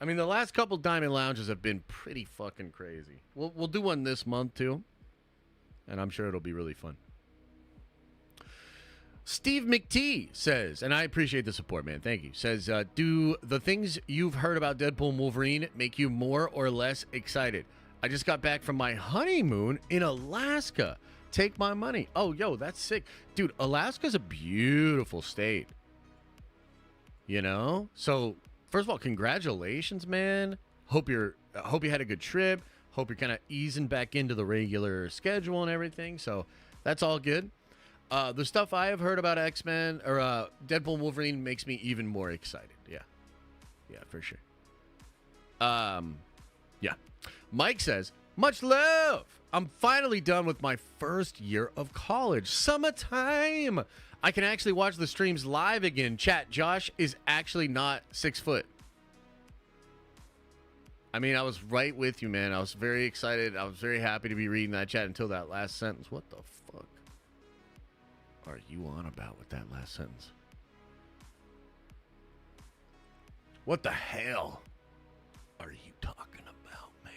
I mean, the last couple Diamond Lounges have been pretty fucking crazy. We'll do one this month, too. And I'm sure it'll be really fun. Steve McTee says, and I appreciate the support, man. Thank you. Says, do the things you've heard about Deadpool and Wolverine make you more or less excited? I just got back from my honeymoon in Alaska. Take my money. Oh, yo, that's sick. Dude, Alaska's a beautiful state. You know? So, first of all, congratulations, man. Hope you had a good trip. Hope you're kind of easing back into the regular schedule and everything. So, that's all good. The stuff I have heard about X-Men or Deadpool and Wolverine makes me even more excited. Yeah. Yeah, for sure. Yeah. Mike says, Much love. I'm finally done with my first year of college. Summertime. I can actually watch the streams live again. Chat, Josh is actually not 6 foot. I mean, I was right with you, man. I was very excited. I was very happy to be reading that chat until that last sentence. What the fuck are you on about with that last sentence? What the hell are you talking about, man?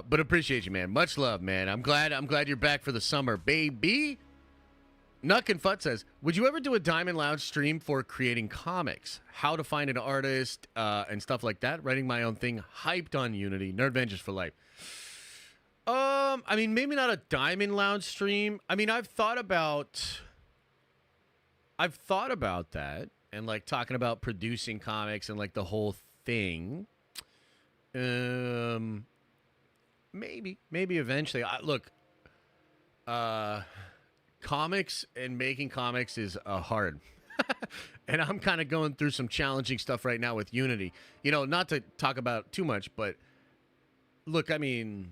But appreciate you, man. Much love, man. I'm glad you're back for the summer, baby. Nuck and Fut says, would you ever do a Diamond Lounge stream for creating comics? How to find an artist and stuff like that? Writing my own thing. Hyped on Unity. Nerd Vengers for life. I mean, maybe not a Diamond Lounge stream. I mean, I've thought about that and like talking about producing comics and like the whole thing. Maybe eventually. Look, comics and making comics is hard. And I'm kind of going through some challenging stuff right now with Unity. You know, not to talk about too much, but look, I mean,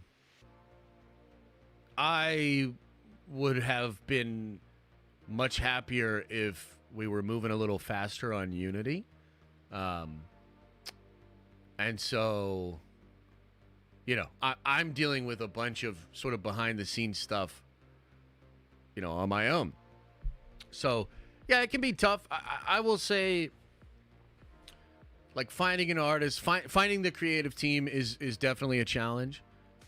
I would have been much happier if we were moving a little faster on Unity. And so, you know, I'm dealing with a bunch of sort of behind the scenes stuff, you know, on my own. So, yeah, it can be tough. I will say, like, finding an artist, finding the creative team is definitely a challenge.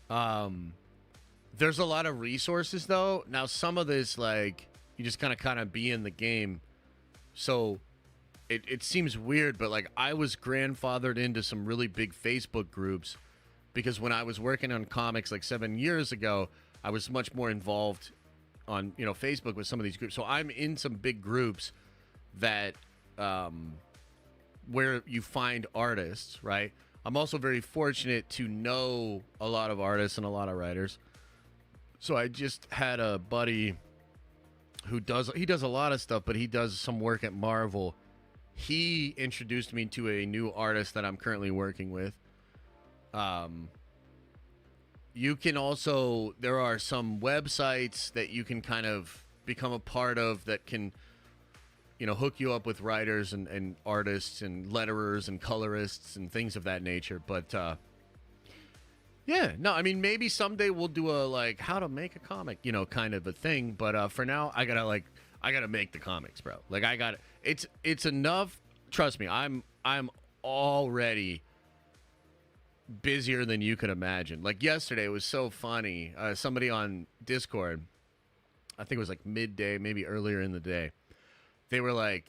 There's a lot of resources, though. Now, some of this, like, you just kind of be in the game. So it seems weird, but, like, I was grandfathered into some really big Facebook groups because when I was working on comics, like, 7 years ago, I was much more involved on, you know, Facebook with some of these groups. So I'm in some big groups that where you find artists, right? I'm also very fortunate to know a lot of artists and a lot of writers. So I just had a buddy who does a lot of stuff, but he does some work at Marvel. He introduced me to a new artist that I'm currently working with. You can also, there are some websites that you can kind of become a part of that can, you know, hook you up with writers and artists and letterers and colorists and things of that nature. But, yeah, no, I mean, maybe someday we'll do a, like, how to make a comic, you know, kind of a thing. But for now, I gotta make the comics, bro. Like, it's enough. Trust me, I'm already busier than you could imagine. Like, yesterday, it was so funny. Somebody on Discord, I think it was like midday, maybe earlier in the day, they were like,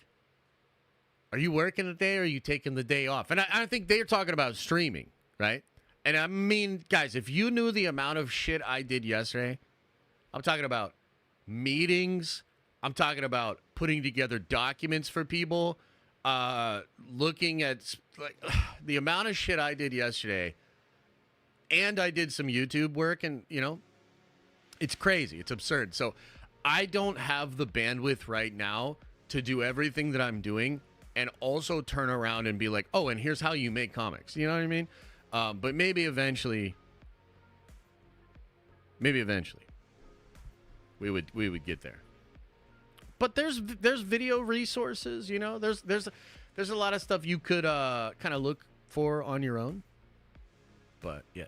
are you working today or are you taking the day off? And I think they're talking about streaming, right? And I mean, guys, if you knew the amount of shit I did yesterday, I'm talking about meetings, I'm talking about putting together documents for people, looking at, like, the amount of shit I did yesterday, and I did some YouTube work, and, you know, it's crazy. It's absurd. So I don't have the bandwidth right now to do everything that I'm doing and also turn around and be like, oh, and here's how you make comics. You know what I mean? But maybe eventually we would get there. But there's video resources, you know. There's a lot of stuff you could kind of look for on your own. But yeah.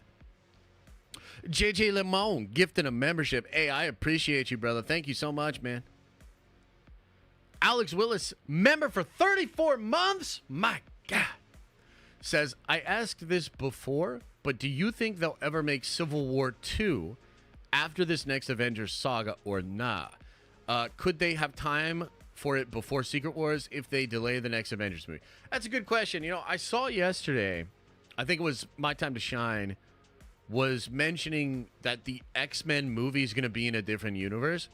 JJ Lamar gifting a membership. Hey, I appreciate you, brother. Thank you so much, man. Alex Willis, member for 34 months. My God. Says, I asked this before, but do you think they'll ever make Civil War 2 after this next Avengers saga or not? Could they have time for it before Secret Wars if they delay the next Avengers movie? That's a good question. You know, I saw yesterday, I think it was My Time to Shine, was mentioning that the X-Men movie is going to be in a different universe.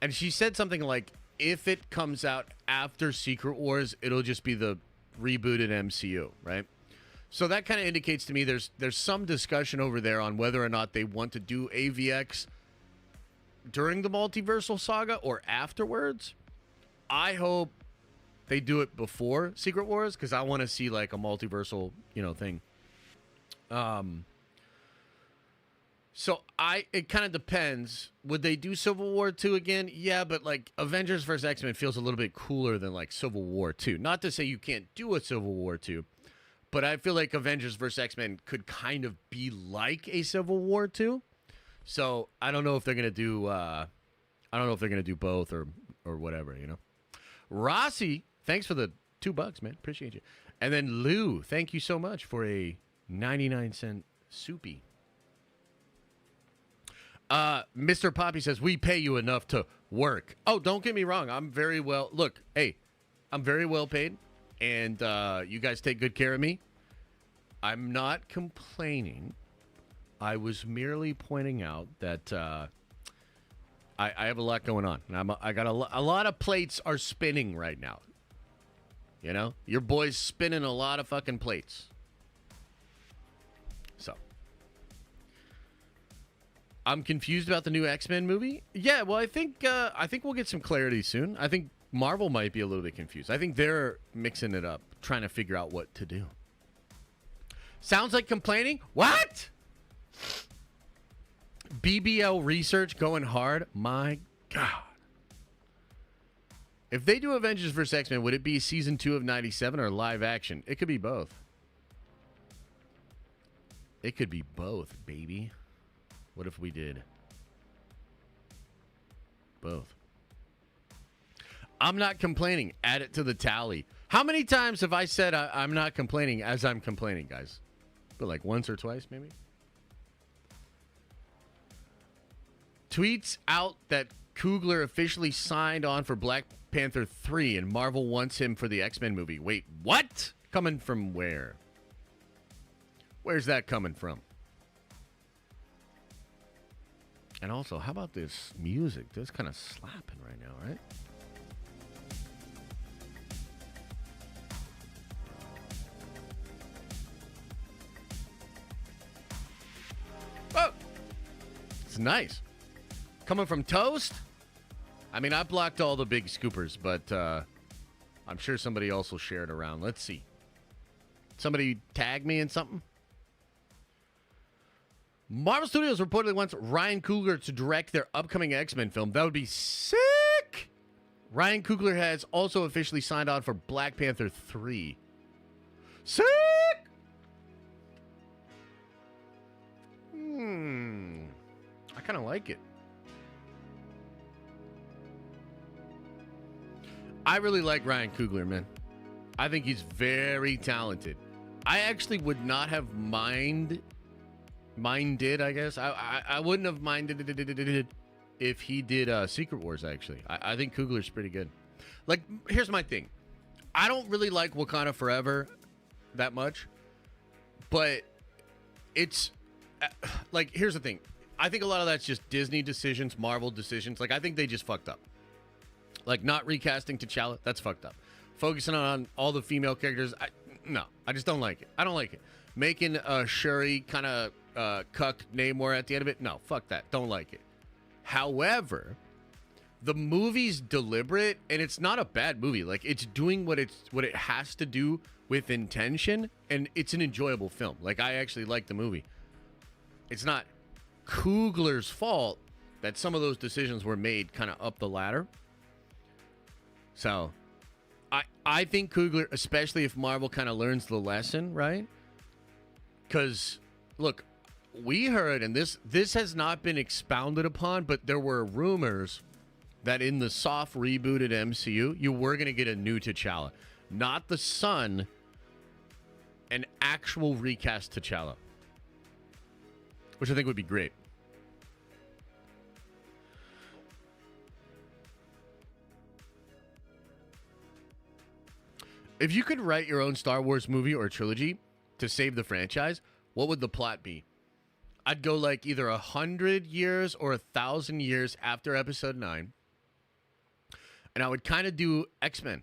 And she said something like, if it comes out after Secret Wars, it'll just be the rebooted MCU, right? So that kind of indicates to me there's some discussion over there on whether or not they want to do AVX during the multiversal saga or afterwards. I hope they do it before Secret Wars because I want to see like a multiversal, thing. So it kind of depends. Would they do Civil War 2 again? Yeah, but like Avengers vs. X-Men feels a little bit cooler than like Civil War 2. Not to say you can't do a Civil War 2, but I feel like Avengers vs. X-Men could kind of be like a Civil War 2. So I don't know if they're gonna do both or whatever, Rossi, thanks for the $2, man. Appreciate you. And then Lou, thank you so much for a 99-cent soupy. Mr. Poppy says, we pay you enough to work. Oh, don't get me wrong. I'm very well paid, and you guys take good care of me. I'm not complaining. I was merely pointing out that I have a lot going on. And I got a lot of plates are spinning right now. Your boy's spinning a lot of fucking plates. So. I'm confused about the new X-Men movie. Yeah, well, I think we'll get some clarity soon. I think Marvel might be a little bit confused. I think they're mixing it up, trying to figure out what to do. Sounds like complaining? What? BBL research going hard? My God. If they do Avengers vs. X-Men, would it be season 2 of 97 or live action? It could be both. It could be both, baby. What if we did both? I'm not complaining. Add it to the tally. How many times have I said I'm not complaining as I'm complaining, guys? But like once or twice, maybe? Tweets out that Coogler officially signed on for Black Panther 3 and Marvel wants him for the X-Men movie. Wait, what? Coming from where? Where's that coming from? And also, how about this music? This kind of slapping right now, right? Oh! It's nice. Coming from Toast? I mean, I blocked all the big scoopers, but I'm sure somebody else will share it around. Let's see. Somebody tag me in something? Marvel Studios reportedly wants Ryan Coogler to direct their upcoming X-Men film. That would be sick! Ryan Coogler has also officially signed on for Black Panther 3. Sick! I kind of like it. I really like Ryan Coogler, man. I think he's very talented. I actually would not have minded, I guess. I wouldn't have minded if he did Secret Wars, actually. I think Coogler's pretty good. Like, here's my thing. I don't really like Wakanda Forever that much. But it's... like, here's the thing. I think a lot of that's just Disney decisions, Marvel decisions. Like, I think they just fucked up. Like, not recasting T'Challa, that's fucked up. Focusing on all the female characters, no. I just don't like it. I don't like it. Making Shuri kind of cuck Namor at the end of it, no, fuck that. Don't like it. However, the movie's deliberate, and it's not a bad movie. Like, it's doing what it has to do with intention, and it's an enjoyable film. Like, I actually like the movie. It's not Coogler's fault that some of those decisions were made kind of up the ladder. So, I think Coogler, especially if Marvel kind of learns the lesson, right? Because, look, we heard, and this has not been expounded upon, but there were rumors that in the soft rebooted MCU, you were going to get a new T'Challa. Not the son, an actual recast T'Challa. Which I think would be great. If you could write your own Star Wars movie or trilogy to save the franchise, what would the plot be? I'd go like either 100 years or 1,000 years after Episode 9. And I would kind of do X-Men.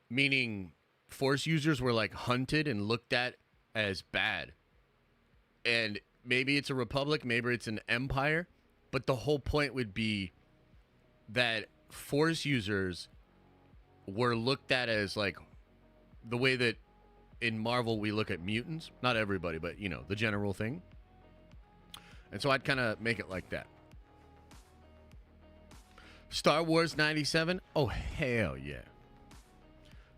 Meaning Force users were like hunted and looked at as bad. And maybe it's a republic, maybe it's an empire. But the whole point would be that Force users were looked at as like the way that in Marvel we look at mutants. Not everybody, but you know, the general thing. And so I'd kind of make it like that. Star Wars 97? Oh, hell yeah.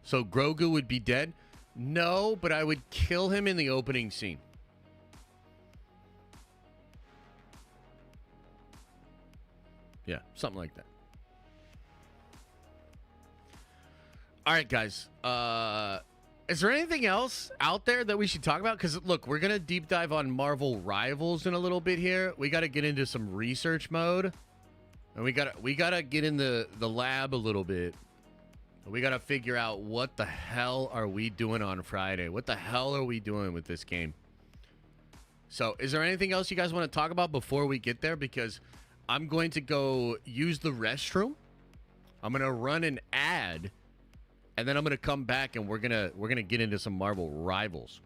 So Grogu would be dead? No, but I would kill him in the opening scene. Yeah, something like that. All right, guys. Is there anything else out there that we should talk about? Because, look, we're going to deep dive on Marvel Rivals in a little bit here. We got to get into some research mode. And we gotta get in the lab a little bit. We got to figure out what the hell are we doing on Friday? What the hell are we doing with this game? So, is there anything else you guys want to talk about before we get there? Because I'm going to go use the restroom. I'm going to run an ad. And then I'm going to come back and we're going to get into some Marvel Rivals.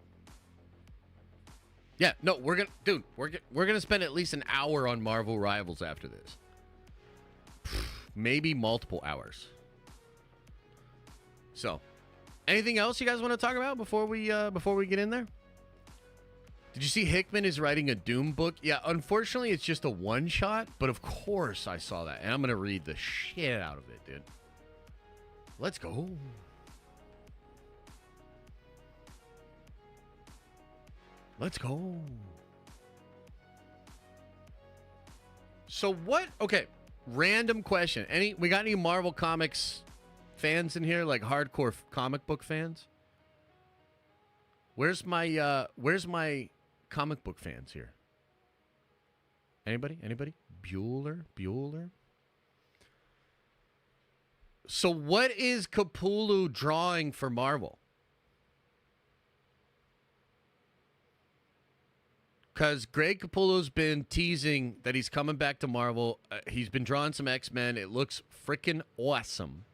Yeah, no, we're going to spend at least an hour on Marvel Rivals after this. Maybe multiple hours. So, anything else you guys want to talk about before we get in there? Did you see Hickman is writing a Doom book? Yeah, unfortunately, it's just a one-shot, but of course I saw that, and I'm going to read the shit out of it, dude. Let's go. Let's go. So what? Okay, random question. We got any Marvel Comics fans in here, like hardcore comic book fans? Where's my comic book fans here? Anybody? Bueller? So what is Capullo drawing for Marvel? Because Greg Capullo's been teasing that he's coming back to Marvel. He's been drawing some X-Men. It looks freaking awesome.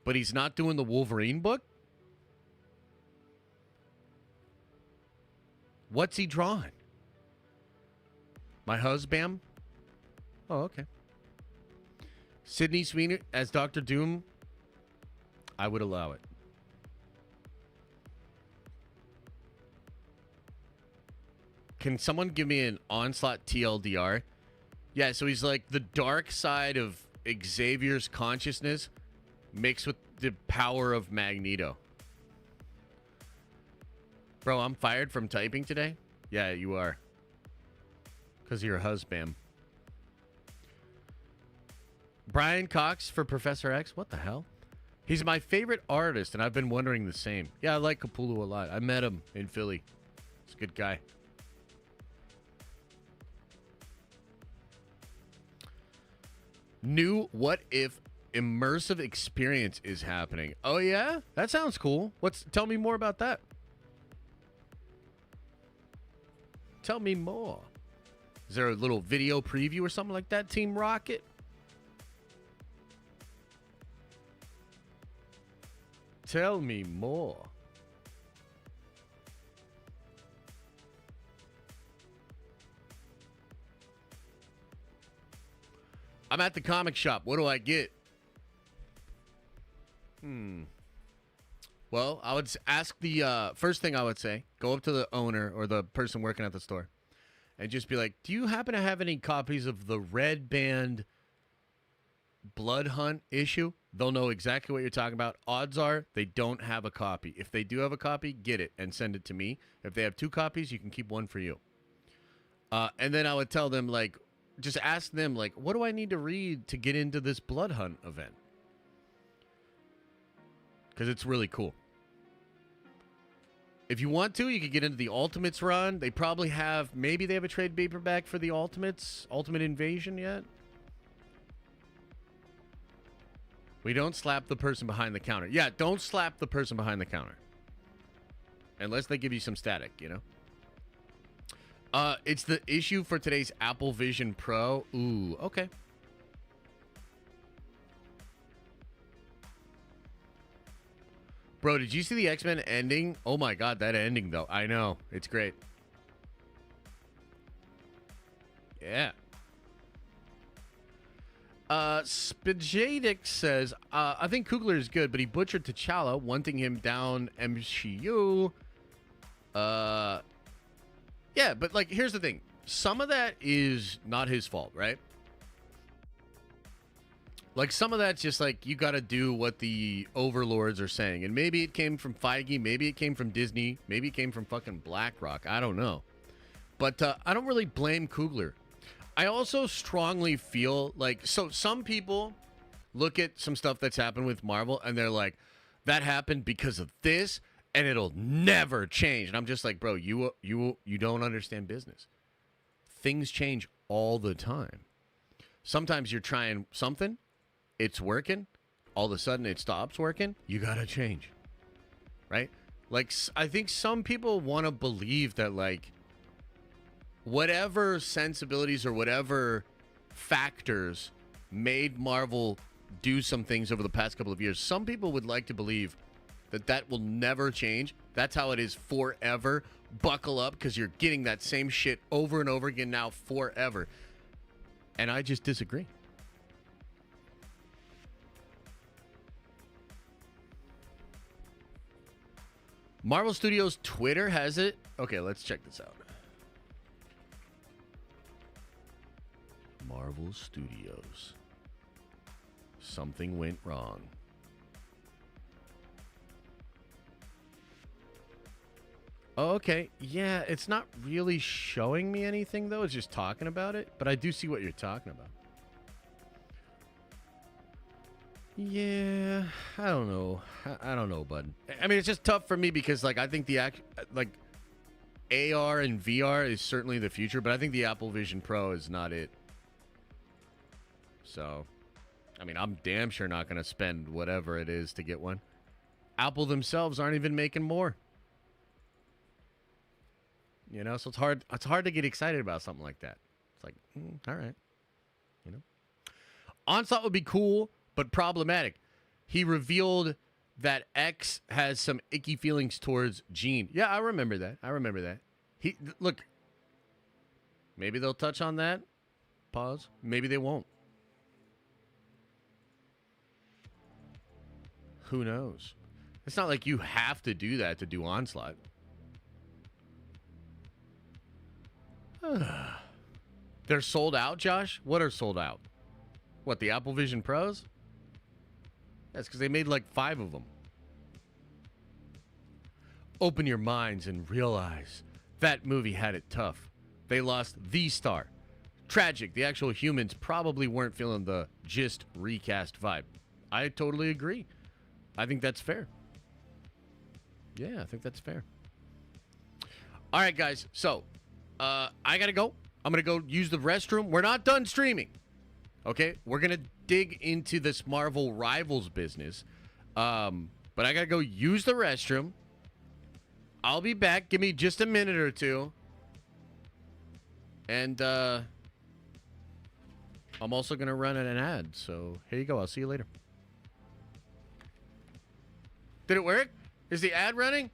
But he's not doing the Wolverine book? What's he drawing? My husband? Oh, okay. Sydney Sweeney as Dr. Doom? I would allow it. Can someone give me an Onslaught TLDR? Yeah, so he's like the dark side of Xavier's consciousness mixed with the power of Magneto. Bro, I'm fired from typing today? Yeah, you are. Because of your husband. Brian Cox for Professor X? What the hell? He's my favorite artist, and I've been wondering the same. Yeah, I like Capullo a lot. I met him in Philly. He's a good guy. New What If immersive experience is happening. Oh, yeah? That sounds cool. Tell me more about that. Tell me more. Is there a little video preview or something like that, Team Rocket? Tell me more. I'm at the comic shop. What do I get? Well, I would ask the first thing I would say, go up to the owner or the person working at the store and just be like, do you happen to have any copies of the Red Band Blood Hunt issue? They'll know exactly what you're talking about. Odds are they don't have a copy. If they do have a copy, get it and send it to me. If they have 2 copies, you can keep 1 for you. And then I would tell them, like, just ask them, like, what do I need to read to get into this Blood Hunt event? Because it's really cool. If you want to, you could get into the Ultimates run. They probably have, maybe they have a trade paperback for the Ultimates, Ultimate Invasion yet. We don't slap the person behind the counter. Yeah, don't slap the person behind the counter. Unless they give you some static, you know? It's the issue for today's Apple Vision Pro. Ooh, okay. Bro, did you see the X-Men ending? Oh my god, that ending though. I know. It's great. Yeah. Spajadic says, I think Coogler is good, but he butchered T'Challa, wanting him down MCU. Yeah, but like, here's the thing. Some of that is not his fault, right? Like, some of that's just like, you got to do what the overlords are saying. And maybe it came from Feige, maybe it came from Disney, maybe it came from fucking BlackRock. I don't know. But I don't really blame Coogler. I also strongly feel like, so some people look at some stuff that's happened with Marvel and they're like, that happened because of this and it'll never change. And I'm just like, bro, you don't understand business. Things change all the time. Sometimes you're trying something, it's working, all of a sudden it stops working, you gotta change, right? Like, I think some people want to believe that, like, whatever sensibilities or whatever factors made Marvel do some things over the past couple of years, some people would like to believe that that will never change. That's how it is forever. Buckle up, because you're getting that same shit over and over again now forever. And I just disagree. Marvel Studios Twitter has it. Okay, let's check this out. Marvel Studios. Something went wrong. Oh, okay. Yeah, it's not really showing me anything, though. It's just talking about it. But I do see what you're talking about. Yeah, I don't know. I don't know, bud. I mean, it's just tough for me because, like, I think the AR and VR is certainly the future, but I think the Apple Vision Pro is not it. So, I mean, I'm damn sure not going to spend whatever it is to get one. Apple themselves aren't even making more. You know, so it's hard to get excited about something like that. It's like, all right. You know? Onslaught would be cool, but problematic. He revealed that X has some icky feelings towards Jean. Yeah, I remember that. Look, maybe they'll touch on that. Pause. Maybe they won't. Who knows? It's not like you have to do that to do Onslaught. They're sold out, Josh? What are sold out? What, the Apple Vision Pros? That's because they made like 5 of them. Open your minds and realize that movie had it tough. They lost the star. Tragic. The actual humans probably weren't feeling the just recast vibe. I totally agree. I think that's fair. Yeah, I think that's fair. All right, guys. So, I got to go. I'm going to go use the restroom. We're not done streaming. Okay? We're going to dig into this Marvel Rivals business. But I got to go use the restroom. I'll be back. Give me just a minute or two. And I'm also going to run an ad. So, here you go. I'll see you later. Did it work? Is the ad running?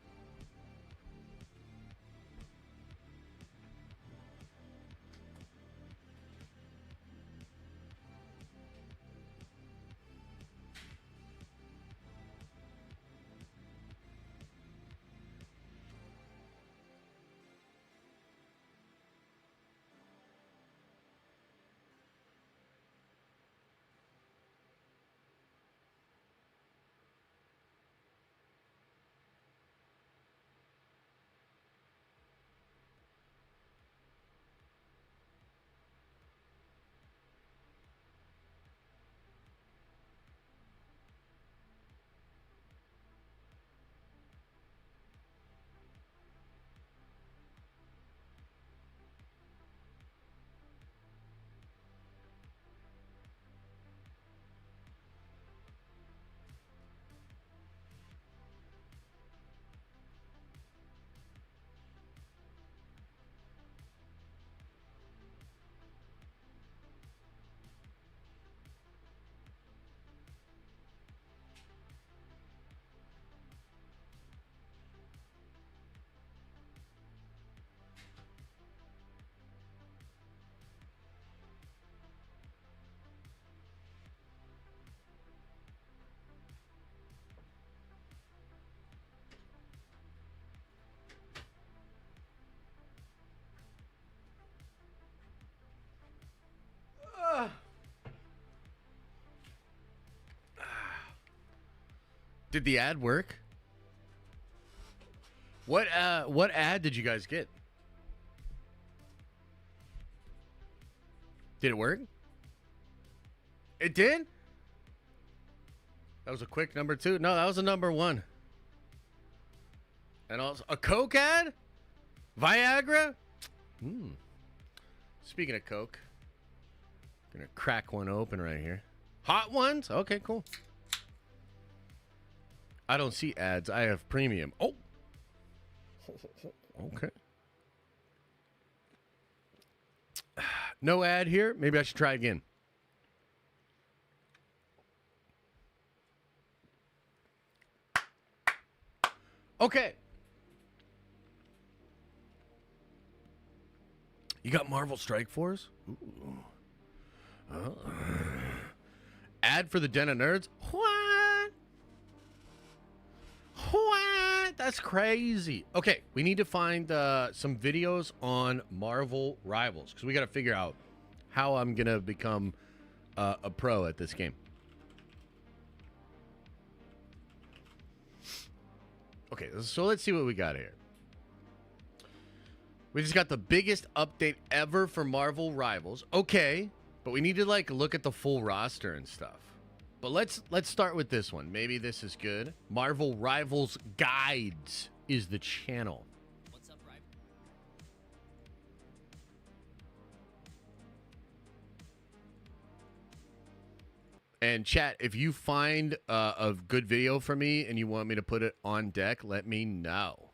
Did the ad work? What ad did you guys get? Did it work? It did? That was a quick number 2. No, that was a number 1. And also a Coke ad? Viagra? Speaking of Coke, gonna crack one open right here. Hot ones? Okay, cool. I don't see ads. I have premium. Oh. Okay. No ad here. Maybe I should try again. Okay. You got Marvel Strike Force? Ooh. Oh. Ad for the Den of Nerds? What? What? That's crazy. Okay, we need to find some videos on Marvel Rivals because we got to figure out how I'm going to become a pro at this game. Okay, so let's see what we got here. We just got the biggest update ever for Marvel Rivals. Okay, but we need to like look at the full roster and stuff. But let's start with this one. Maybe this is good. Marvel Rivals Guides is the channel. What's up, Rival? And chat, if you find a good video for me and you want me to put it on deck, let me know.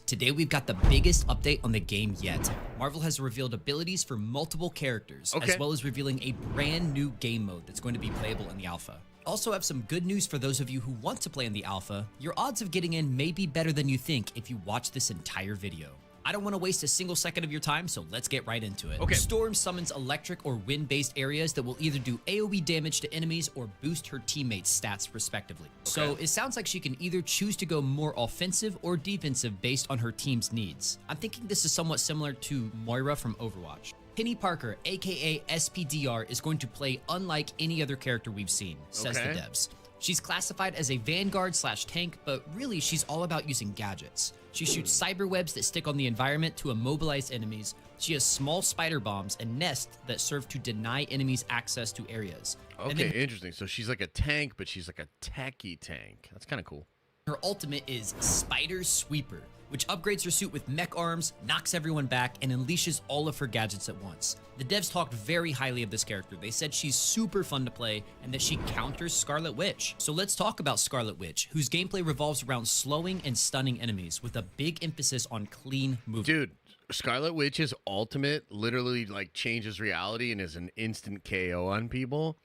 Today we've got the biggest update on the game yet. Marvel has revealed abilities for multiple characters, as well as revealing a brand new game mode that's going to be playable in the alpha. Also have some good news for those of you who want to play in the alpha. Your odds of getting in may be better than you think if you watch this entire video. I don't want to waste a single second of your time, so let's get right into it. Okay. Storm summons electric or wind-based areas that will either do AoE damage to enemies or boost her teammates' stats respectively. So it sounds like she can either choose to go more offensive or defensive based on her team's needs. I'm thinking this is somewhat similar to Moira from Overwatch. Penny Parker, aka SPDR, is going to play unlike any other character we've seen, says the devs. She's classified as a vanguard/tank, but really she's all about using gadgets. She shoots cyber webs that stick on the environment to immobilize enemies. She has small spider bombs and nests that serve to deny enemies access to areas. Okay, interesting. So she's like a tank, but she's like a techie tank. That's kind of cool. Her ultimate is Spider Sweeper, which upgrades her suit with mech arms, knocks everyone back, and unleashes all of her gadgets at once. The devs talked very highly of this character. They said she's super fun to play and that she counters Scarlet Witch. So let's talk about Scarlet Witch, whose gameplay revolves around slowing and stunning enemies with a big emphasis on clean movement. Dude, Scarlet Witch's ultimate literally like changes reality and is an instant KO on people.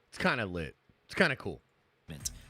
It's kind of lit. It's kind of cool.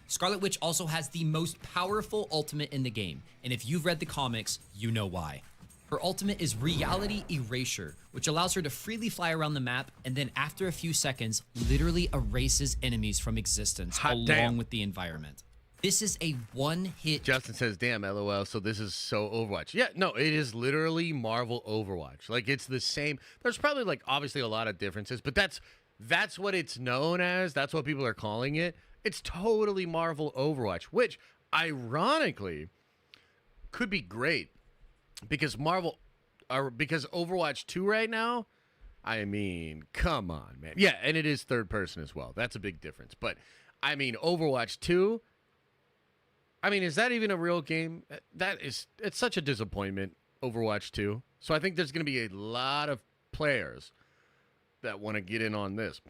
Scarlet Witch also has the most powerful ultimate in the game, and if you've read the comics, you know why. Her ultimate is Reality Erasure, which allows her to freely fly around the map, and then after a few seconds, literally erases enemies from existence along with the environment. This is a one-hit... Justin says, damn, LOL, so this is so Overwatch. Yeah, no, it is literally Marvel Overwatch. Like, it's the same. There's probably, like, obviously a lot of differences, but that's what it's known as. That's what people are calling it. It's totally Marvel Overwatch, which, ironically, could be great because because Overwatch 2 right now, I mean, come on, man. Yeah, and it is third person as well. That's a big difference. But, I mean, Overwatch 2, I mean, is that even a real game? It's such a disappointment, Overwatch 2. So I think there's going to be a lot of players that want to get in on this.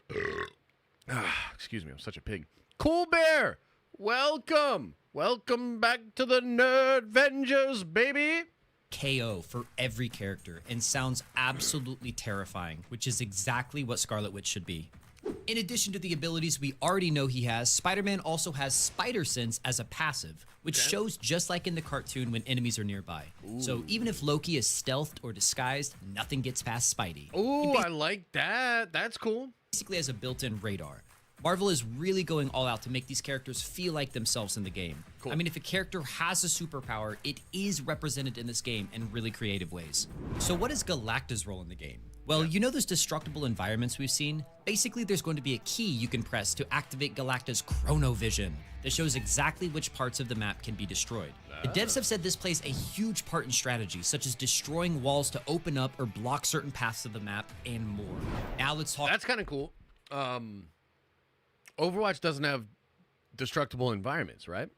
Excuse me, I'm such a pig. Cool Bear, welcome. Welcome back to the Nerd Avengers, baby. KO for every character and sounds absolutely terrifying, which is exactly what Scarlet Witch should be. In addition to the abilities we already know he has, Spider-Man also has Spider Sense as a passive, which shows just like in the cartoon when enemies are nearby. So even if Loki is stealthed or disguised, nothing gets past Spidey. Ooh, I like that. That's cool. Basically has a built-in radar. Marvel is really going all out to make these characters feel like themselves in the game. Cool. I mean, if a character has a superpower, it is represented in this game in really creative ways. So what is Galacta's role in the game? Well, you know those destructible environments we've seen? Basically, there's going to be a key you can press to activate Galacta's chronovision that shows exactly which parts of the map can be destroyed. The devs have said this plays a huge part in strategy, such as destroying walls to open up or block certain paths of the map and more. Now let's talk. That's kind of cool. Overwatch doesn't have destructible environments, right?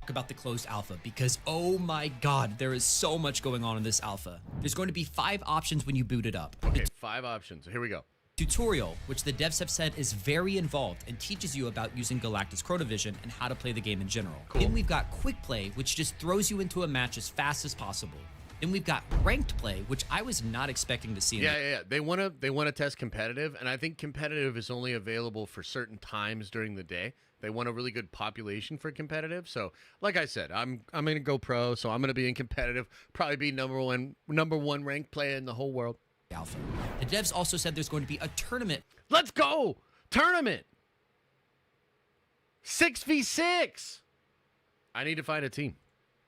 About the closed alpha because oh my god, there is so much going on in this alpha. There's going to be 5 options when you boot it up. Okay, 5 options. Here we go. Tutorial, which the devs have said is very involved and teaches you about using Galacta's chronovision and how to play the game in general. Cool. Then we've got quick play, which just throws you into a match as fast as possible. Then we've got ranked play, which I was not expecting to see. Yeah. They want to test competitive, and I think competitive is only available for certain times during the day. They want a really good population for competitive. So, like I said, I'm gonna go pro, so I'm gonna be in competitive. Probably be number one ranked player in the whole world. Alpha. The devs also said there's going to be a tournament. Let's go tournament. 6v6. I need to find a team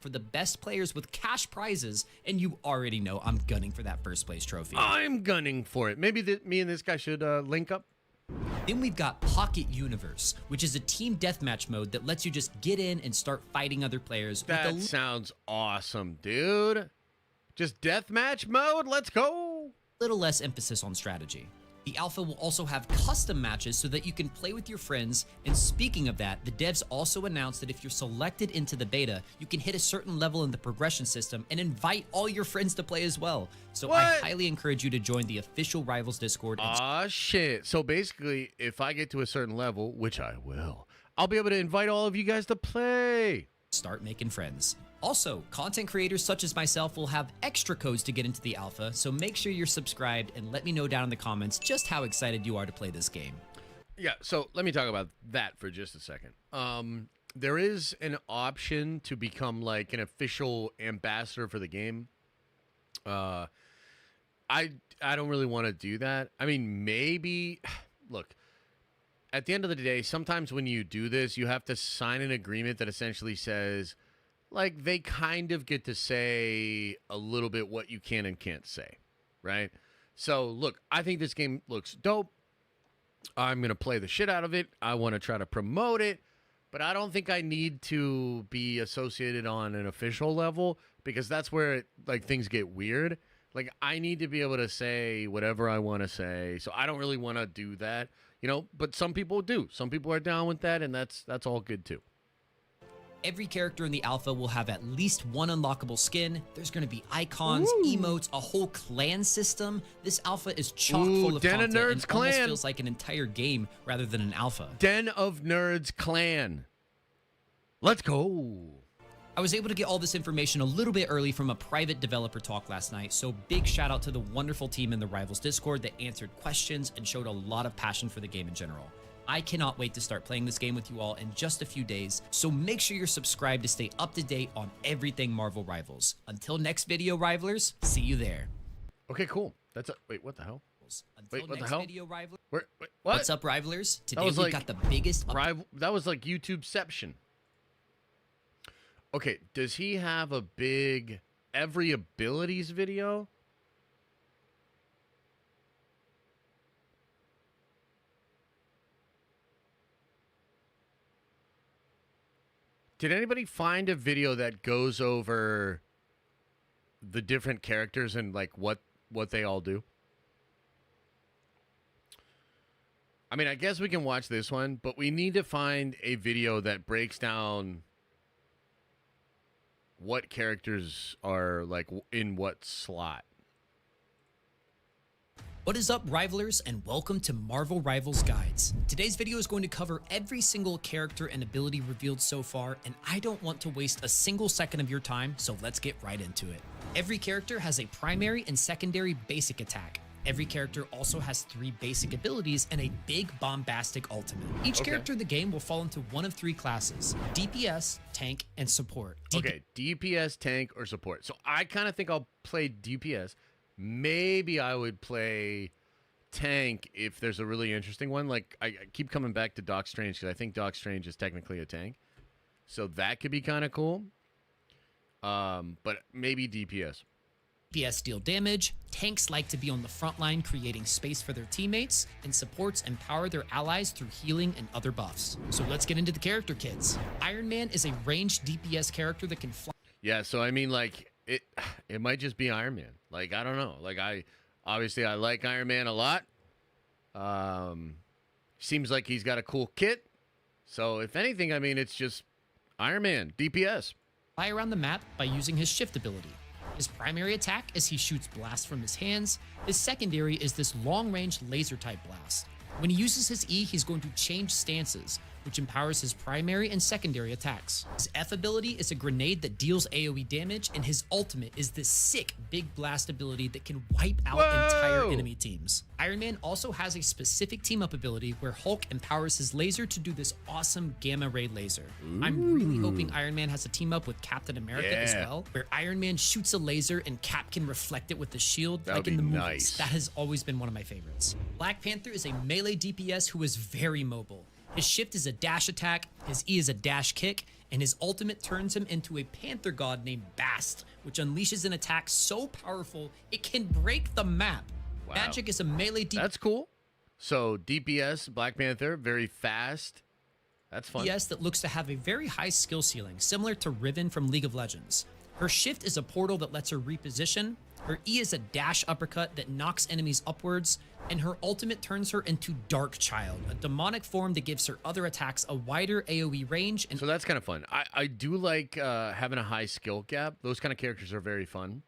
For the best players with cash prizes, and you already know I'm gunning for that first place trophy. I'm gunning for it. Maybe me and this guy should link up. Then we've got Pocket Universe, which is a team deathmatch mode that lets you just get in and start fighting other players. That sounds awesome, dude. Just deathmatch mode? Let's go. Little less emphasis on strategy. The alpha will also have custom matches so that you can play with your friends. And speaking of that, the devs also announced that if you're selected into the beta, you can hit a certain level in the progression system and invite all your friends to play as well. So I highly encourage you to join the official Rivals Discord. Aw, shit. So basically, if I get to a certain level, which I will, I'll be able to invite all of you guys to play. Start making friends. Also, content creators such as myself will have extra codes to get into the alpha, so make sure you're subscribed and let me know down in the comments just how excited you are to play this game. Yeah, so let me talk about that for just a second. There is an option to become like an official ambassador for the game. I don't really want to do that. I mean, maybe, look, at the end of the day, sometimes when you do this, you have to sign an agreement that essentially says, like, they kind of get to say a little bit what you can and can't say, right? So, look, I think this game looks dope. I'm going to play the shit out of it. I want to try to promote it, but I don't think I need to be associated on an official level because that's where, things get weird. Like, I need to be able to say whatever I want to say, so I don't really want to do that, but some people do. Some people are down with that, and that's all good, too. Every character in the alpha will have at least one unlockable skin. There's going to be icons, emotes, a whole clan system. This alpha is chock full of Den content of Nerds and clan. almost feels like an entire game rather than an alpha. Den of Nerds clan. Let's go. I was able to get all this information a little bit early from a private developer talk last night, so big shout out to the wonderful team in the Rivals Discord that answered questions and showed a lot of passion for the game in general. I cannot wait to start playing this game with you all in just a few days, so make sure you're subscribed to stay up to date on everything Marvel Rivals. Until next video, Rivalers, see you there. Okay, cool. Wait, what the hell? Until Wait, what next the hell? video, Rivalers. What? What's up, Rivalers? Today was we like got the biggest That was like YouTubeception. Okay, does he have a big every abilities video? Did anybody find a video that goes over the different characters and like what they all do? I mean, I guess we can watch this one, but we need to find a video that breaks down what characters are like in what slot. What is up, Rivalers, and welcome to Marvel Rivals Guides. Today's video is going to cover every single character and ability revealed so far, and I don't want to waste a single second of your time, so let's get right into it. Every character has a primary and secondary basic attack. Every character also has 3 basic abilities and a big bombastic ultimate. Each character in the game will fall into one of 3 classes: DPS, tank, and support. Okay, DPS, tank, or support. So I kind of think I'll play DPS. Maybe I would play tank if there's a really interesting one. Like, I keep coming back to Doc Strange because I think Doc Strange is technically a tank. So that could be kind of cool. But maybe DPS. DPS deal damage, tanks like to be on the front line creating space for their teammates, and supports empower their allies through healing and other buffs. So let's get into the character kits. Iron Man is a ranged DPS character that can fly. Yeah, so I mean, like, it might just be Iron Man. Like, I don't know. Like, I like Iron Man a lot. Seems like he's got a cool kit. So if anything, I mean, it's just Iron Man, DPS. Fly around the map by using his shift ability. His primary attack is he shoots blasts from his hands. His secondary is this long-range laser-type blast. When he uses his E, he's going to change stances, which empowers his primary and secondary attacks. His F ability is a grenade that deals AoE damage, and his ultimate is this sick big blast ability that can wipe out entire enemy teams. Iron Man also has a specific team-up ability where Hulk empowers his laser to do this awesome gamma ray laser. I'm really hoping Iron Man has a team-up with Captain America as well, where Iron Man shoots a laser and Cap can reflect it with the shield like in the movies. Nice. That has always been one of my favorites. Black Panther is a melee DPS who is very mobile. His shift is a dash attack, his E is a dash kick, and his ultimate turns him into a panther god named Bast, which unleashes an attack so powerful it can break the map. Wow. Magic is a melee DPS. That's cool. So DPS, Black Panther, very fast. That's fun. DPS that looks to have a very high skill ceiling, similar to Riven from League of Legends. Her shift is a portal that lets her reposition. Her E is a dash uppercut that knocks enemies upwards, and her ultimate turns her into Dark Child, a demonic form that gives her other attacks a wider AoE range. And So that's kind of fun. I do like having a high skill gap. Those kind of characters are very fun.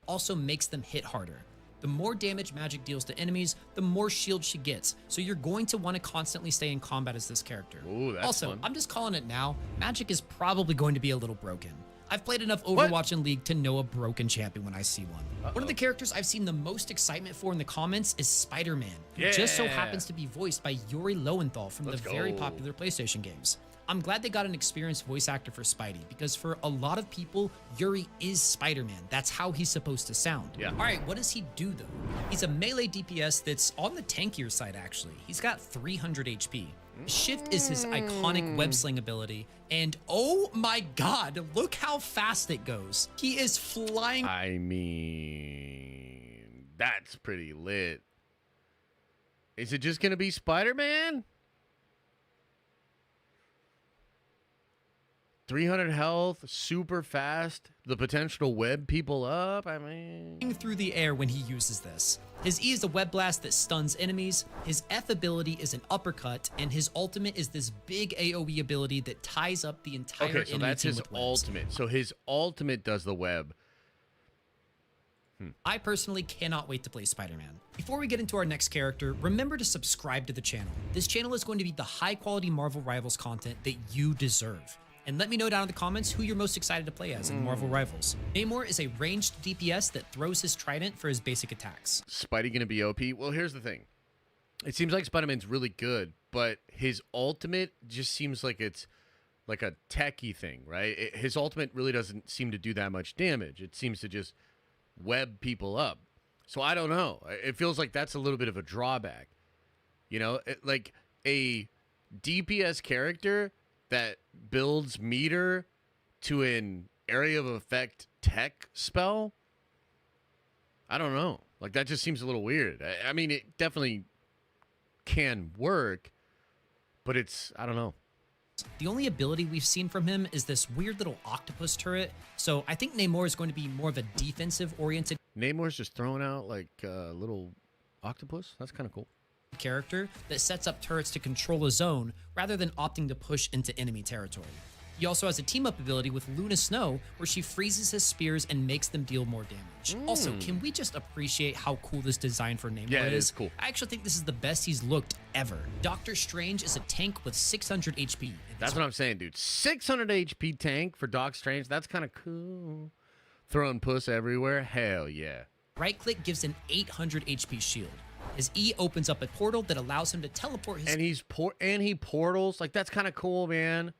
also makes them hit harder. The more damage Magic deals to enemies, the more shield she gets, so you're going to want to constantly stay in combat as this character. Ooh, that's also, fun. I'm just calling it now, Magic is probably going to be a little broken. I've played enough Overwatch and League to know a broken champion when I see one. One of the characters I've seen the most excitement for in the comments is Spider-Man, who just so happens to be voiced by Yuri Lowenthal from the very popular PlayStation games. I'm glad they got an experienced voice actor for Spidey, because for a lot of people, Yuri is Spider-Man. That's how he's supposed to sound. Yeah. All right, what does he do though? He's a melee DPS that's on the tankier side actually. He's got 300 HP. Shift is his iconic web sling ability, and oh my god, look how fast it goes. He is flying. I mean, that's pretty lit. Is it just gonna be Spider-Man? 300 health, super fast, the potential to web people up. I mean, through the air when he uses this. His E is a web blast that stuns enemies, his F ability is an uppercut, and his ultimate is this big AoE ability that ties up the entire okay, so enemy that's team his with webs. ultimate. So his ultimate does the web. I personally cannot wait to play Spider-Man. Before we get into our next character, remember to subscribe to the channel. This channel is going to be the high-quality Marvel Rivals content that you deserve. And let me know down in the comments who you're most excited to play as in Marvel Rivals. Namor is a ranged DPS that throws his trident for his basic attacks. Spidey gonna be OP? Well, here's the thing. It seems like Spider-Man's really good, but his ultimate just seems like it's like a techie thing, right? His ultimate really doesn't seem to do that much damage. It seems to just web people up. So I don't know. It feels like that's a little bit of a drawback. You know, like a DPS character that builds meter to an area of effect tech spell. I don't know. Like, that just seems a little weird. I mean, it definitely can work, but it's, I don't know. The only ability we've seen from him is this weird little octopus turret, so I think Namor is going to be more of a defensive-oriented Namor's just throwing out, like, a little octopus? That's kind of cool. Character that sets up turrets to control a zone rather than opting to push into enemy territory. He also has a team-up ability with Luna Snow where she freezes his spears and makes them deal more damage. Also, can we just appreciate how cool this design for Namor is? Yeah, it is cool. I actually think this is the best he's looked ever. Doctor Strange is a tank with 600 HP. That's what I'm saying, dude. 600 HP tank for Doc Strange. That's kind of cool. Throwing puss everywhere. Hell yeah. Right-click gives an 800 HP shield. His E opens up a portal that allows him to teleport his... And he portals. Like, that's kind of cool, man.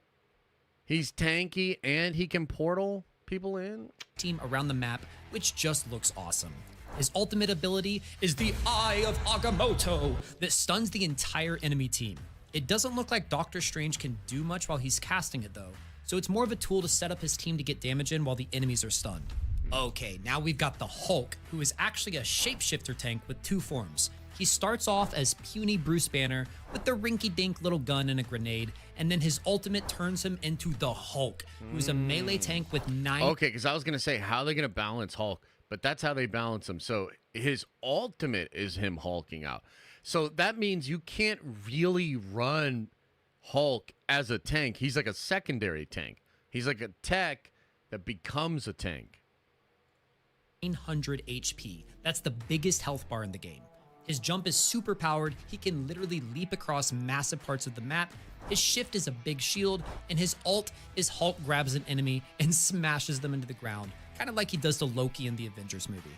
He's tanky and he can portal people in. Team around the map, which just looks awesome. His ultimate ability is the Eye of Agamotto that stuns the entire enemy team. It doesn't look like Doctor Strange can do much while he's casting it though, so it's more of a tool to set up his team to get damage in while the enemies are stunned. Okay, now we've got the Hulk, who is actually a shapeshifter tank with 2 forms. He starts off as puny Bruce Banner with the rinky-dink little gun and a grenade, and then his ultimate turns him into the Hulk, who's a melee tank with 9... Okay, because I was going to say, how are they going to balance Hulk? But that's how they balance him. So his ultimate is him hulking out. So that means you can't really run Hulk as a tank. He's like a secondary tank. He's like a tech that becomes a tank. 900 HP. That's the biggest health bar in the game. His jump is super powered. He can literally leap across massive parts of the map. His shift is a big shield, and his ult is Hulk grabs an enemy and smashes them into the ground, kind of like he does to Loki in the Avengers movie.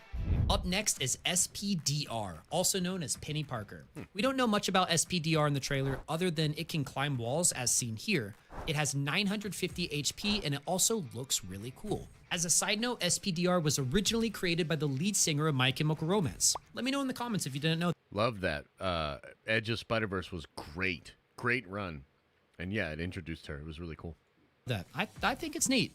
Up next is SPDR, also known as Penny Parker. We don't know much about SPDR in the trailer other than it can climb walls as seen here. It has 950 HP and it also looks really cool. As a side note, SPDR was originally created by the lead singer of My Chemical Romance. Let me know in the comments if you didn't know. Love that. Edge of Spider-Verse was great. Great run. And yeah, it introduced her. It was really cool. That I think it's neat.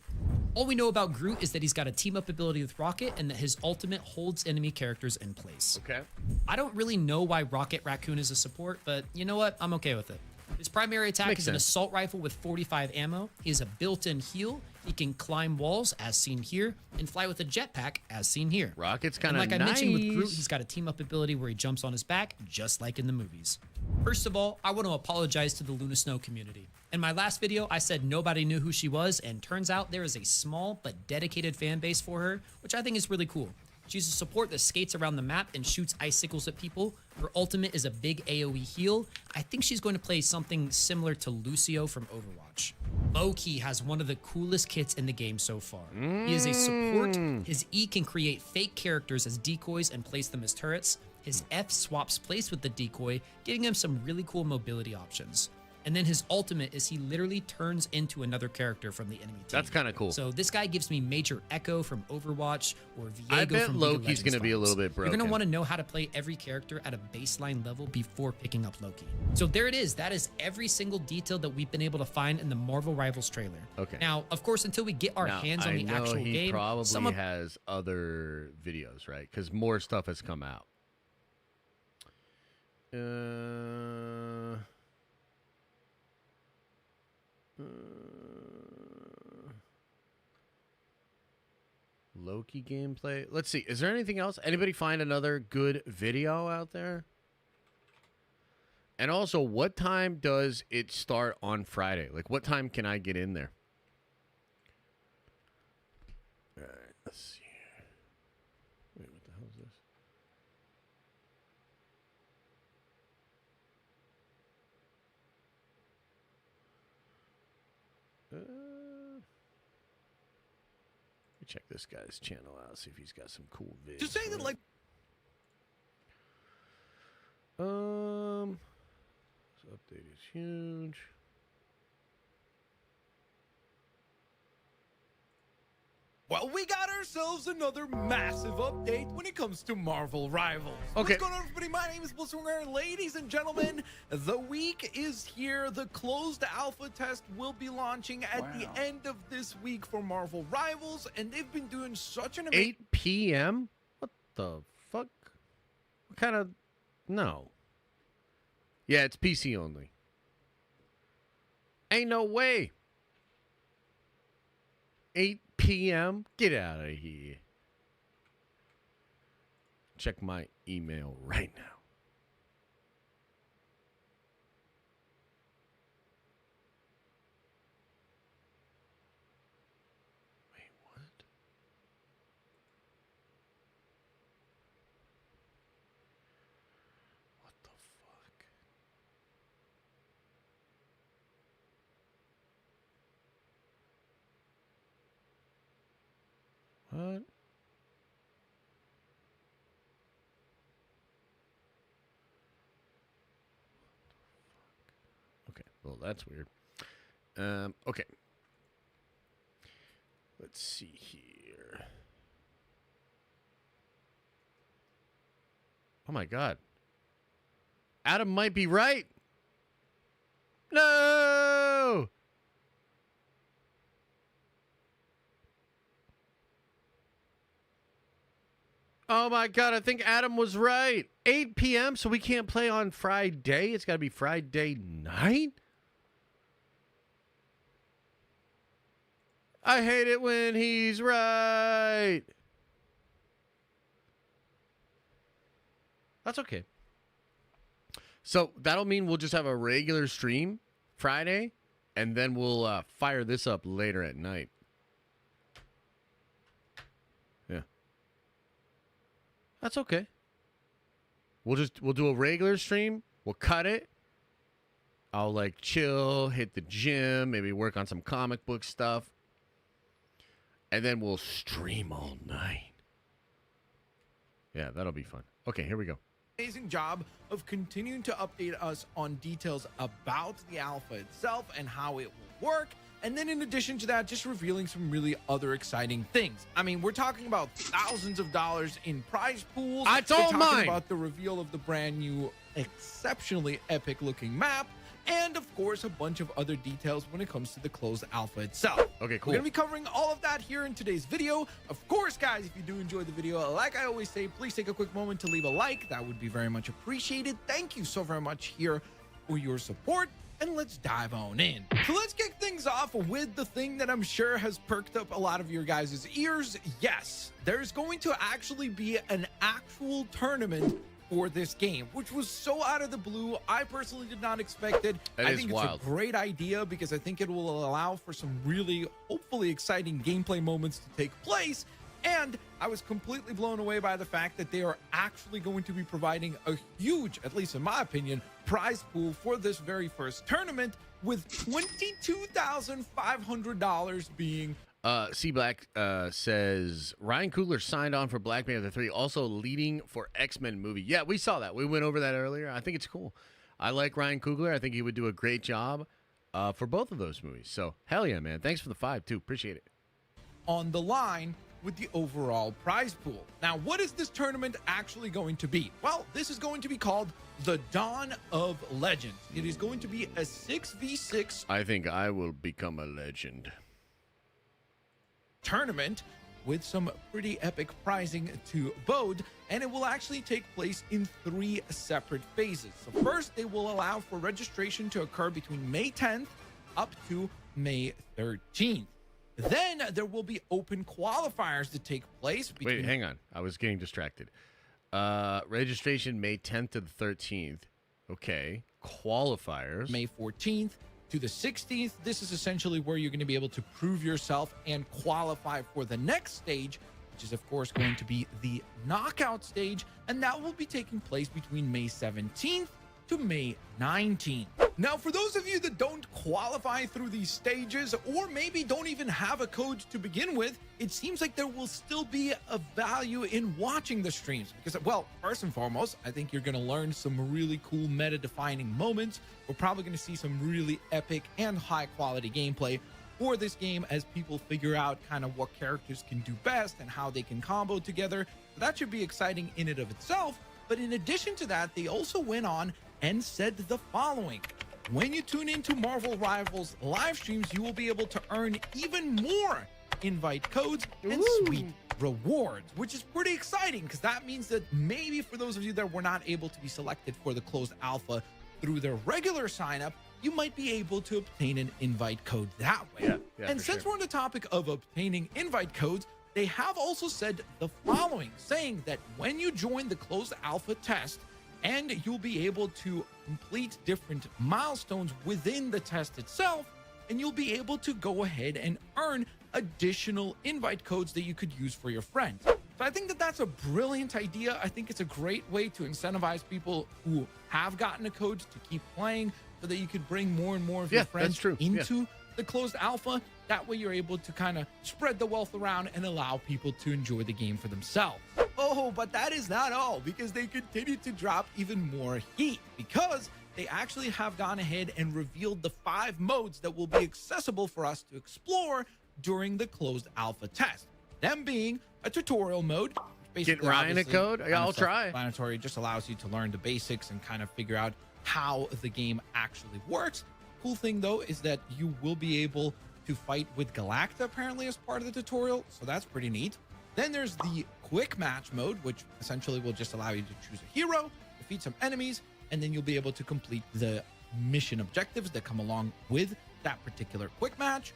All we know about Groot is that he's got a team-up ability with Rocket and that his ultimate holds enemy characters in place. Okay. I don't really know why Rocket Raccoon is a support, but you know what? I'm okay with it. His primary attack is an assault rifle with 45 ammo. He has a built-in heal. He can climb walls, as seen here, and fly with a jetpack, as seen here. Rocket's kind of like nice. I mentioned with Groot, he's got a team-up ability where he jumps on his back, just like in the movies. First of all, I want to apologize to the Luna Snow community. In my last video, I said nobody knew who she was, and turns out there is a small but dedicated fan base for her, which I think is really cool. She's a support that skates around the map and shoots icicles at people. Her ultimate is a big AoE heal. I think she's going to play something similar to Lucio from Overwatch. Loki has one of the coolest kits in the game so far. He is a support. His E can create fake characters as decoys and place them as turrets. His F swaps place with the decoy, giving him some really cool mobility options. And then his ultimate is he literally turns into another character from the enemy team. That's kind of cool. So this guy gives me Major Echo from Overwatch or Viego I bet from Loki's going to be a little bit broken. You're going to want to know how to play every character at a baseline level before picking up Loki. So there it is. That is every single detail that we've been able to find in the Marvel Rivals trailer. Okay. Now, of course, until we get our hands on the actual game, he probably has other videos, right? Because more stuff has come out. Loki gameplay. Let's see. Is there anything else? Anybody find another good video out there? And also, what time does it start on Friday? Like, what time can I get in there? All right, let's see here. Wait, what the hell is this? Let me check this guy's channel out, see if he's got some cool videos. Just saying that, like, this update is huge. well, we got ourselves another massive update when it comes to Marvel Rivals. Okay. What's going on, everybody? My name is Blisswinger. Ladies and gentlemen, the week is here. The closed alpha test will be launching at the end of this week for Marvel Rivals, and they've been doing such an amazing... 8 p.m.? What the fuck? What kind of... No. Yeah, it's PC only. Ain't no way. 8 p.m.? Get out of here. Check my email right now. Wait, what? What the fuck? What? Okay, well, that's weird. Okay. Let's see here. Oh my God. Adam might be right. No! Oh my God, I think Adam was right. 8 p.m., so we can't play on Friday. It's got to be Friday night? I hate it when he's right. That's okay. So that'll mean we'll just have a regular stream Friday, and then we'll fire this up later at night. Yeah. That's okay. We'll do a regular stream. We'll cut it. I'll like chill, hit the gym, maybe work on some comic book stuff. And then we'll stream all night. Yeah, that'll be fun. Okay, here we go. Amazing job of continuing to update us on details about the alpha itself and how it will work. And then in addition to that, just revealing some really other exciting things. I mean, we're talking about thousands of dollars in prize pools. It's all we're talking mine. about the reveal of the brand new, exceptionally epic looking map. And of course, a bunch of other details when it comes to the closed alpha itself. Okay, cool. We're gonna be covering all of that here in today's video. Of course, guys, if you do enjoy the video, like I always say, please take a quick moment to leave a like. That would be very much appreciated. Thank you so very much here for your support. And let's dive on in. So let's kick things off with the thing that I'm sure has perked up a lot of your guys' ears. Yes, there's going to actually be an actual tournament for this game, which was so out of the blue. I personally did not expect it. I think it's a great idea because I think it will allow for some really, hopefully exciting gameplay moments to take place. And I was completely blown away by the fact that they are actually going to be providing a huge, at least in my opinion, prize pool for this very first tournament, with $22,500 being C Black says Ryan Coogler signed on for Black Panther 3, also leading for X-Men movie. Yeah, we saw that. We went over that earlier. I think it's cool. I like Ryan Coogler. I think he would do a great job for both of those movies. So hell yeah, man. Thanks for the 5 too. Appreciate it. On the line with the overall prize pool. Now, what is this tournament actually going to be? Well, this is going to be called the Dawn of Legends. It is going to be a 6v6. I think I will become a legend. Tournament with some pretty epic prizing to boot, and it will actually take place in 3 separate phases. So first, they will allow for registration to occur between May 10th up to May 13th. Then there will be open qualifiers to take place between... Wait, hang on. I was getting distracted. Registration May 10th to the 13th. Okay. Qualifiers. May 14th to the 16th. This is essentially where you're going to be able to prove yourself and qualify for the next stage, which is of course going to be the knockout stage, and that will be taking place between May 17th to May 19th. Now, for those of you that don't qualify through these stages, or maybe don't even have a code to begin with, it seems like there will still be a value in watching the streams because, well, first and foremost, I think you're going to learn some really cool meta-defining moments. We're probably going to see some really epic and high-quality gameplay for this game as people figure out kind of what characters can do best and how they can combo together. So that should be exciting in and of itself. But in addition to that, they also went on and said the following. When you tune into Marvel Rivals live streams, you will be able to earn even more invite codes and sweet rewards, which is pretty exciting because that means that maybe for those of you that were not able to be selected for the closed alpha through their regular sign up, you might be able to obtain an invite code that way. And since we're on the topic of obtaining invite codes, they have also said the following, saying that when you join the closed alpha test, and you'll be able to complete different milestones within the test itself, and you'll be able to go ahead and earn additional invite codes that you could use for your friends. So I think that that's a brilliant idea. I think it's a great way to incentivize people who have gotten a code to keep playing so that you could bring more and more of your friends into the closed alpha. That way you're able to kind of spread the wealth around and allow people to enjoy the game for themselves. Oh, but that is not all, because they continue to drop even more heat, because they actually have gone ahead and revealed the 5 modes that will be accessible for us to explore during the closed alpha test. Them being a tutorial mode. Get Ryan a code? Yeah, I'll try. Explanatory, just allows you to learn the basics and kind of figure out how the game actually works. Cool thing though is that you will be able to fight with Galacta apparently as part of the tutorial, so that's pretty neat. Then there's the quick match mode, which essentially will just allow you to choose a hero, defeat some enemies, and then you'll be able to complete the mission objectives that come along with that particular quick match.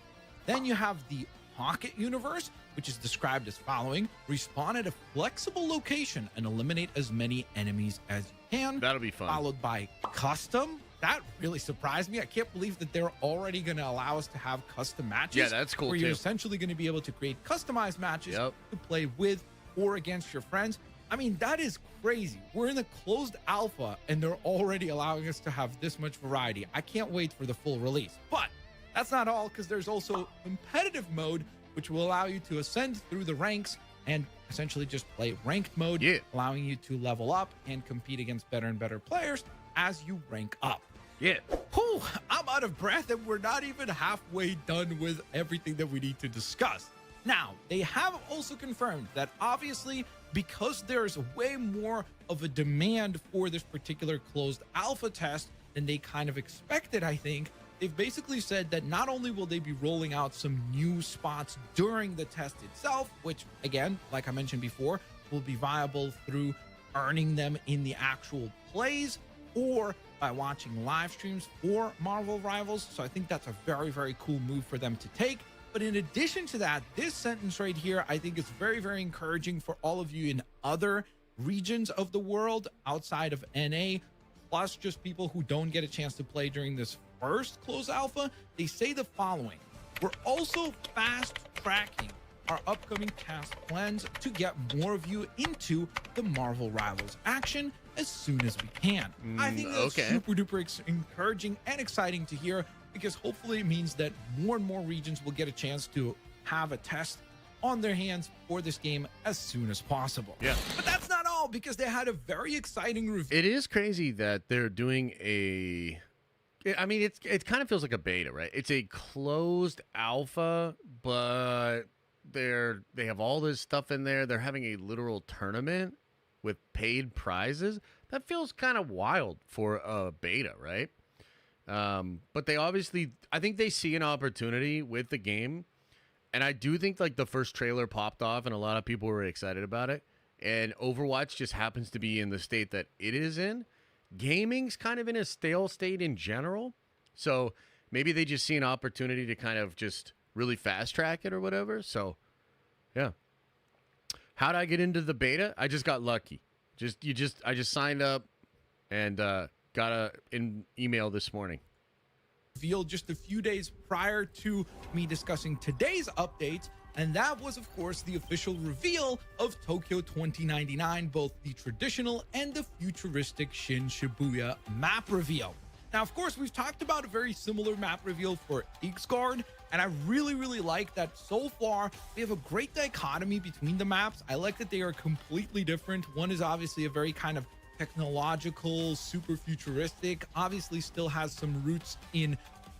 Then you have the Pocket Universe, which is described as following: respawn at a flexible location and eliminate as many enemies as you can. That'll be fun. Followed by Custom. That really surprised me. I can't believe that they're already going to allow us to have custom matches. Yeah, that's cool where too. you're essentially going to be able to create customized matches Yep. to play with or against your friends. I mean, that is crazy. We're in the closed alpha and they're already allowing us to have this much variety. I can't wait for the full release. But that's not all, because there's also competitive mode, which will allow you to ascend through the ranks and essentially just play ranked mode, allowing you to level up and compete against better and better players as you rank up. Yeah. Whew, I'm out of breath and we're not even halfway done with everything that we need to discuss. Now, they have also confirmed that obviously, because there's way more of a demand for this particular closed alpha test than they kind of expected, I think, they've basically said that not only will they be rolling out some new spots during the test itself, which again, like I mentioned before, will be viable through earning them in the actual plays or by watching live streams for Marvel Rivals. So I think that's a very, very cool move for them to take. But in addition to that, this sentence right here, I think is very, very encouraging for all of you in other regions of the world outside of NA, plus just people who don't get a chance to play during this first closed alpha. They say the following: we're also fast tracking our upcoming task plans to get more of you into the Marvel Rivals action as soon as we can. I think that's super duper encouraging and exciting to hear, because hopefully it means that more and more regions will get a chance to have a test on their hands for this game as soon as possible. Yeah. But that's not all, because they had a very exciting review. It is crazy that they're doing I mean, it kind of feels like a beta, right? It's a closed alpha, but they have all this stuff in there. They're having a literal tournament with paid prizes. That feels kind of wild for a beta, right? But they obviously, I think they see an opportunity with the game. And I do think like the first trailer popped off and a lot of people were excited about it. And Overwatch just happens to be in the state that it is in. Gaming's kind of in a stale state in general. So maybe they just see an opportunity to kind of just really fast track it or whatever. So yeah. How'd I get into the beta? I just got lucky. I just signed up and got an email this morning. Revealed just a few days prior to me discussing today's updates, and that was of course the official reveal of Tokyo 2099, both the traditional and the futuristic Shin Shibuya map reveal. Now, of course, we've talked about a very similar map reveal for Ixgard, and I really, really like that so far we have a great dichotomy between the maps. I like that they are completely different. One is obviously a very kind of technological, super futuristic, obviously still has some roots in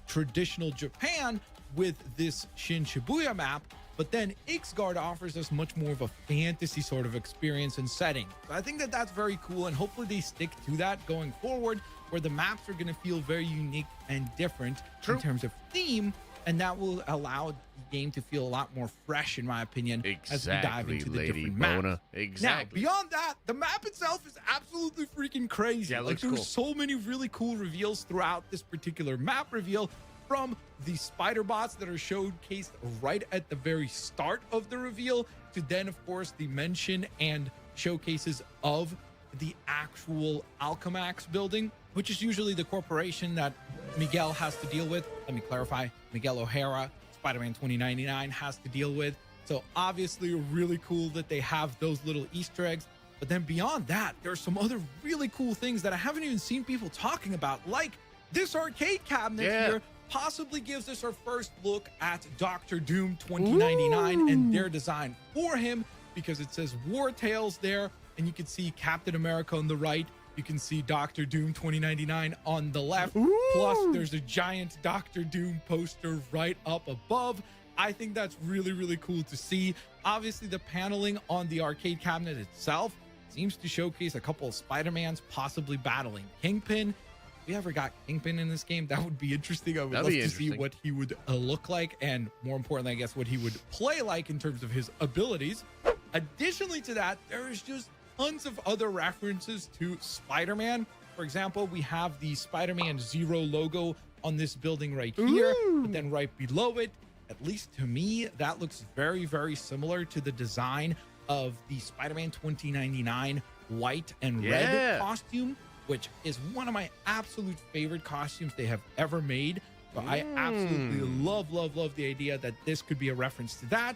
traditional Japan with this Shin Shibuya map, but then Ixgard offers us much more of a fantasy sort of experience and setting. So I think that that's very cool, and hopefully they stick to that going forward, where the maps are going to feel very unique and different in terms of theme, and that will allow the game to feel a lot more fresh, in my opinion, as we dive into the different maps. Exactly. Now, beyond that, the map itself is absolutely freaking crazy. Yeah, it looks there's cool. so many really cool reveals throughout this particular map reveal, from the spider bots that are showcased right at the very start of the reveal, to then, of course, the mention and showcases of the actual Alchemax building, which is usually the corporation that Miguel has to deal with. Let me clarify, Miguel O'Hara, Spider-Man 2099 has to deal with. So obviously really cool that they have those little Easter eggs. But then beyond that, there's some other really cool things that I haven't even seen people talking about, like this arcade cabinet here possibly gives us our first look at Doctor Doom 2099 and their design for him, because it says War Tales there, and you can see Captain America on the right. You can see Doctor Doom 2099 on the left. Plus, there's a giant Doctor Doom poster right up above. I think that's really, really cool to see. Obviously, the paneling on the arcade cabinet itself seems to showcase a couple of Spider-Mans possibly battling Kingpin. If we ever got Kingpin in this game, that would be interesting. I would love to see what he would look like, and more importantly, I guess, what he would play like in terms of his abilities. Additionally to that, there is just tons of other references to Spider-Man. For example, we have the Spider-Man Zero logo on this building right here, but then right below it, at least to me, that looks very, very similar to the design of the Spider-Man 2099 white and red costume, which is one of my absolute favorite costumes they have ever made. So I absolutely love the idea that this could be a reference to that.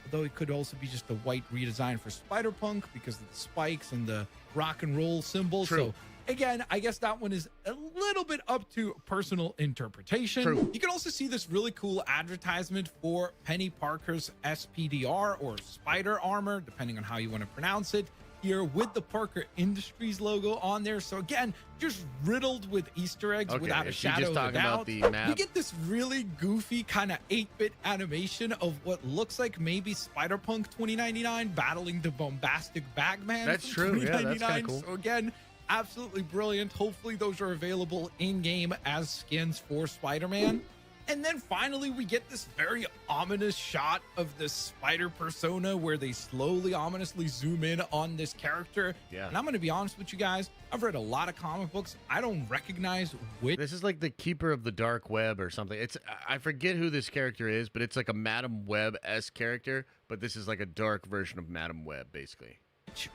Although it could also be just a white redesign for Spider-Punk because of the spikes and the rock and roll symbol. True. So again, I guess that one is a little bit up to personal interpretation. True. You can also see this really cool advertisement for Penny Parker's SPDR or Spider Armor, depending on how you want to pronounce it, here with the Parker Industries logo on there. So again, just riddled with Easter eggs without a shadow of a doubt. The map? We get this really goofy kind of 8-bit animation of what looks like maybe Spider-Punk 2099 battling the bombastic Bagman. That's from true. Yeah, that's 2099. kind of cool. So again, absolutely brilliant. Hopefully those are available in game as skins for Spider-Man. And then finally we get this very ominous shot of the spider persona where they slowly ominously zoom in on this character. Yeah. And I'm going to be honest with you guys, I've read a lot of comic books. I don't recognize which. This is like the Keeper of the Dark Web or something. I forget who this character is, but it's like a Madam Web-esque character, but this is like a dark version of Madam Web, basically.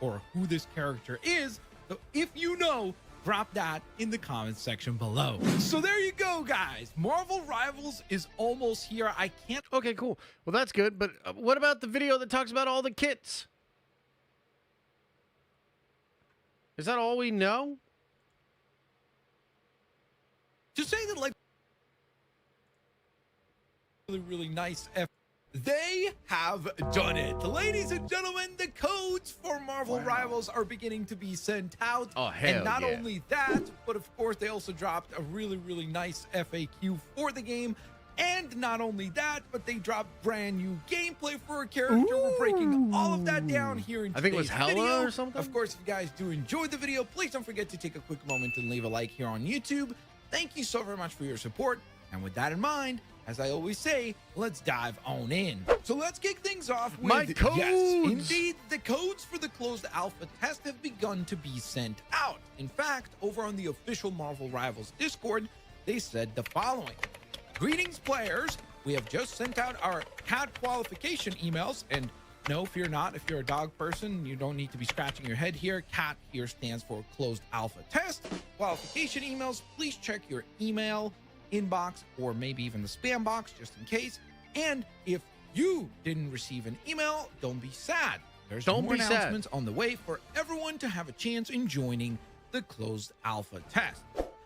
Or who this character is. So if you know, drop that in the comments section below. So there you go, guys. Marvel Rivals is almost here. I can't. Okay, cool. Well, that's good, but what about the video that talks about all the kits? Is that all we know? Just saying that, like, really nice. They have done it. Ladies and gentlemen, the codes for Marvel Rivals are beginning to be sent out. Oh, hell And not yeah. only that, but of course, they also dropped a really nice FAQ for the game. And not only that, but they dropped brand new gameplay for a character. We're breaking all of that down here in I think it was today's Hella video. or something? Of course, if you guys do enjoy the video, please don't forget to take a quick moment and leave a like here on YouTube. Thank you so very much for your support. And with that in mind, as I always say, let's dive on in. So let's kick things off with My codes! Yes, indeed, the codes for the closed alpha test have begun to be sent out. In fact, over on the official Marvel Rivals Discord, they said the following. Greetings, players. We have just sent out our cat qualification emails, and no, fear not. If you're a dog person, you don't need to be scratching your head here. CAT here stands for closed alpha test. Qualification emails, please check your email inbox or maybe even the spam box just in case. And if you didn't receive an email, don't be sad. There's more announcements on the way for everyone to have a chance in joining the closed alpha test.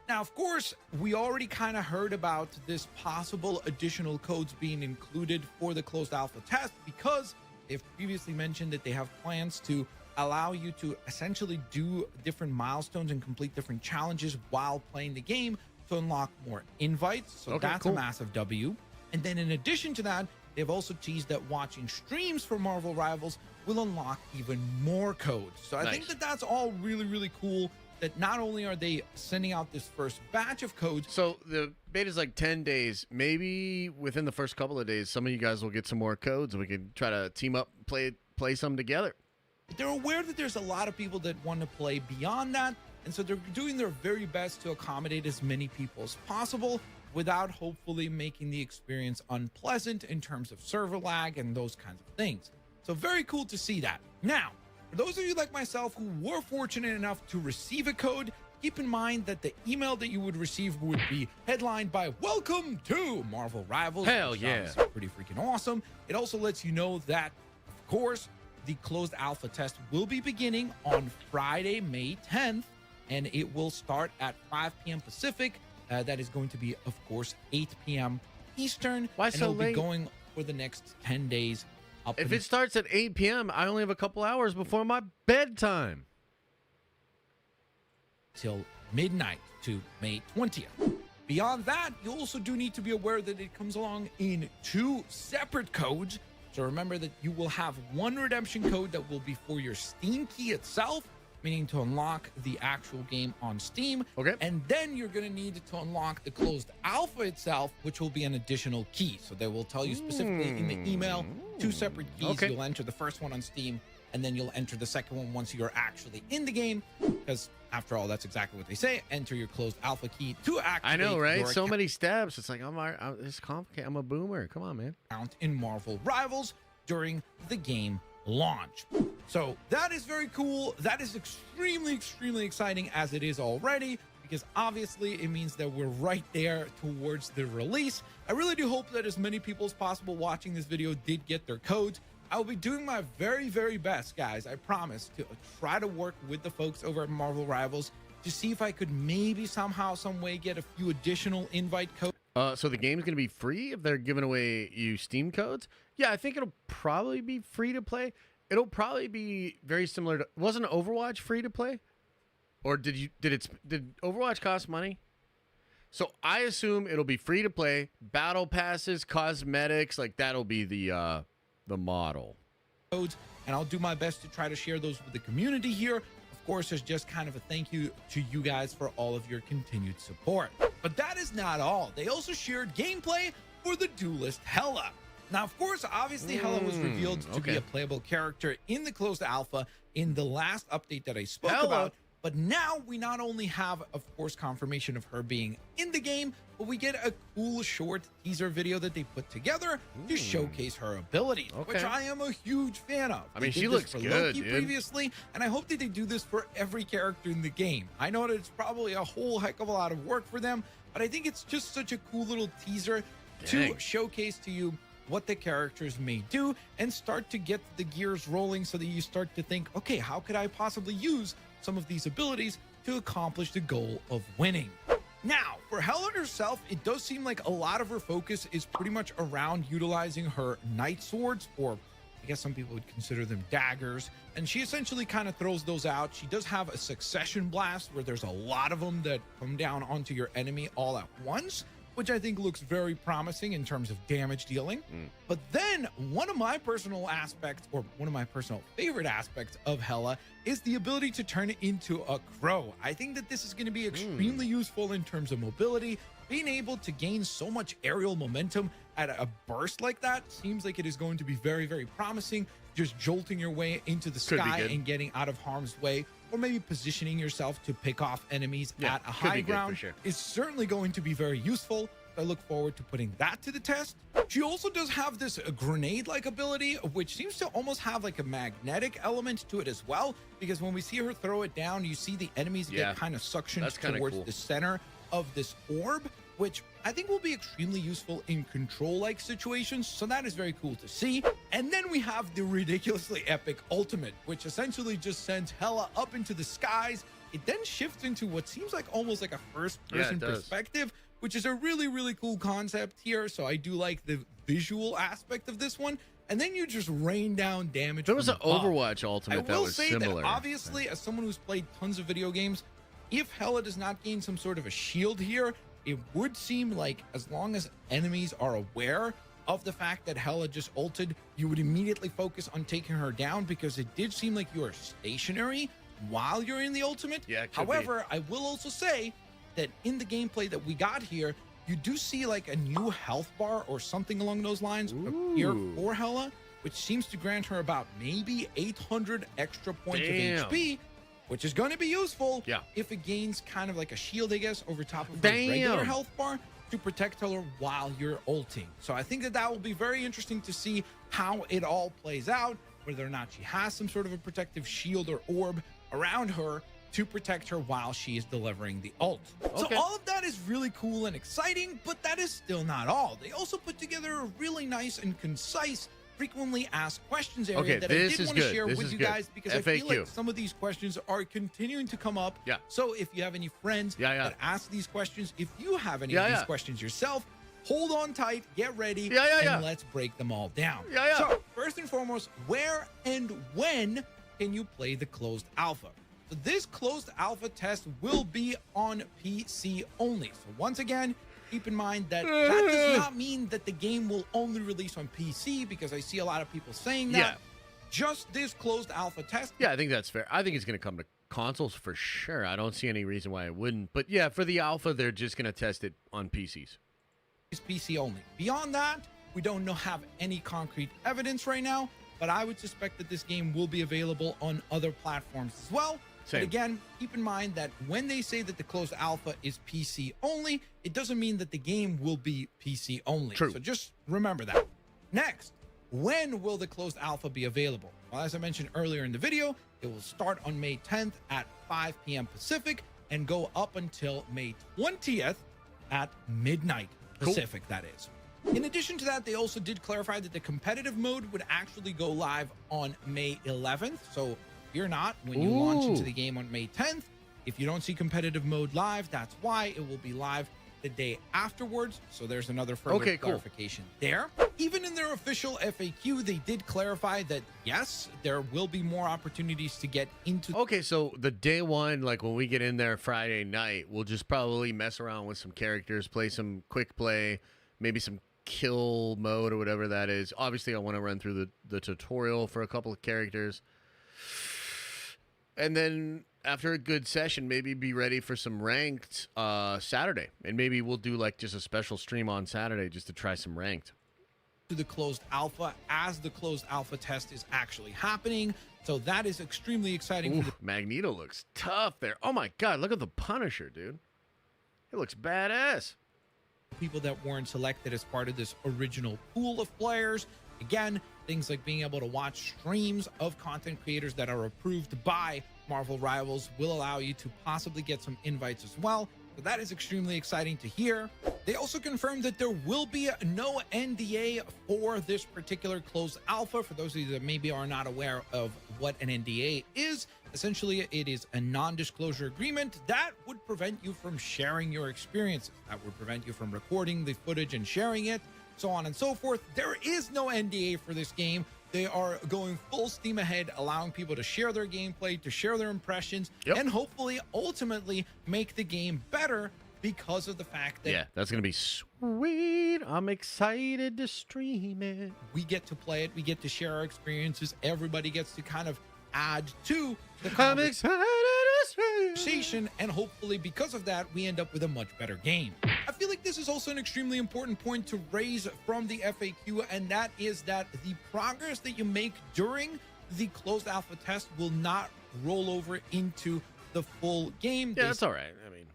Now, of course, we already kind of heard about this possible additional codes being included for the closed alpha test because they've previously mentioned that they have plans to allow you to essentially do different milestones and complete different challenges while playing the game to unlock more invites. So that's a massive W. And then in addition to that, they've also teased that watching streams for Marvel Rivals will unlock even more codes. So I think that that's all really cool, that not only are they sending out this first batch of codes. So the beta's like 10 days. Maybe within the first couple of days, some of you guys will get some more codes and we can try to team up, play some together. They're aware that there's a lot of people that want to play beyond that. And so they're doing their very best to accommodate as many people as possible without hopefully making the experience unpleasant in terms of server lag and those kinds of things. So very cool to see that. Now, for those of you like myself who were fortunate enough to receive a code, keep in mind that the email that you would receive would be headlined by "Welcome to Marvel Rivals." Hell yeah. Which sounds pretty freaking awesome. It also lets you know that, of course, the closed alpha test will be beginning on Friday, May 10th. And it will start at 5 p.m. Pacific. That is going to be, of course, 8 p.m. Eastern. Why and so it'll late? be going for the next 10 days. If it starts at 8 p.m., I only have a couple hours before my bedtime. Till midnight to May 20th. Beyond that, you also do need to be aware that it comes along in 2 separate codes. So remember that you will have one redemption code that will be for your Steam key itself, meaning to unlock the actual game on Steam. Okay. And then you're going to need to unlock the closed alpha itself, which will be an additional key. So they will tell you specifically in the email 2 separate keys. Okay. You'll enter the first one on Steam and then you'll enter the second one once you're actually in the game, because after all, that's exactly what they say. Enter your closed alpha key to activate. I know, right? your So many steps. It's like it's complicated. I'm a boomer. Come on, man. account in Marvel Rivals during the game launch. So that is very cool. That is extremely, extremely exciting as it is already, because obviously it means that we're right there towards the release. I really do hope that as many people as possible watching this video did get their codes. I will be doing my very, very best, guys. I promise to try to work with the folks over at Marvel Rivals to see if I could maybe somehow, some way get a few additional invite codes. So the game's going to be free if they're giving away you Steam codes? Yeah, I think it'll probably be free to play. It'll probably be very similar to... Wasn't Overwatch free to play? Or did Overwatch cost money? So I assume it'll be free to play. Battle passes, cosmetics, like that'll be the model. Codes, and I'll do my best to try to share those with the community here. Of course, as just kind of a thank you to you guys for all of your continued support. But that is not all. They also shared gameplay for the duelist Hela. Now, of course, obviously, Hela was revealed to be a playable character in the closed alpha in the last update that I spoke about. But now we not only have, of course, confirmation of her being in the game, but we get a cool short teaser video that they put together to showcase her abilities, which I am a huge fan of. I mean, she looks good, Loki previously, and I hope that they do this for every character in the game. I know that it's probably a whole heck of a lot of work for them, but I think it's just such a cool little teaser to showcase to you what the characters may do and start to get the gears rolling so that you start to think, okay, how could I possibly use some of these abilities to accomplish the goal of winning? Now, for Hela herself, it does seem like a lot of her focus is pretty much around utilizing her night swords, or I guess some people would consider them daggers, and she essentially kind of throws those out. She does have a succession blast where there's a lot of them that come down onto your enemy all at once, which I think looks very promising in terms of damage dealing. But then one of my personal aspects, or one of my personal favorite aspects of Hela, is the ability to turn it into a crow. I think that this is going to be extremely useful in terms of mobility. Being able to gain so much aerial momentum at a burst like that seems like it is going to be very, very promising. Just jolting your way into the sky and getting out of harm's way, or maybe positioning yourself to pick off enemies at a high ground is certainly going to be very useful. I look forward to putting that to the test. She also does have this grenade-like ability, which seems to almost have like a magnetic element to it as well, because when we see her throw it down, you see the enemies get kind of suctioned towards the center of this orb, which I think will be extremely useful in control-like situations. So that is very cool to see. And then we have the ridiculously epic ultimate, which essentially just sends Hela up into the skies. It then shifts into what seems like almost like a first-person perspective, which is a really, really cool concept here. So I do like the visual aspect of this one. And then you just rain down damage. There was an Overwatch ultimate that was similar. That obviously, as someone who's played tons of video games, if Hela does not gain some sort of a shield here, it would seem like as long as enemies are aware of the fact that Hela just ulted, you would immediately focus on taking her down, because it did seem like you are stationary while you're in the ultimate. However, I will also say that in the gameplay that we got here, you do see like a new health bar or something along those lines appear for Hela, which seems to grant her about maybe 800 extra points of HP, which is going to be useful if it gains kind of like a shield, I guess, over top of the regular health bar to protect her while you're ulting. So I think that that will be very interesting to see how it all plays out, whether or not she has some sort of a protective shield or orb around her to protect her while she is delivering the ult. So all of that is really cool and exciting, but that is still not all. They also put together a really nice and concise frequently asked questions area that I did want to share with you guys, because I feel like some of these questions are continuing to come up. So if you have any friends that ask these questions, if you have any of these questions yourself, hold on tight, get ready, and let's break them all down. So first and foremost, where and when can you play the closed alpha? So this closed alpha test will be on PC only. So once again, keep in mind that that does not mean that the game will only release on PC, because I see a lot of people saying that. Just this closed alpha test. Yeah, I think that's fair. I think it's going to come to consoles for sure. I don't see any reason why it wouldn't. But yeah, for the alpha, they're just going to test it on PCs. It's PC only. Beyond that, we don't have any concrete evidence right now. but I would suspect that this game will be available on other platforms as well. Same. But again, keep in mind that when they say that the closed alpha is PC only, it doesn't mean that the game will be PC only. True. So just remember that. Next, when will the closed alpha be available? Well, as I mentioned earlier in the video, it will start on May 10th at 5 p.m. Pacific and go up until May 20th at midnight Pacific, that is. In addition to that, they also did clarify that the competitive mode would actually go live on May 11th. So fear not, when you launch into the game on May 10th, if you don't see competitive mode live, that's why it will be live the day afterwards. So there's another further clarification there. Even in their official FAQ, they did clarify that yes, there will be more opportunities to get into. Okay, so the day one, like when we get in there Friday night, we'll just probably mess around with some characters, play some quick play, maybe some kill mode or whatever that is. Obviously, I want to run through the tutorial for a couple of characters. And then after a good session, maybe be ready for some ranked Saturday. And maybe we'll do like just a special stream on Saturday just to try some ranked. To the closed alpha as the closed alpha test is actually happening. So that is extremely exciting. Ooh, Magneto looks tough there. Oh my God, look at the Punisher, dude. He looks badass. People that weren't selected as part of this original pool of players. Again, things like being able to watch streams of content creators that are approved by Marvel Rivals will allow you to possibly get some invites as well. So that is extremely exciting to hear. They also confirmed that there will be no NDA for this particular closed alpha. For those of you that maybe are not aware of what an NDA is, essentially it is a non-disclosure agreement that would prevent you from sharing your experiences. That would prevent you from recording the footage and sharing it, so on and so forth. There is no NDA for this game. They are going full steam ahead, allowing people to share their gameplay, to share their impressions, and hopefully, ultimately, make the game better because of the fact that... Yeah, that's going to be sweet. I'm excited to stream it. We get to play it. We get to share our experiences. Everybody gets to kind of add to the I'm excited to stream. conversation, and hopefully, because of that, we end up with a much better game. I feel like this is also an extremely important point to raise from the FAQ, and that is that the progress that you make during the closed alpha test will not roll over into the full game. Yeah, that's all right. I mean,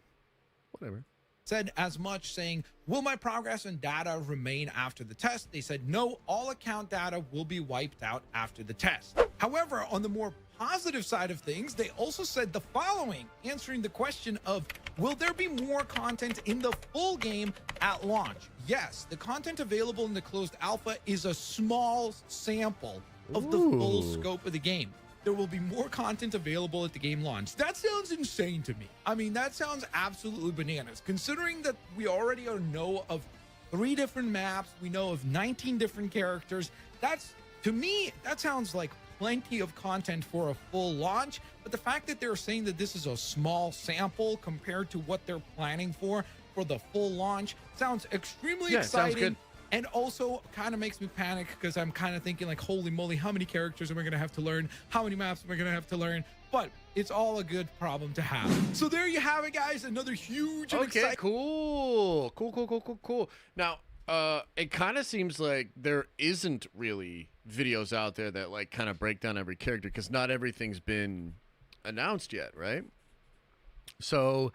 whatever. Said as much, saying, will my progress and data remain after the test? They said, no, all account data will be wiped out after the test. However, on the more positive side of things, they also said the following, answering the question of, will there be more content in the full game at launch? Yes, the content available in the closed alpha is a small sample of the full scope of the game. There will be more content available at the game launch. That sounds insane to me. I mean, that sounds absolutely bananas, considering that we already know of 3 different maps. We know of 19 different characters. That's, to me, that sounds like plenty of content for a full launch. But the fact that they're saying that this is a small sample compared to what they're planning for the full launch sounds extremely exciting. Sounds good. And also kind of makes me panic because I'm kind of thinking like, holy moly, how many characters am I going to have to learn? How many maps am I going to have to learn? But it's all a good problem to have. So there you have it, guys. Another huge and exciting... Cool. Now, it kind of seems like there isn't really videos out there that like kind of break down every character because not everything's been announced yet, right? So...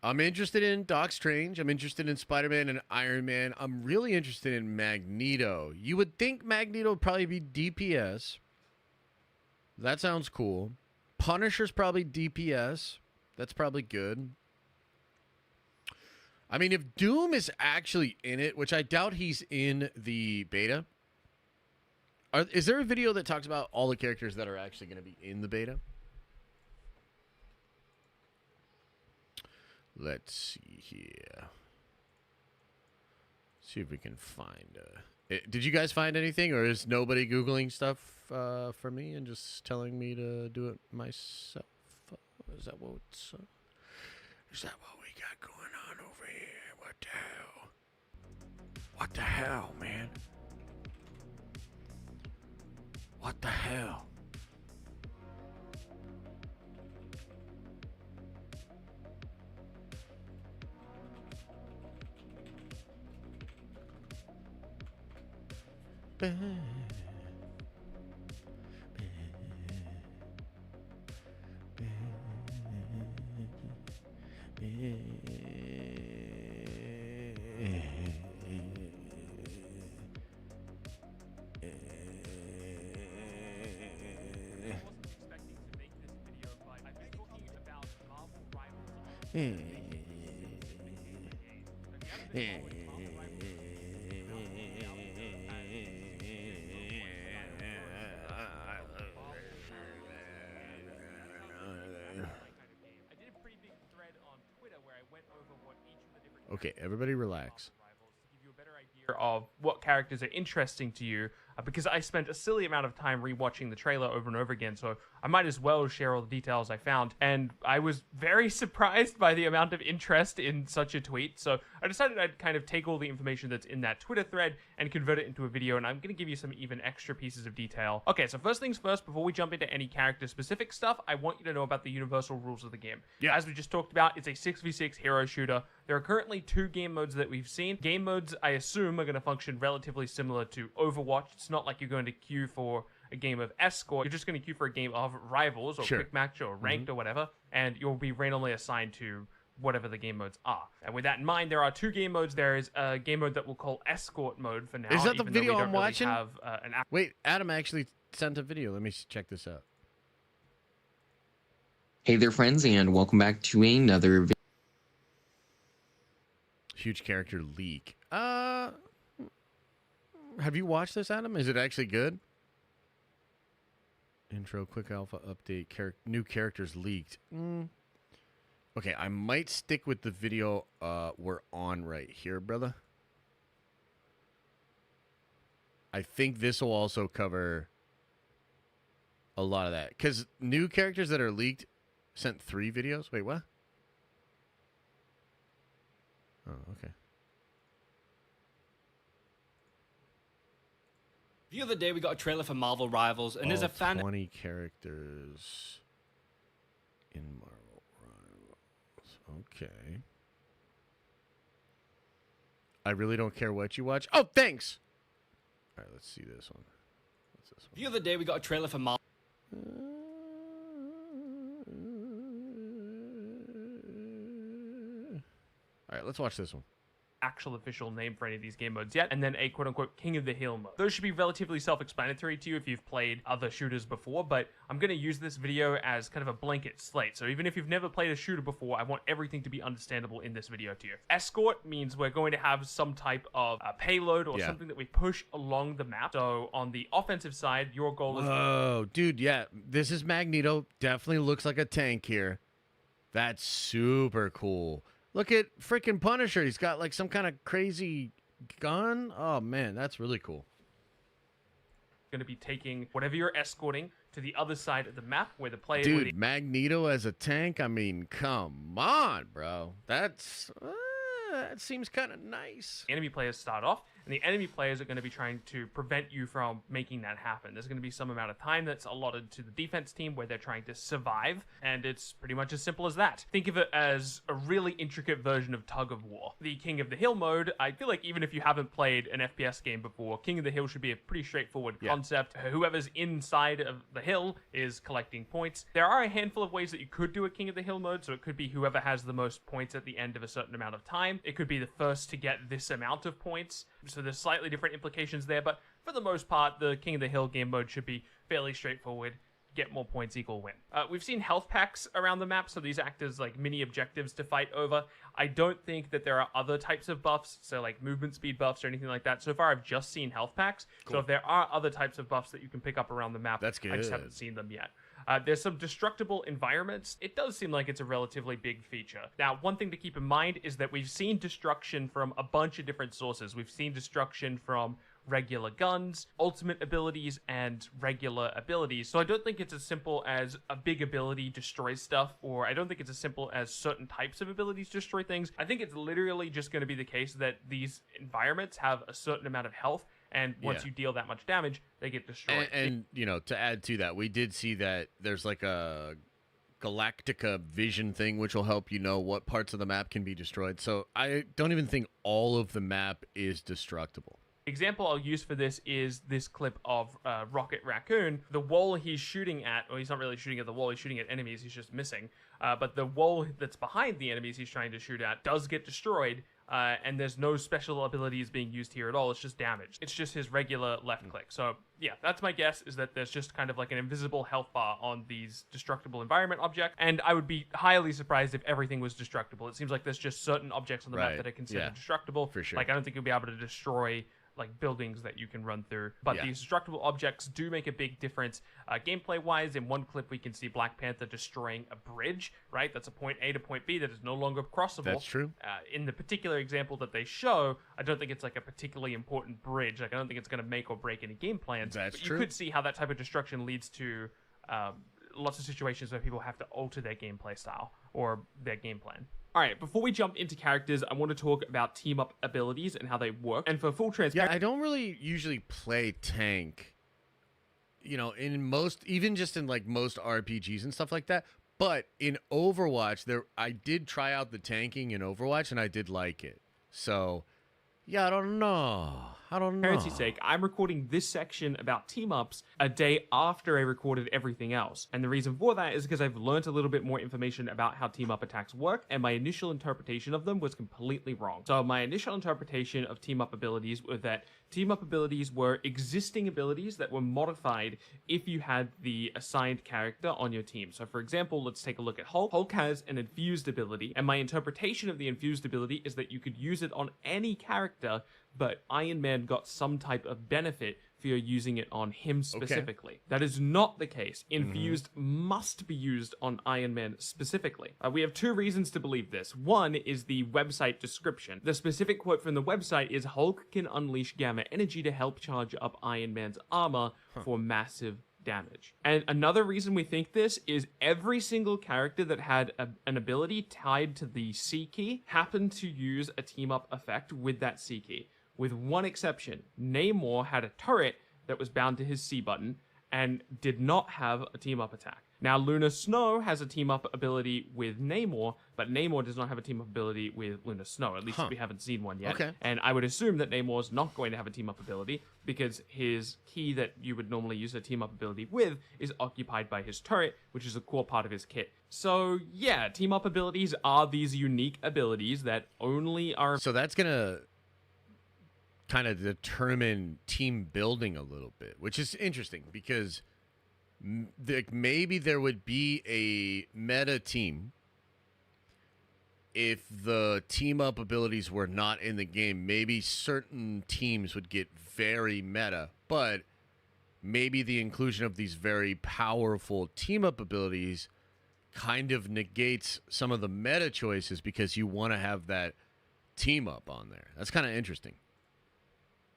I'm interested in Doc Strange. I'm interested in Spider-Man and Iron Man. I'm really interested in Magneto. You would think Magneto would probably be DPS. That sounds cool. Punisher's probably DPS. That's probably good. I mean, if Doom is actually in it, which I doubt he's in the beta. Is there a video that talks about all the characters that are actually going to be in the beta? Let's see here. See if we can find... did you guys find anything, or is nobody Googling stuff for me and just telling me to do it myself? Is that what's... is that what we got going on over here? What the hell? What the hell, man? What the hell? Okay, everybody relax. Of what characters are interesting to you, because I spent a silly amount of time rewatching the trailer over and over again, so I might as well share all the details I found. And I was very surprised by the amount of interest in such a tweet, so I decided I'd kind of take all the information that's in that Twitter thread and convert it into a video, and I'm going to give you some even extra pieces of detail. Okay, so first things first, before we jump into any character-specific stuff, I want you to know about the universal rules of the game. Yeah. As we just talked about, it's a 6v6 hero shooter. There are currently 2 game modes that we've seen. Game modes, I assume, are going to function relatively similar to Overwatch. It's not like you're going to queue for a game of Escort. You're just going to queue for a game of Rivals or Quick Match or Ranked or whatever, and you'll be randomly assigned to whatever the game modes are. And with that in mind, there are 2 game modes. There is a game mode that we'll call Escort mode for now. Is that the even though we video don't I'm really watching? have, Wait, Adam actually sent a video. Let me check this out. Hey there, friends, and welcome back to another video. Huge character leak. Have you watched this, Adam? Is it actually good? Intro, quick alpha update, new characters leaked. Okay, I might stick with the video we're on right here, brother. I think this will also cover a lot of that. Because new characters that are leaked sent 3 videos. Wait, what? Oh, okay. The other day we got a trailer for Marvel Rivals, and there's a fan. 20 characters in Marvel Rivals. Okay. I really don't care what you watch. Oh, thanks. All right, let's see this one. What's this one? The other day we got a trailer for Marvel. All right, let's watch this one. Actual official name for any of these game modes yet, and then a quote-unquote King of the Hill mode. Those should be relatively self-explanatory to you if you've played other shooters before, but I'm going to use this video as kind of a blanket slate. So even if you've never played a shooter before, I want everything to be understandable in this video to you. Escort means we're going to have some type of payload or something that we push along the map. So on the offensive side, your goal is... Oh, dude, yeah. This is Magneto. Definitely looks like a tank here. That's super cool. Look at freaking Punisher. He's got like some kind of crazy gun. Oh, man, that's really cool. Going to be taking whatever you're escorting to the other side of the map where the player... Dude, Magneto as a tank? I mean, come on, bro. That's... that seems kind of nice. Enemy players start off, and the enemy players are going to be trying to prevent you from making that happen. There's going to be some amount of time that's allotted to the defense team where they're trying to survive, and it's pretty much as simple as that. Think of it as a really intricate version of Tug of War. The King of the Hill mode, I feel like even if you haven't played an FPS game before, King of the Hill should be a pretty straightforward concept. Whoever's inside of the hill is collecting points. There are a handful of ways that you could do a King of the Hill mode, so it could be whoever has the most points at the end of a certain amount of time. It could be the first to get this amount of points. So there's slightly different implications there, but for the most part, the King of the Hill game mode should be fairly straightforward. Get more points equal win. We've seen health packs around the map, so these act as like mini objectives to fight over. I don't think that there are other types of buffs, so like movement speed buffs or anything like that. So far, I've just seen health packs. Cool. So if there are other types of buffs that you can pick up around the map, that's good. I just haven't seen them yet. There's some destructible environments. It does seem like it's a relatively big feature. Now, one thing to keep in mind is that we've seen destruction from a bunch of different sources. We've seen destruction from regular guns, ultimate abilities, and regular abilities. So I don't think it's as simple as a big ability destroys stuff, or I don't think it's as simple as certain types of abilities destroy things. I think it's literally just going to be the case that these environments have a certain amount of health, and once you deal that much damage, they get destroyed. And, you know, to add to that, we did see that there's like a Galactica vision thing, which will help you know what parts of the map can be destroyed. So I don't even think all of the map is destructible. Example I'll use for this is this clip of Rocket Raccoon. The wall he's shooting at, or he's not really shooting at the wall, he's shooting at enemies, he's just missing. But the wall that's behind the enemies he's trying to shoot at does get destroyed and there's no special abilities being used here at all. It's just damage. It's just his regular left click. So yeah, that's my guess, is that there's just kind of like an invisible health bar on these destructible environment objects, and I would be highly surprised if everything was destructible. It seems like there's just certain objects on the map that are considered destructible. For sure. Like, I don't think you'll be able to destroy like buildings that you can run through, but these destructible objects do make a big difference gameplay wise. In one clip we can see Black Panther destroying a bridge, right? That's a point A to point B that is no longer crossable. That's true. In the particular example that they show, I don't think it's like a particularly important bridge. Like, I don't think it's going to make or break any game plans. That's but true. You could see how that type of destruction leads to lots of situations where people have to alter their gameplay style or their game plan. All right, before we jump into characters, I want to talk about team-up abilities and how they work. And for full transparency... Yeah, I don't really usually play tank, you know, in most, even just in like most RPGs and stuff like that. But in Overwatch, I did try out the tanking in Overwatch, and I did like it. So, yeah, I don't know. Transparency's sake, I'm recording this section about team-ups a day after I recorded everything else. And the reason for that is because I've learned a little bit more information about how team-up attacks work, and my initial interpretation of them was completely wrong. So my initial interpretation of team-up abilities was that team-up abilities were existing abilities that were modified if you had the assigned character on your team. So for example, let's take a look at Hulk. Hulk has an infused ability, and my interpretation of the infused ability is that you could use it on any character, but Iron Man got some type of benefit for you using it on him specifically. Okay. That is not the case. Infused must be used on Iron Man specifically. We have two reasons to believe this. One is the website description. The specific quote from the website is, Hulk can unleash gamma energy to help charge up Iron Man's armor for massive damage. And another reason we think this is every single character that had an ability tied to the C key happened to use a team-up effect with that C key. With one exception, Namor had a turret that was bound to his C button and did not have a team-up attack. Now, Luna Snow has a team-up ability with Namor, but Namor does not have a team-up ability with Luna Snow. At least we haven't seen one yet. Okay. And I would assume that Namor's not going to have a team-up ability because his key that you would normally use a team-up ability with is occupied by his turret, which is a core part of his kit. So, yeah, team-up abilities are these unique abilities that only are... So that's going to kind of determine team building a little bit, which is interesting because maybe there would be a meta team if the team up abilities were not in the game. Maybe certain teams would get very meta, but maybe the inclusion of these very powerful team up abilities kind of negates some of the meta choices because you want to have that team up on there. That's kind of interesting.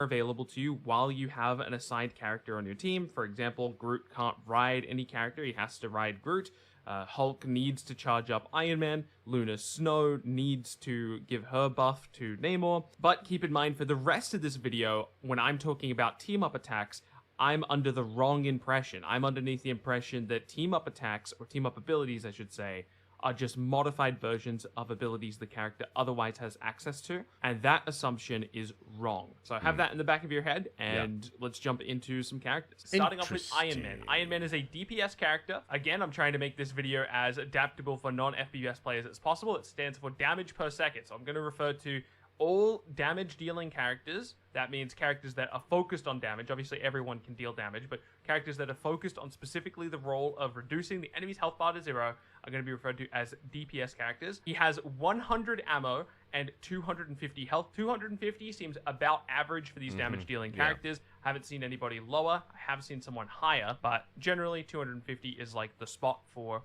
Available to you while you have an assigned character on your team. For example, Groot can't ride any character. He has to ride Groot. Hulk needs to charge up Iron Man. Luna Snow needs to give her buff to Namor. But keep in mind, for the rest of this video, when I'm talking about team-up attacks, I'm under the wrong impression. I'm underneath the impression that team-up attacks, or team-up abilities, I should say, are just modified versions of abilities the character otherwise has access to, and that assumption is wrong. So have that in the back of your head, and let's jump into some characters. Starting off with Iron Man. Iron Man is a DPS character. Again, I'm trying to make this video as adaptable for non-FPS players as possible. It stands for damage per second, so I'm going to refer to all damage-dealing characters. That means characters that are focused on damage. Obviously, everyone can deal damage, but characters that are focused on specifically the role of reducing the enemy's health bar to 0 are going to be referred to as DPS characters. He has 100 ammo and 250 health. 250 seems about average for these damage-dealing characters. I haven't seen anybody lower. I have seen someone higher, but generally 250 is like the spot for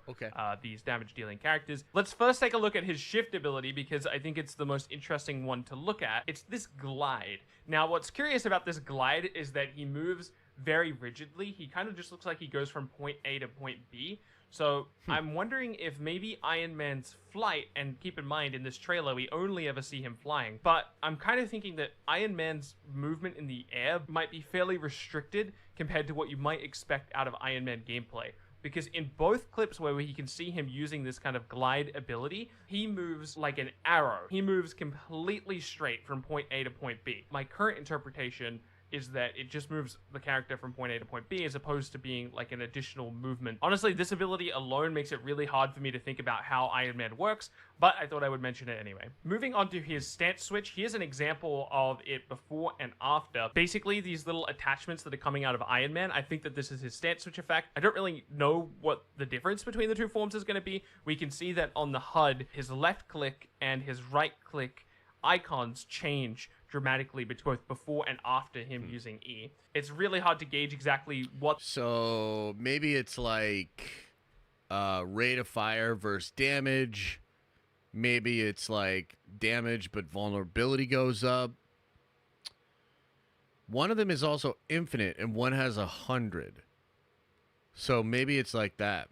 these damage-dealing characters. Let's first take a look at his shift ability because I think it's the most interesting one to look at. It's this glide. Now, what's curious about this glide is that he moves very rigidly. He kind of just looks like he goes from point A to point B. So I'm wondering if maybe Iron Man's flight, and keep in mind in this trailer we only ever see him flying, but I'm kind of thinking that Iron Man's movement in the air might be fairly restricted compared to what you might expect out of Iron Man gameplay. Because in both clips where you can see him using this kind of glide ability, he moves like an arrow. He moves completely straight from point A to point B. My current interpretation is that it just moves the character from point A to point B as opposed to being like an additional movement. Honestly, this ability alone makes it really hard for me to think about how Iron Man works, but I thought I would mention it anyway. Moving on to his stance switch, here's an example of it before and after. Basically, these little attachments that are coming out of Iron Man, I think that this is his stance switch effect. I don't really know what the difference between the two forms is going to be. We can see that on the HUD, his left click and his right click icons change dramatically both before and after him using E. It's really hard to gauge exactly what... So maybe it's like rate of fire versus damage. Maybe it's like damage but vulnerability goes up. One of them is also infinite and one has 100. So maybe it's like that.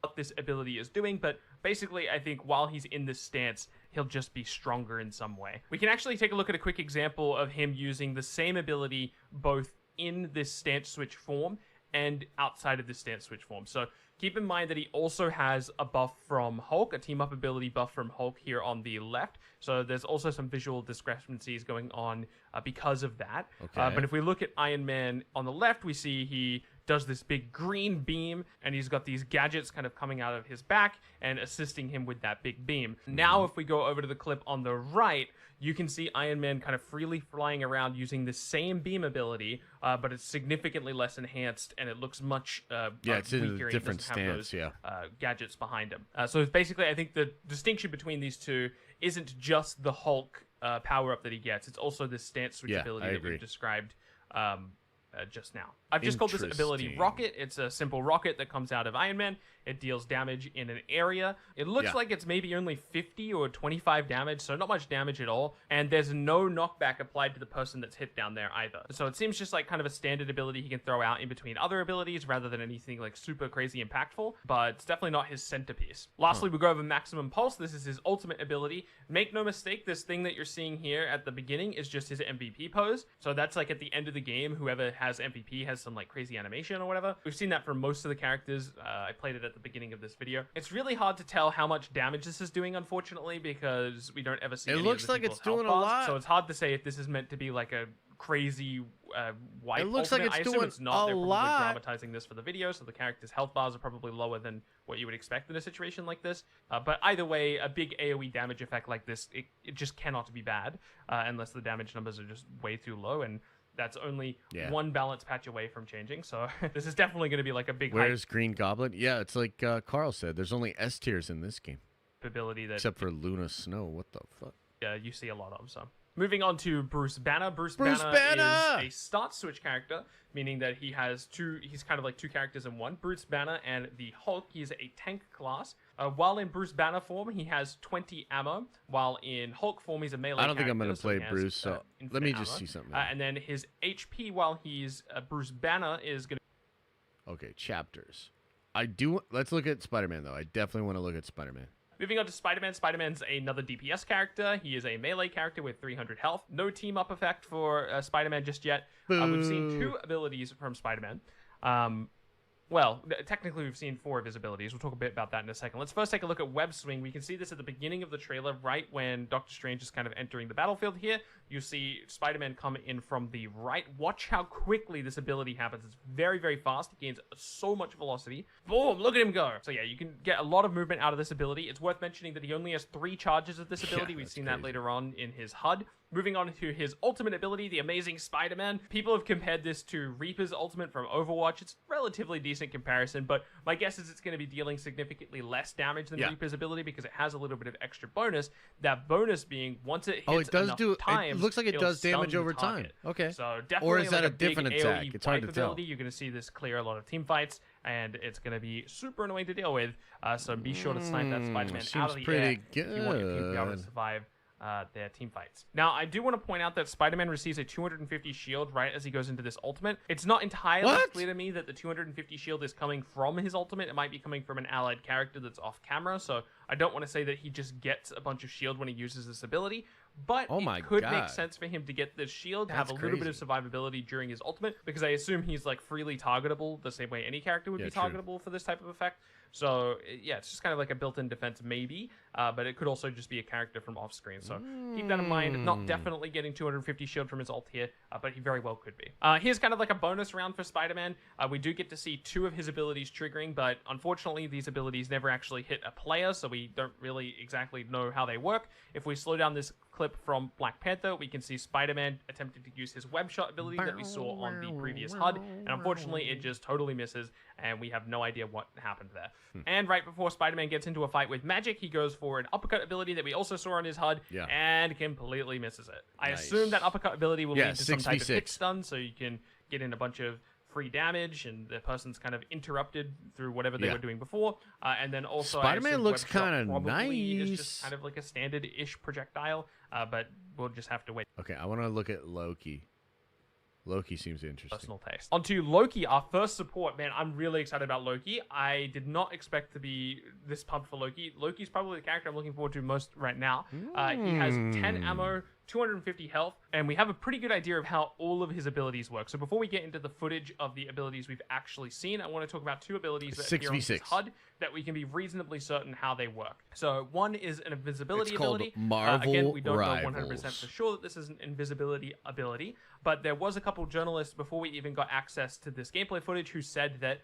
What this ability is doing, but basically I think while he's in this stance, he'll just be stronger in some way. We can actually take a look at a quick example of him using the same ability both in this stance switch form and outside of this stance switch form. So keep in mind that he also has a buff from Hulk, a team-up ability buff from Hulk here on the left. So there's also some visual discrepancies going on because of that. Okay. But if we look at Iron Man on the left, we see he does this big green beam, and he's got these gadgets kind of coming out of his back and assisting him with that big beam. Now, if we go over to the clip on the right, you can see Iron Man kind of freely flying around using the same beam ability, but it's significantly less enhanced, and it looks much it's in weaker. a different He doesn't have stance, those, gadgets behind him. So it's basically, I think the distinction between these two isn't just the Hulk power-up that he gets, it's also this stance switch ability that we've described just now. I've just called this ability Rocket. It's a simple rocket that comes out of Iron Man. It deals damage in an area. It looks like it's maybe only 50 or 25 damage, so not much damage at all. And there's no knockback applied to the person that's hit down there either. So it seems just like kind of a standard ability he can throw out in between other abilities rather than anything like super crazy impactful, but it's definitely not his centerpiece. Lastly, we go over Maximum Pulse. This is his ultimate ability. Make no mistake, this thing that you're seeing here at the beginning is just his MVP pose. So that's like at the end of the game, whoever has MVP has some like crazy animation or whatever. We've seen that for most of the characters. I played it at the beginning of this video. It's really hard to tell how much damage this is doing, unfortunately, because we don't ever see it any looks of the like it's people's doing health a bars. lot. So it's hard to say if this is meant to be like a crazy white It looks ultimate. like I it's assume doing it's not. They're a probably lot. dramatizing this for the video, so the character's health bars are probably lower than what you would expect in a situation like this. But either way, a big AoE damage effect like this, it just cannot be bad unless the damage numbers are just way too low, and that's only one balance patch away from changing. So this is definitely going to be like a big Where's Green Goblin? Yeah, it's like Carl said. There's only S tiers in this game. ability that Except for Luna Snow. What the fuck? you see a lot of. So moving on to Bruce Banner. Bruce Banner is a start switch character, meaning that he has he's kind of like two characters in one. Bruce Banner and the Hulk, he's a tank class. While in Bruce Banner form, he has 20 ammo, while in Hulk form, he's a melee I don't think I'm going to so play he has, Bruce, so let me just ammo. see something. And then his HP while he's Bruce Banner is going to... Okay, chapters. Let's look at Spider-Man, though. I definitely want to look at Spider-Man. Moving on to Spider-Man. Spider-Man's another DPS character. He is a melee character with 300 health. No team-up effect for Spider-Man just yet. We've seen 2 abilities from Spider-Man. Well, technically we've seen 4 of his abilities. We'll talk a bit about that in a second. Let's first take a look at Web Swing. We can see this at the beginning of the trailer, right when Doctor Strange is kind of entering the battlefield here. You see Spider-Man come in from the right. Watch how quickly this ability happens. It's very, very fast. It gains so much velocity. Boom! Look at him go! So yeah, you can get a lot of movement out of this ability. It's worth mentioning that he only has 3 charges of this ability. We've seen that later on in his HUD. Moving on to his ultimate ability, the Amazing Spider-Man. People have compared this to Reaper's ultimate from Overwatch. It's a relatively decent comparison, but my guess is it's going to be dealing significantly less damage than Reaper's ability because it has a little bit of extra bonus. That bonus being, once it hits enough times, it looks like it does damage over time. Okay. So definitely or is that like a different attack? AoE It's hard to wipe tell. ability. You're going to see this clear a lot of team fights, and it's going to be super annoying to deal with. So be sure to snipe that Spider-Man out of the air if you want your team to be able to survive their team fights. Now, I do want to point out that Spider-Man receives a 250 shield right as he goes into this ultimate. It's not entirely clear to me that the 250 shield is coming from his ultimate. It might be coming from an allied character that's off camera, so I don't want to say that he just gets a bunch of shield when he uses this ability, but Oh my it could God. make sense for him to get the shield to have a That's little bit crazy. of survivability during his ultimate, because I assume he's like freely targetable the same way any character would Yeah, be true. targetable for this type of effect. So yeah, it's just kind of like a built-in defense maybe, but it could also just be a character from off-screen. So keep that in mind. Not definitely getting 250 shield from his ult here, but he very well could be. Here's kind of like a bonus round for Spider-Man. We do get to see 2 of his abilities triggering, but unfortunately these abilities never actually hit a player, so we don't really exactly know how they work. If we slow down this clip from Black Panther, we can see Spider-Man attempting to use his web shot ability that we saw on the previous HUD, and unfortunately it just totally misses, and we have no idea what happened there. And right before Spider-Man gets into a fight with Magic, he goes for an uppercut ability that we also saw on his HUD, and completely misses it. I assume that uppercut ability will lead to some type of hit stun, so you can get in a bunch of free damage, and the person's kind of interrupted through whatever they were doing before. And then also, Spider-Man looks kind of nice. Is just kind of like a standard-ish projectile, but we'll just have to wait. Okay, I want to look at Loki. Loki seems interesting. Personal taste. Onto Loki, our first support. Man, I'm really excited about Loki. I did not expect to be this pumped for Loki. Loki's probably the character I'm looking forward to most right now. He has 10 ammo, 250 health, and we have a pretty good idea of how all of his abilities work. So before we get into the footage of the abilities we've actually seen, I want to talk about 2 abilities that appear on his 6v6. HUD that we can be reasonably certain how they work. So one is an invisibility It's called ability. Marvel Again, we don't Rivals. know 100% for sure that this is an invisibility ability, but there was a couple journalists before we even got access to this gameplay footage who said that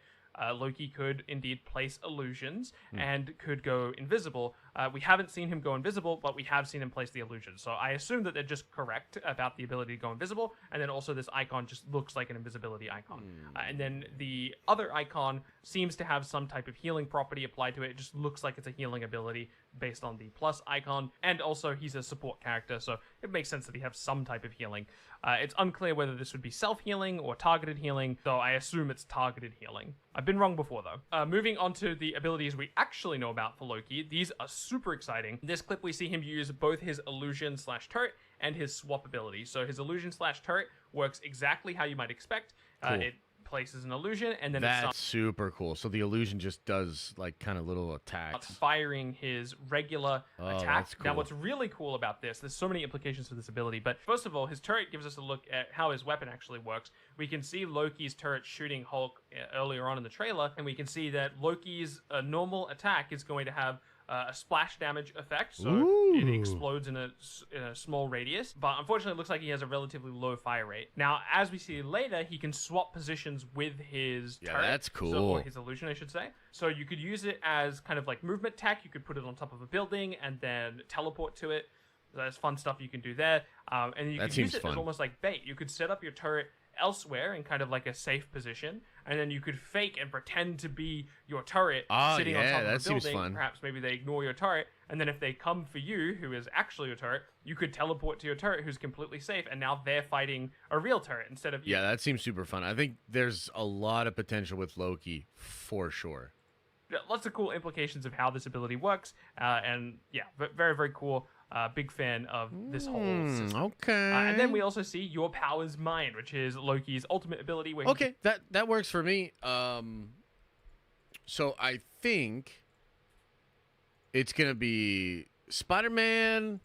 Loki could indeed place illusions and could go invisible. We haven't seen him go invisible, but we have seen him place the illusion. So I assume that they're just correct about the ability to go invisible. And then also this icon just looks like an invisibility icon. And then the other icon seems to have some type of healing property applied to it. It just looks like it's a healing ability based on the plus icon. And also he's a support character, so it makes sense that he has some type of healing. It's unclear whether this would be self-healing or targeted healing, though I assume it's targeted healing. I've been wrong before, though. Moving on to the abilities we actually know about for Loki, these are super exciting. In this clip, we see him use both his illusion/turret and his swap ability. So his illusion/turret works exactly how you might expect. Cool. It places an illusion, and then That's super cool. So the illusion just does like kind of little attacks. firing his regular attack. that's Now, cool. what's really cool about this, there's so many implications for this ability, but first of all, his turret gives us a look at how his weapon actually works. We can see Loki's turret shooting Hulk earlier on in the trailer, and we can see that Loki's normal attack is going to have a splash damage effect, so it explodes in a small radius, but unfortunately it looks like he has a relatively low fire rate. Now, as we see later, he can swap positions with his turret. that's cool. Or his illusion, I should say. So you could use it as kind of like movement tech. You could put it on top of a building and then teleport to it. There's fun stuff you can do there. And you That could use seems it fun. as almost like bait. You could set up your turret elsewhere in kind of like a safe position, and then you could fake and pretend to be your turret sitting on top of that a seems building. fun. Perhaps maybe they ignore your turret, and then if they come for you, who is actually your turret, you could teleport to your turret who's completely safe, and now they're fighting a real turret instead of you. Yeah, that seems super fun. I think there's a lot of potential with Loki for sure. Lots of cool implications of how this ability works, and yeah, very, very cool. Big fan of this whole system. Okay. And then we also see Your Power's Mine, which is Loki's ultimate ability. Where Okay, that works for me. So I think it's gonna be Spider-Man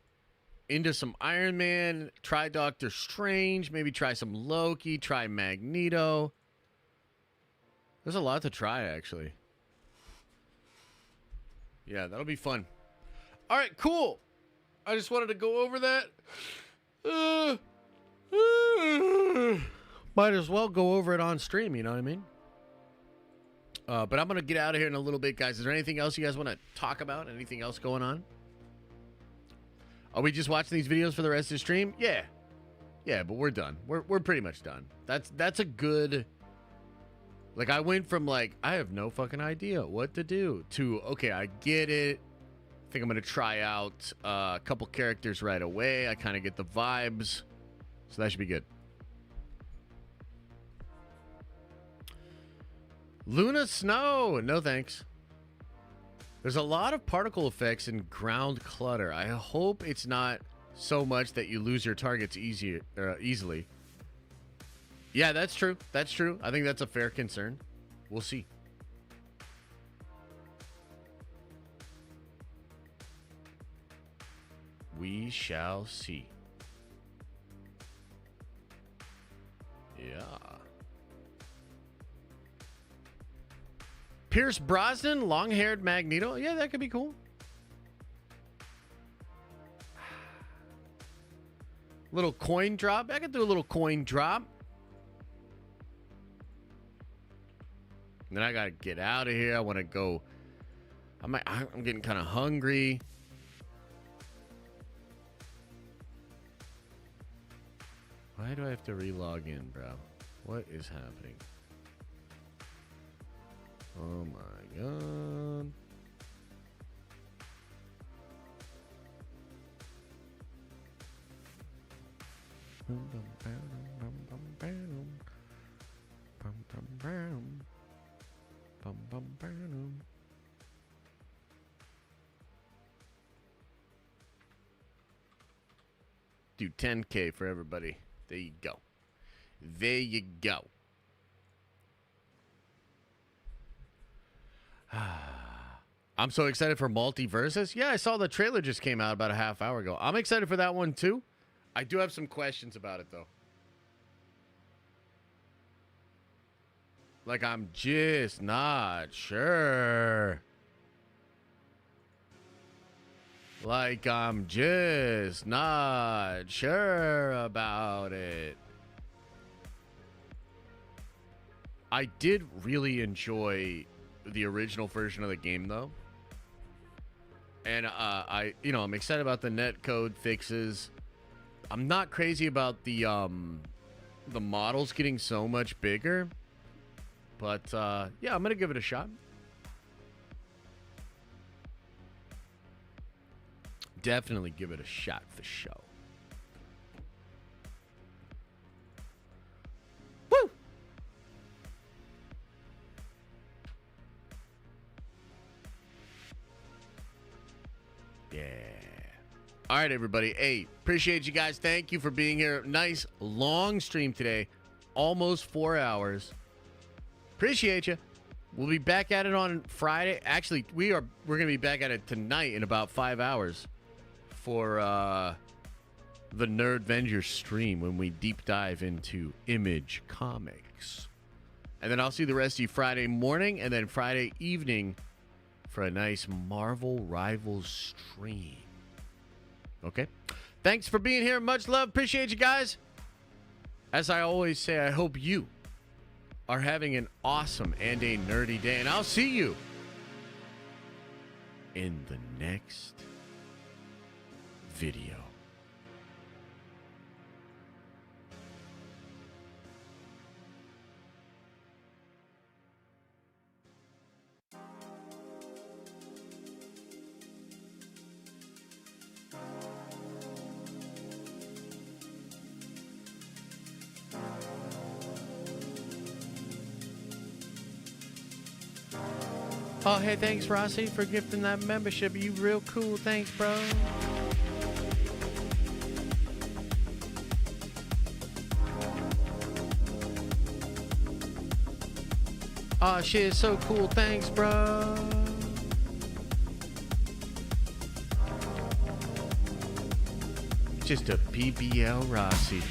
into some Iron Man, try Doctor Strange, maybe try some Loki, try Magneto. There's a lot to try, actually. Yeah, that'll be fun. All right, cool. I just wanted to go over that. Might as well go over it on stream, you know what I mean? But I'm going to get out of here in a little bit, guys. Is there anything else you guys want to talk about? Anything else going on? Are we just watching these videos for the rest of the stream? Yeah. Yeah, but we're done. We're pretty much done. That's a good... Like, I went from, like, I have no fucking idea what to do, to, okay, I get it. I think I'm going to try out a couple characters right away. I kind of get the vibes. So that should be good. Luna Snow. No thanks. There's a lot of particle effects and ground clutter. I hope it's not so much that you lose your targets easily. Yeah, that's true. That's true. I think that's a fair concern. We'll see. We shall see. Yeah. Pierce Brosnan, long-haired Magneto. Yeah, that could be cool. Little coin drop. I could do a little coin drop. And then I gotta get out of here. I want to go. I'm getting kind of hungry. Why do I have to re-log in, bro? What is happening? Oh my god. Do 10K for everybody. There you go. There you go. I'm so excited for Multiverses. Yeah, I saw the trailer just came out about a half hour ago. I'm excited for that one too. I do have some questions about it though. Like, I'm just not sure. Like, I'm just not sure about it. I did really enjoy the original version of the game, though. And I'm excited about the netcode fixes. I'm not crazy about the models getting so much bigger. But, yeah, I'm going to give it a shot. Definitely give it a shot for show. Woo! Yeah. All right, everybody. Hey, appreciate you guys. Thank you for being here. Nice long stream today. Almost 4 hours. Appreciate you. We'll be back at it on Friday. Actually, we're going to be back at it tonight in about 5 hours. For the Nerd Avengers stream when we deep dive into Image Comics. And then I'll see the rest of you Friday morning and then Friday evening for a nice Marvel Rivals stream. Okay? Thanks for being here. Much love. Appreciate you guys. As I always say, I hope you are having an awesome and a nerdy day. And I'll see you in the next video. Oh, hey, thanks, Rossi, for gifting that membership. You real cool. Thanks, bro. Oh, shit, so cool. Thanks, bro. Just a PBL Rossi.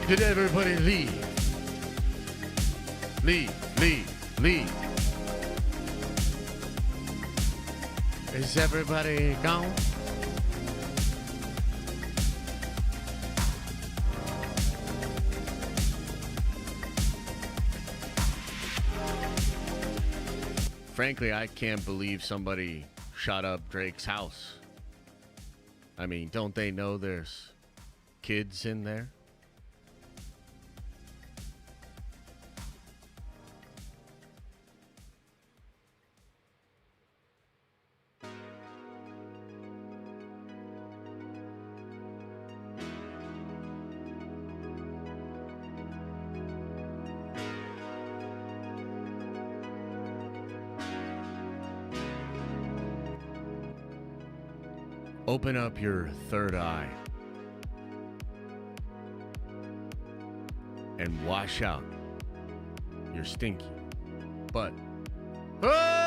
Did everybody leave? Leave. Is everybody gone? frankly, I can't believe somebody shot up Drake's house. I mean, don't they know there's kids in there? Open up your third eye and wash out your stinky butt. Ah!